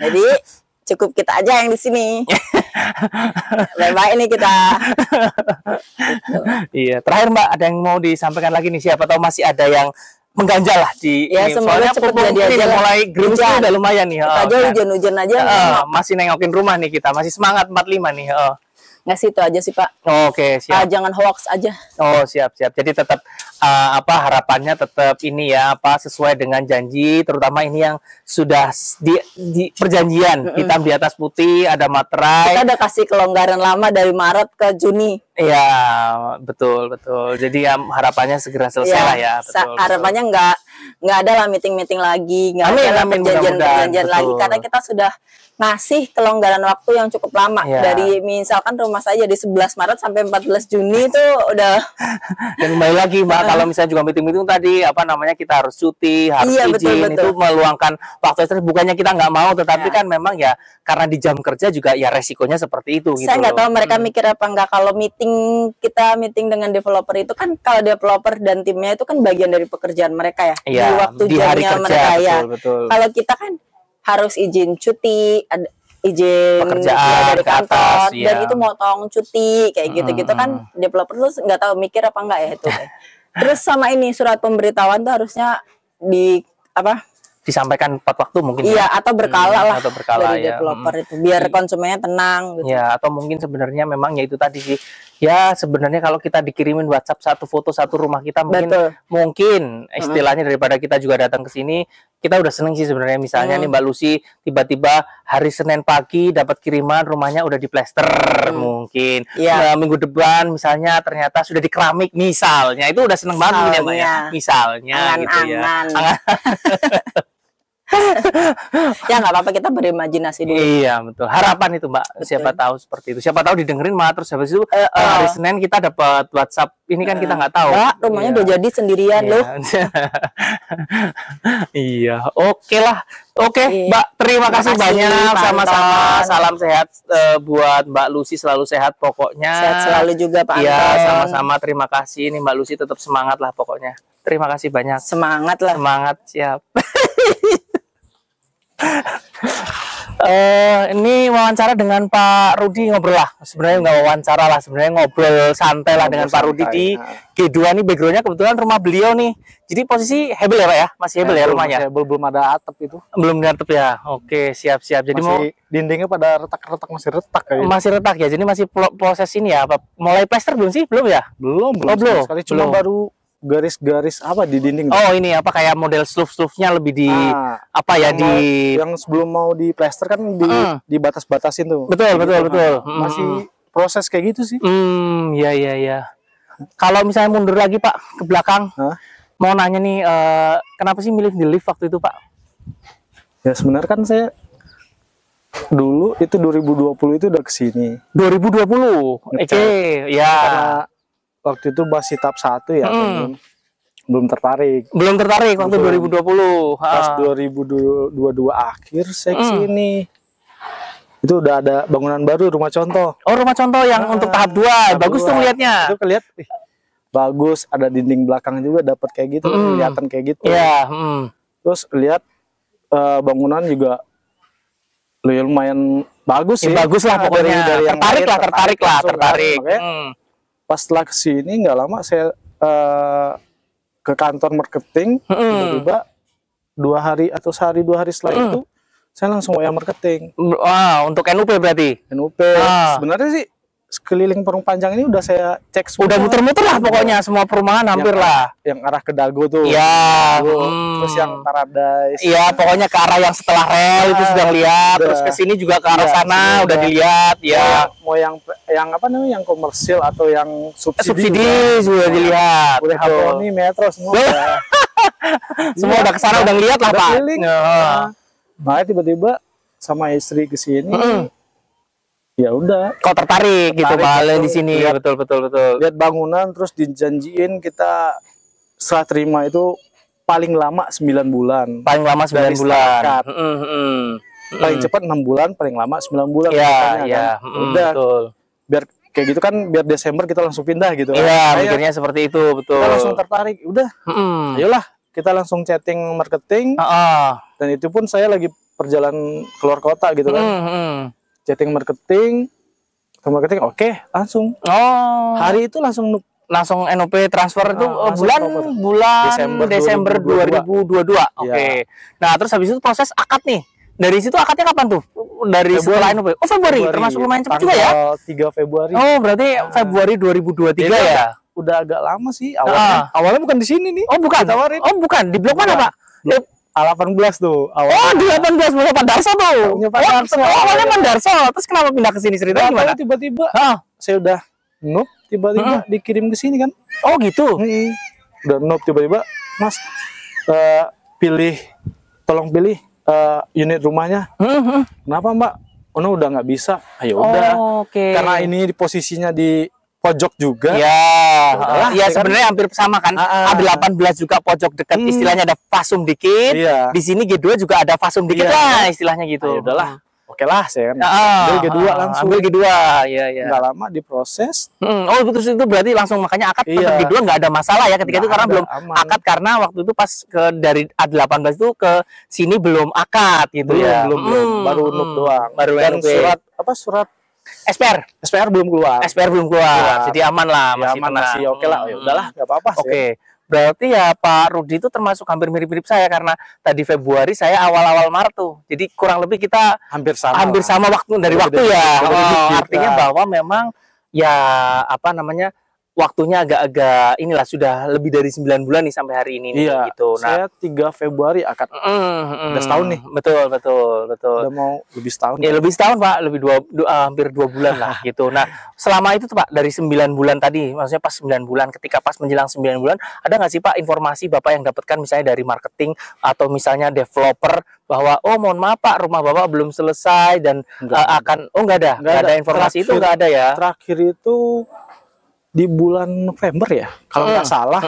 Jadi cukup kita aja yang di sini. Bye-bye ini kita. Iya, terakhir Mbak, ada yang mau disampaikan lagi nih? Siapa tahu masih ada yang mengganjal lah di Ya, ini. semoga Soalnya cepet pupuk jadi ini aja lah. mulai gerimis Hujan. udah lumayan nih. Kita aja hujan-hujan aja. Masih nengokin rumah nih kita, masih semangat 45 nih. Nggak sih, itu aja sih Pak. Oke, siap. Jangan hoax aja. Oh, siap. Jadi tetap harapannya tetap ini ya, sesuai dengan janji, terutama ini yang sudah di perjanjian hitam di atas putih, ada materai. Kita udah kasih kelonggaran lama dari Maret ke Juni. Iya, betul. Jadi ya harapannya segera selesai lah ya. Betul. Harapannya nggak ada lah meeting lagi, nggak Amin, ada lah amin, perjanjian mudah-mudahan, lagi, betul. karena kita sudah ngasih kelonggaran waktu yang cukup lama. Ya. Dari misalkan rumah saya di 11 Maret sampai 14 Juni itu udah. Dan kembali lagi Mbak, kalau misalnya juga meeting-meeting tadi kita harus cuti, harus Iya, izin, betul. itu meluangkan waktu itu, bukannya kita nggak mau, tetapi kan memang ya karena di jam kerja juga ya resikonya seperti itu gitu. Saya nggak loh. tahu mereka mikir apa nggak, kalau kita meeting dengan developer itu kan, kalau developer dan timnya itu kan bagian dari pekerjaan mereka ya, Iya, di waktu di hari jamnya kerja, mereka ya. betul. Kalau kita kan harus izin cuti, ada izin Pekerjaan dari ke kantor, atas, dan iya. itu motong cuti kayak gitu-gitu kan, developer tuh nggak tahu mikir apa enggak ya itu. Terus sama ini surat pemberitahuan tuh harusnya Disampaikan tepat waktu mungkin. iya, atau berkala lah atau berkala, dari ya. developer itu, biar konsumennya tenang gitu. Ya, atau mungkin sebenarnya memang ya itu tadi sih. Ya, sebenarnya kalau kita dikirimin WhatsApp satu foto satu rumah kita, Betul. mungkin istilahnya daripada kita juga datang ke sini, kita udah seneng sih sebenarnya. Misalnya nih Mbak Lucy tiba-tiba hari Senin pagi dapat kiriman, rumahnya udah diplester mungkin. Iya. Nah, minggu depan misalnya ternyata sudah dikeramik misalnya. Itu udah seneng banget ya, Mbak ya. Misalnya gitu ya. Angan-angan. Ya nggak apa-apa, kita berimajinasi dulu. Iya, betul. Harapan itu Mbak, siapa tahu seperti itu. Siapa tahu didengerin malah terus habis itu hari Senin kita dapat WhatsApp. Ini kan kita nggak tahu. Mbak, rumahnya udah jadi sendirian Iya. loh. Iya, oke lah. Oke, Iya. Mbak, terima kasih kasih, banyak. Pak Sama-sama. Anton. Salam sehat buat Mbak Lucy, selalu sehat pokoknya. Sehat selalu juga Pak Iya, Anton. sama-sama. Terima kasih. Nih Mbak Lucy tetap semangat lah pokoknya. Terima kasih banyak. Semangat lah. Semangat, siap. Ini wawancara dengan Pak Rudi, ngobrol lah. Sebenarnya nggak wawancara lah, sebenarnya ngobrol santai lah dengan Pak Rudi di G2 nih. Backgroundnya kebetulan rumah beliau nih. Jadi posisi hebel ya Pak ya? Masih hebel ya rumahnya? Belum ada atap itu. Belum diatap ya? Oke, siap-siap. Jadi Masih dindingnya pada retak-retak, masih retak kayaknya. masih retak ya? Jadi masih proses ini ya? Apa mulai plester belum sih? Belum ya? Belum Oh, belum. sekali, cuma Belum. baru garis-garis apa di dinding. Oh, ini apa kayak model slough-sloughnya lebih di Ah, apa ya yang di yang sebelum mau di plester kan dibatas-batasin tuh. Betul, betul, betul. Masih proses kayak gitu sih. Ya. Kalau misalnya mundur lagi Pak ke belakang, Hah? mau nanya nih, kenapa sih milih di lift waktu itu Pak? Ya sebenarnya kan saya dulu itu 2020 itu udah kesini. 2020, oke, ya. Karena waktu itu masih tahap 1 ya, belum tertarik. Belum tertarik waktu 2020. Pas 2022 akhir saya kesini. Itu udah ada bangunan baru, rumah contoh. Oh, rumah contoh yang untuk tahap 2, bagus tuh ngeliatnya. Itu kelihatan bagus, ada dinding belakang juga dapat kayak gitu, kelihatan kayak gitu. Iya. Terus lihat bangunan juga lumayan bagus sih. Bagus lah pokoknya. Dari yang Tertarik lain, lah. langsung kan. Tertarik. Makanya pas setelah kesini nggak lama saya ke kantor marketing, tiba-tiba 2 hari atau sehari 2 hari setelah itu saya langsung WA marketing. Wah, untuk NUP berarti? NUP. Sebenarnya sih sekeliling Parung Panjang ini udah saya cek semua. Udah muter-muter lah pokoknya semua perumahan hampir lah. Yang arah ke Dago tuh. Iya. Terus yang Paradise. Iya, pokoknya ke arah yang setelah rel itu sudah lihat. Terus ke sini juga ke arah sana udah dilihat. Ya. Mau yang apa namanya, yang komersil atau yang subsidi sudah dilihat. Udah Harmoni, Metro semua. Semua udah kesana udah lihat lah Pak. Nah, tiba-tiba sama istri ke sini. Ya udah. Kau tertarik gitu Pak di sini. Betul. Lihat bangunan terus dijanjiin kita setelah terima itu paling lama 9 bulan. Paling lama 9 bulan. Paling cepat 6 bulan, paling lama 9 bulan. Iya. Udah. Betul. Biar kayak gitu kan, biar Desember kita langsung pindah gitu. Iya, mikirnya seperti itu, betul. Kita langsung tertarik. Udah. Ayolah, kita langsung chatting marketing. Dan itu pun saya lagi perjalanan keluar kota gitu kan. Chatting marketing, oke, langsung. Hari itu langsung NOP transfer itu bulan Desember 2022. Oke. Nah, terus habis itu proses akad nih. Dari situ akadnya kapan tuh? Dari setelah NOP. Oh, Februari. Termasuk lumayan cepat juga ya? 3 Februari. Oh, berarti Februari 2023 ya? Udah agak lama sih awalnya. Awalnya bukan di sini nih. Oh, bukan. Oh, bukan. Di blok mana, Pak? A18 tuh awalnya. Oh, di 18 punya Pak Darso tuh. Punya Pak Darso. Awalnya Pak Darso. Terus kenapa pindah ke sini, ceritanya gimana? Tiba-tiba saya udah noob, tiba-tiba dikirim ke sini kan. Oh, gitu. Udah noob, tiba-tiba Mas tolong pilih unit rumahnya. Kenapa Mbak? Oh, no, udah nggak bisa. Ayo udah. Karena ini posisinya di pojok juga. Ya sebenarnya hampir sama kan. A18 juga pojok dekat, istilahnya ada fasum dikit. Di sini G2 juga ada fasum dikit lah, istilahnya gitu. Ya udahlah. Oke lah, saya ambil G2 langsung. Ambil G2, ya. Nggak lama diproses. Oh, terus itu berarti langsung, makanya akad tetap G2 nggak ada masalah ya ketika itu, karena belum akad, karena waktu itu pas dari A18 itu ke sini belum akad gitu ya. Belum, baru NUP doang. Dan surat SPR belum keluar. Jadi aman lah, masih oke lah. Ya udahlah, nggak apa-apa sih. Oke. Berarti ya Pak Rudi itu termasuk hampir mirip-mirip saya, karena tadi Februari, saya awal-awal Maret tuh. Jadi kurang lebih kita hampir sama waktu dari waktu ya. Artinya bahwa memang ya apa namanya, waktunya agak-agak inilah, sudah lebih dari 9 bulan nih sampai hari ini gitu. Nah, saya 3 Februari akad. Udah setahun nih. Betul. Udah mau lebih setahun. Ya, lebih setahun Pak, hampir 2 bulan lah gitu. Nah, selama itu tuh Pak, dari 9 bulan tadi, maksudnya pas 9 bulan, ketika pas menjelang 9 bulan, ada nggak sih Pak informasi Bapak yang dapatkan misalnya dari marketing atau misalnya developer bahwa mohon maaf Pak, rumah Bapak belum selesai dan nggak ada informasi itu, nggak ada ya? Terakhir itu di bulan November ya, kalau nggak salah.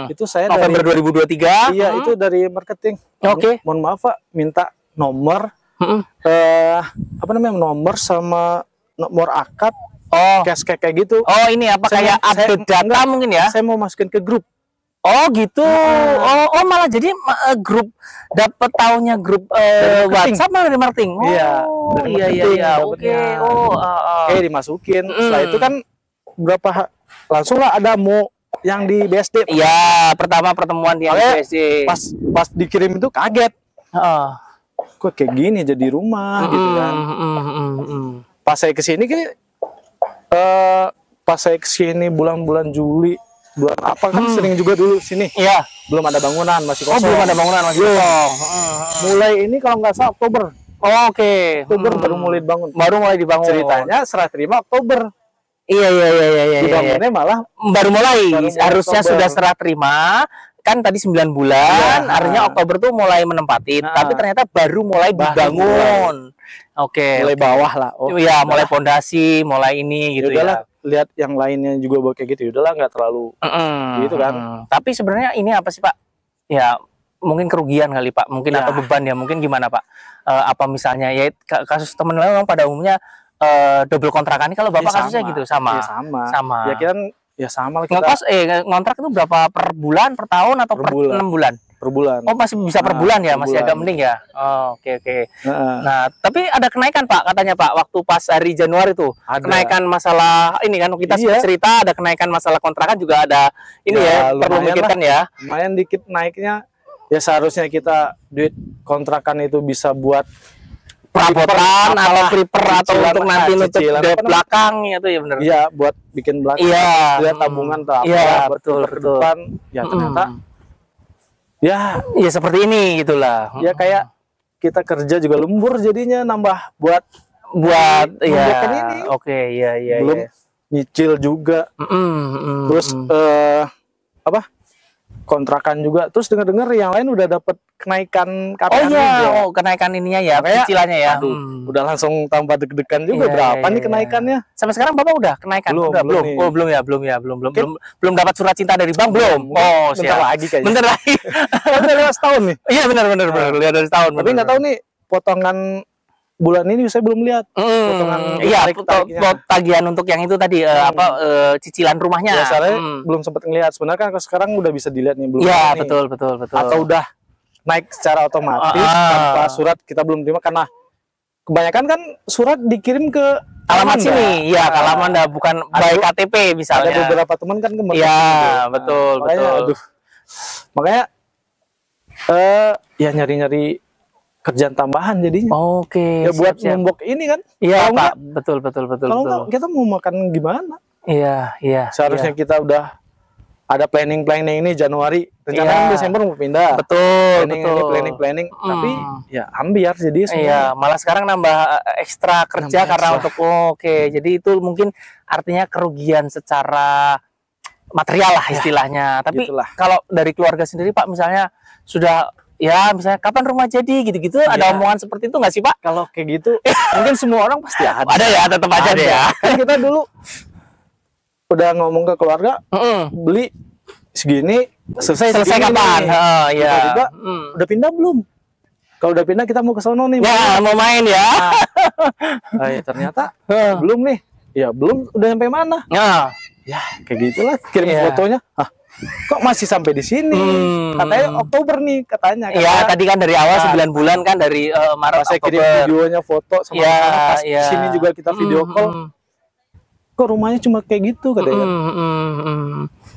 Itu saya November 2023. Iya, itu dari marketing. Mohon maaf Pak, minta nomor nomor sama nomor akad, cash kayak gitu. Oh, ini apa, kayak update data mungkin ya? Saya mau masukin ke grup. Oh gitu. Malah jadi grup, dapat taunya grup WhatsApp malah dari marketing. Iya. Oke. Oke, dimasukin. Setelah itu kan langsung lah ada yang di BSD. Iya, pertama pertemuan di BSD. Pas dikirim itu kaget. Kok kayak gini jadi rumah gitu kan. Pas saya kesini bulan-bulan Juli, bulan apa kan sering juga dulu sini. Iya. Belum ada bangunan, masih kosong. Belum ada bangunan, masih kosong. Mulai ini kalau nggak salah Oktober. Oke. Oktober baru mulai dibangun. Ceritanya serah terima Oktober. Iya. Dibangunnya malah baru mulai harusnya Oktober. Sudah serah terima kan tadi 9 bulan, artinya Oktober tuh mulai menempati, tapi ternyata baru mulai dibangun. Oke. Mulai bawah lah. Iya, mulai pondasi, mulai ini gitu ya. Lihat yang lainnya juga kayak gitu, udahlah nggak terlalu gitu kan. Tapi sebenarnya ini apa sih Pak? Ya mungkin kerugian kali Pak, mungkin atau beban ya, mungkin gimana Pak? Apa misalnya ya kasus teman memang pada umumnya double kontrakan ini, kalau Bapak kasusnya gitu sama. Ya kita sama lah kita. Ngekos ngontrak itu berapa per bulan, per tahun atau per 6 bulan? Per bulan. Oh, masih bisa per bulan ya, masih agak mending ya. Oke. Nah, tapi ada kenaikan Pak katanya Pak waktu pas hari Januari tuh. Kenaikan masalah ini kan kita cerita, ada kenaikan masalah kontrakan juga ada ini ya, perlu mikirkan ya. Lumayan dikit naiknya. Ya seharusnya kita duit kontrakan itu bisa buat perabotan atau prepper atau untuk nanti nutup dari belakang itu ya benar. Iya, buat bikin belakang. Iya, tabungan atau apa. Iya, buat betul. depan. Ya ternyata ya seperti ini gitulah. Ya kayak kita kerja juga lembur jadinya nambah buat ya. Ini. Oke, iya. Belum nyicil juga. Terus kontrakan juga. Terus dengar-dengar yang lain udah dapat kenaikan KPR juga. Kenaikan ininya ya, cicilannya ya. Udah langsung tambah deg-degan juga. Berapa nih kenaikannya? Sampai sekarang Bapak udah kenaikan? Belum. Oh, belum belum dapat surat cinta dari bank belum? Oh, bentar lagi kayaknya. Bentar lagi. Udah lewat setahun nih. Iya, benar. Lihat dari setahun. Tapi nggak tahu nih potongan bulan ini saya belum lihat. Tagihan untuk yang itu tadi cicilan rumahnya. Ya, saya belum sempat ngelihat. Sebenarnya kan sekarang udah bisa dilihat nih belum. Iya, betul. Atau udah naik secara otomatis tanpa surat kita belum terima karena kebanyakan kan surat dikirim ke alamat sini. Iya, alamat bukan by KTP misalnya. Ada beberapa teman kan kemarin. Iya, betul. Makanya ya nyari-nyari kerjaan tambahan jadinya. Oke. Ya buat nombok ini kan. Iya, Pak. Betul. Kalau enggak kita mau makan gimana? Iya. Seharusnya kita udah ada planning ini Januari. Rencananya Desember mau pindah. Betul. Planning. Tapi ya ambiar jadi semua. Iya, malah sekarang nambah ekstra kerja karena untuk jadi itu mungkin artinya kerugian secara material lah istilahnya. Tapi kalau dari keluarga sendiri Pak misalnya sudah misalnya kapan rumah jadi gitu-gitu ada omongan seperti itu nggak sih Pak? Kalau kayak gitu mungkin semua orang pasti ada. Ada ya, tetap aja deh ya. Kan kita dulu udah ngomong ke keluarga beli segini selesai kapan? Tiba-tiba udah pindah belum? Kalau udah pindah kita mau ke sono nih. Ya, mau main ya. Ternyata belum nih. Ya belum, udah sampai mana? Ya kayak gitulah kirim fotonya. Kok masih sampai di sini? Katanya Oktober nih katanya. Iya, tadi kan dari awal 9 bulan kan dari Maret saya kirim videonya foto sama pas di sini juga kita video call. Kok rumahnya cuma kayak gitu katanya.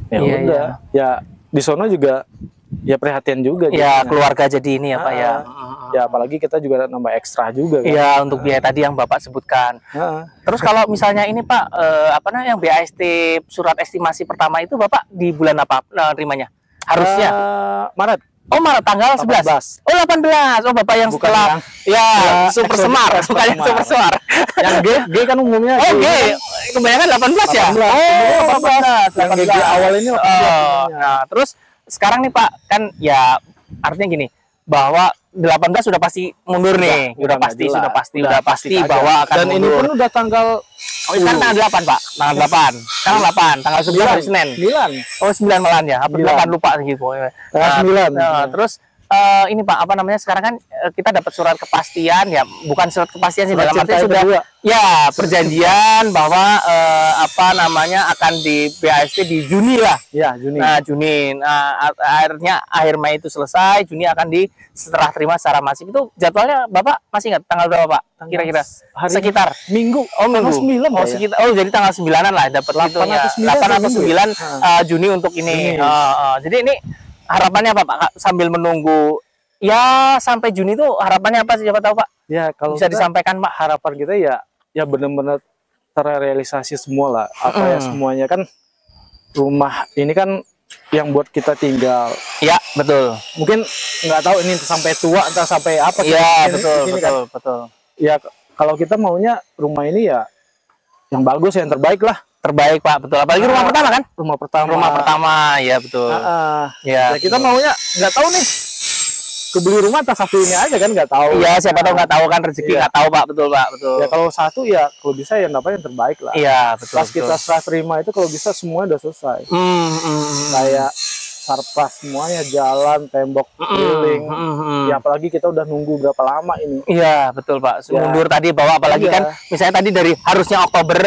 Ya udah. Ya di sono juga ya prihatin juga. Ya keluarga jadi ini ya Pak ya. Ya apalagi kita juga nambah ekstra juga kan. Iya, untuk biaya tadi yang Bapak sebutkan. Terus kalau misalnya ini Pak yang BAST surat estimasi pertama itu Bapak di bulan apa terimanya? Harusnya Maret. Oh, Maret tanggal 11. Oh, 18. Oh, Bapak yang setelah Super Semar, bukan yang Super Semar. Yang G kan umumnya. Oh, G. Kebanyakan 18 ya? Oh, 18. Yang G awal ini 18. Nah, terus sekarang nih Pak kan ya artinya gini bahwa 18 sudah pasti mundur nih, sudah pasti bahwa akan dan mundur. ini pun udah tanggal sekarang tanggal 8 Pak, tanggal 8, tanggal 9 hari Senin. 9. Oh 9 malahan ya, apa 8 lupa gitu. Tanggal 9. Terus ini Pak sekarang kan kita dapat surat kepastian ya, bukan surat kepastian sih dalam arti sudah perjanjian bahwa akan di BAST di Juni lah. Ya, Juni. Nah, Juni. Akhirnya akhir Mei itu selesai, Juni akan setelah terima secara masif. Itu jadwalnya Bapak masih ingat tanggal berapa Pak? Kira-kira sekitar Minggu. Minggu. Sekitar. Jadi tanggal 9-an lah dapat itu ya. 8 atau 9 Juni untuk ini. Jadi ini harapannya apa Pak sambil menunggu sampai Juni itu harapannya apa siapa tahu Pak? Ya kalau bisa disampaikan Pak. Harapan kita ya benar-benar terrealisasi semua lah. Semuanya kan rumah ini kan yang buat kita tinggal. Ya betul. Mungkin nggak tahu ini sampai tua entah sampai apa. Iya betul. Ya kalau kita maunya rumah ini ya yang bagus yang terbaik lah. Terbaik Pak, betul. Apalagi rumah pertama kan? Rumah pertama, ya betul. Ya kita maunya nggak tahu nih. Kebeli rumah entah satu ini aja kan nggak tahu. Iya, siapa tahu nggak tahu kan rezeki nggak tahu Pak, betul Pak, betul. Ya kalau satu ya kalau bisa yang dapat yang terbaik lah. Iya, betul. Pas kita serah terima itu kalau bisa semuanya udah selesai. Kayak sarpras semuanya, jalan, tembok, keliling. Ya apalagi kita udah nunggu berapa lama ini. Iya, betul Pak. Mundur tadi bahwa apalagi kan misalnya tadi dari harusnya Oktober,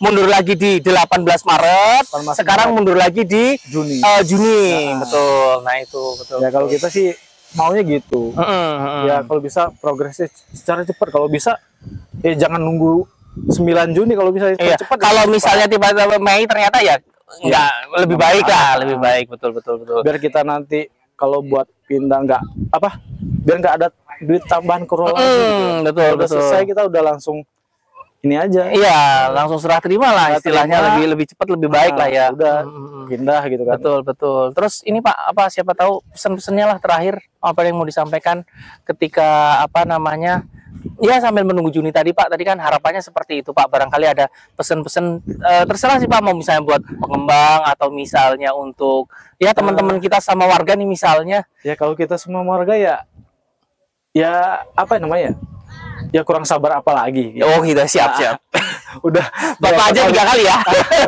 mundur lagi di 18 Maret, sekarang mundur lagi di Juni. Betul. Nah, itu betul. Ya kalau kita sih maunya gitu. Ya kalau bisa progresnya secara cepat, kalau bisa jangan nunggu 9 Juni kalau bisa cepat. Kalau misalnya tiba-tiba Mei ternyata ya enggak lebih baik lah, lebih baik betul. Biar kita nanti kalau buat pindah nggak apa, biar nggak ada duit tambahan kerola gitu. Betul, udah betul. selesai kita udah langsung ini aja. Iya, langsung serah terima lah istilahnya, lebih cepat lebih baik lah ya. Udah pindah gitu kan. Betul, betul. Terus ini Pak, apa siapa tahu pesan-pesannya lah terakhir apa yang mau disampaikan ketika apa namanya? Ya sambil menunggu Juni tadi Pak, tadi kan harapannya seperti itu Pak. Barangkali ada pesan-pesan terserah sih Pak, mau misalnya buat pengembang atau misalnya untuk ya teman-teman kita sama warga nih misalnya. Ya kalau kita semua warga ya apa namanya? Ya kurang sabar apa lagi gitu. Oh kita siap. Udah Bapak aja 3 kali ya.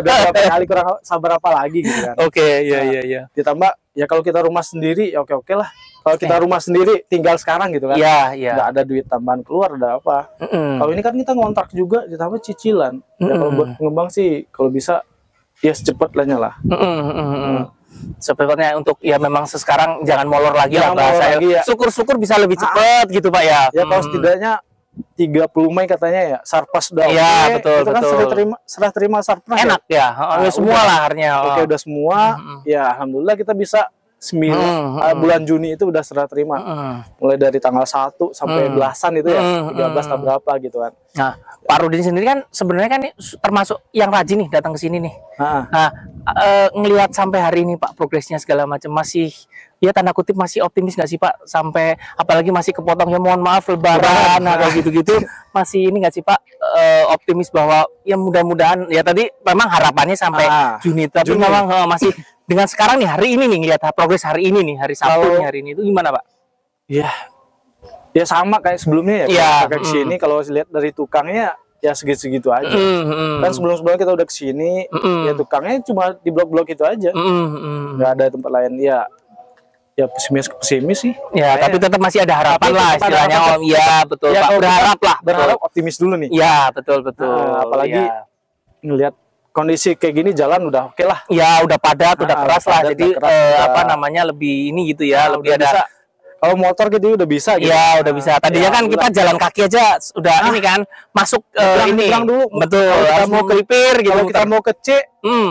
Udah berapa kali kurang sabar apa lagi gitu kan. Oke, iya. Ditambah ya kalau kita rumah sendiri ya oke lah. Kalau kita rumah sendiri tinggal sekarang gitu kan. Iya. Nggak ada duit tambahan keluar, ada apa. Kalau ini kan kita ngontrak juga ditambah cicilan. Ya kalau buat pengembang sih kalau bisa ya secepatnya lah. Sepertinya untuk ya memang sekarang jangan molor lagi lah bahasa ya. Syukur-syukur bisa lebih cepat gitu Pak ya. Ya kalau setidaknya 30 Mei katanya ya Sarpas udah iya, betul, itu kan betul. serah terima Sarpas enak ya, semua udah. lah akhirnya. Oke udah semua, ya alhamdulillah kita bisa bulan Juni itu udah serah terima. Mulai dari tanggal 1 sampai belasan itu ya, 13 atau berapa gitu kan. Nah, Pak Rudin sendiri kan sebenarnya kan termasuk yang rajin nih datang ke sini nih. Nah, ngelihat sampai hari ini Pak progresnya segala macam masih ya tanda kutip masih optimis nggak sih Pak, sampai apalagi masih kepotong ya mohon maaf lebaran atau gitu-gitu masih ini nggak sih Pak, optimis bahwa ya mudah-mudahan ya tadi memang harapannya sampai Juni tapi memang masih dengan sekarang nih hari ini nih lihat progres hari ini nih hari Sabtu nih hari ini itu gimana Pak? Ya sama kayak sebelumnya ya. Kayak kesini kalau lihat dari tukangnya ya segitu-segitu aja. Kan sebelum-sebelumnya kita udah kesini ya tukangnya cuma di blok-blok itu aja. Nggak ada tempat lain ya pesimis sih. Ya, tapi tetap masih ada harapan lah istilahnya. Iya, betul ya, Pak. Berharap optimis dulu nih. Ya, betul. Apalagi ngelihat kondisi kayak gini jalan udah oke lah. Ya, udah padat, udah keras lah. Jadi apa namanya lebih ini gitu ya, lebih ada. Kalau motor gitu udah bisa gitu. Iya, udah bisa. Tadinya kan kita jalan kaki aja udah ini kan masuk ini. Dulu. Betul. Kita mau ke gitu. Kalau kita mau ke C,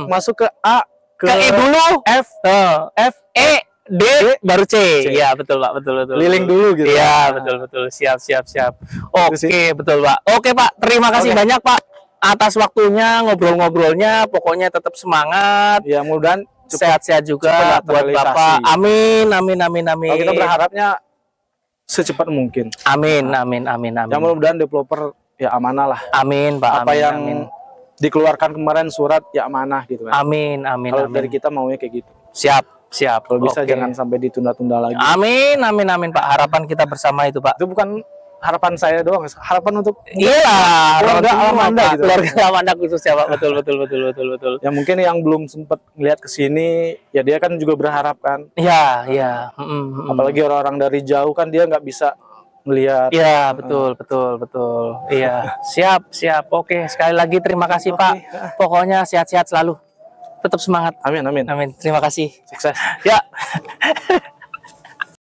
masuk ke A, ke E dulu, F, E, D baru C. Iya, betul Pak, betul. Keliling dulu gitu. Iya, betul. Siap. Oke, betul Pak. Oke Pak, terima kasih banyak Pak atas waktunya, ngobrol-ngobrolnya. Pokoknya tetap semangat. Ya, mudah-mudahan sehat-sehat juga buat Bapak. Amin. Kalau kita berharapnya secepat mungkin. Amin. Ya mudah-mudahan developer ya amanah lah. Amin Pak. Apa yang dikeluarkan kemarin surat ya amanah gitu kan. Amin. Kalau dari kita maunya kayak gitu. Siap. Kalau bisa jangan sampai ditunda-tunda lagi. Amin Pak. Harapan kita bersama itu Pak. Itu bukan harapan saya doang, harapan untuk keluarga Alamanda gitu. Keluarga Alamanda khususnya Pak. Betul. Ya mungkin yang belum sempat ngeliat ke sini ya dia kan juga berharap kan. Iya. Apalagi orang-orang dari jauh kan dia nggak bisa melihat. Iya, betul. Iya, siap. Oke, sekali lagi terima kasih Pak. Pokoknya sehat-sehat selalu. Tetap semangat. Amin. Terima kasih. Sukses. Ya.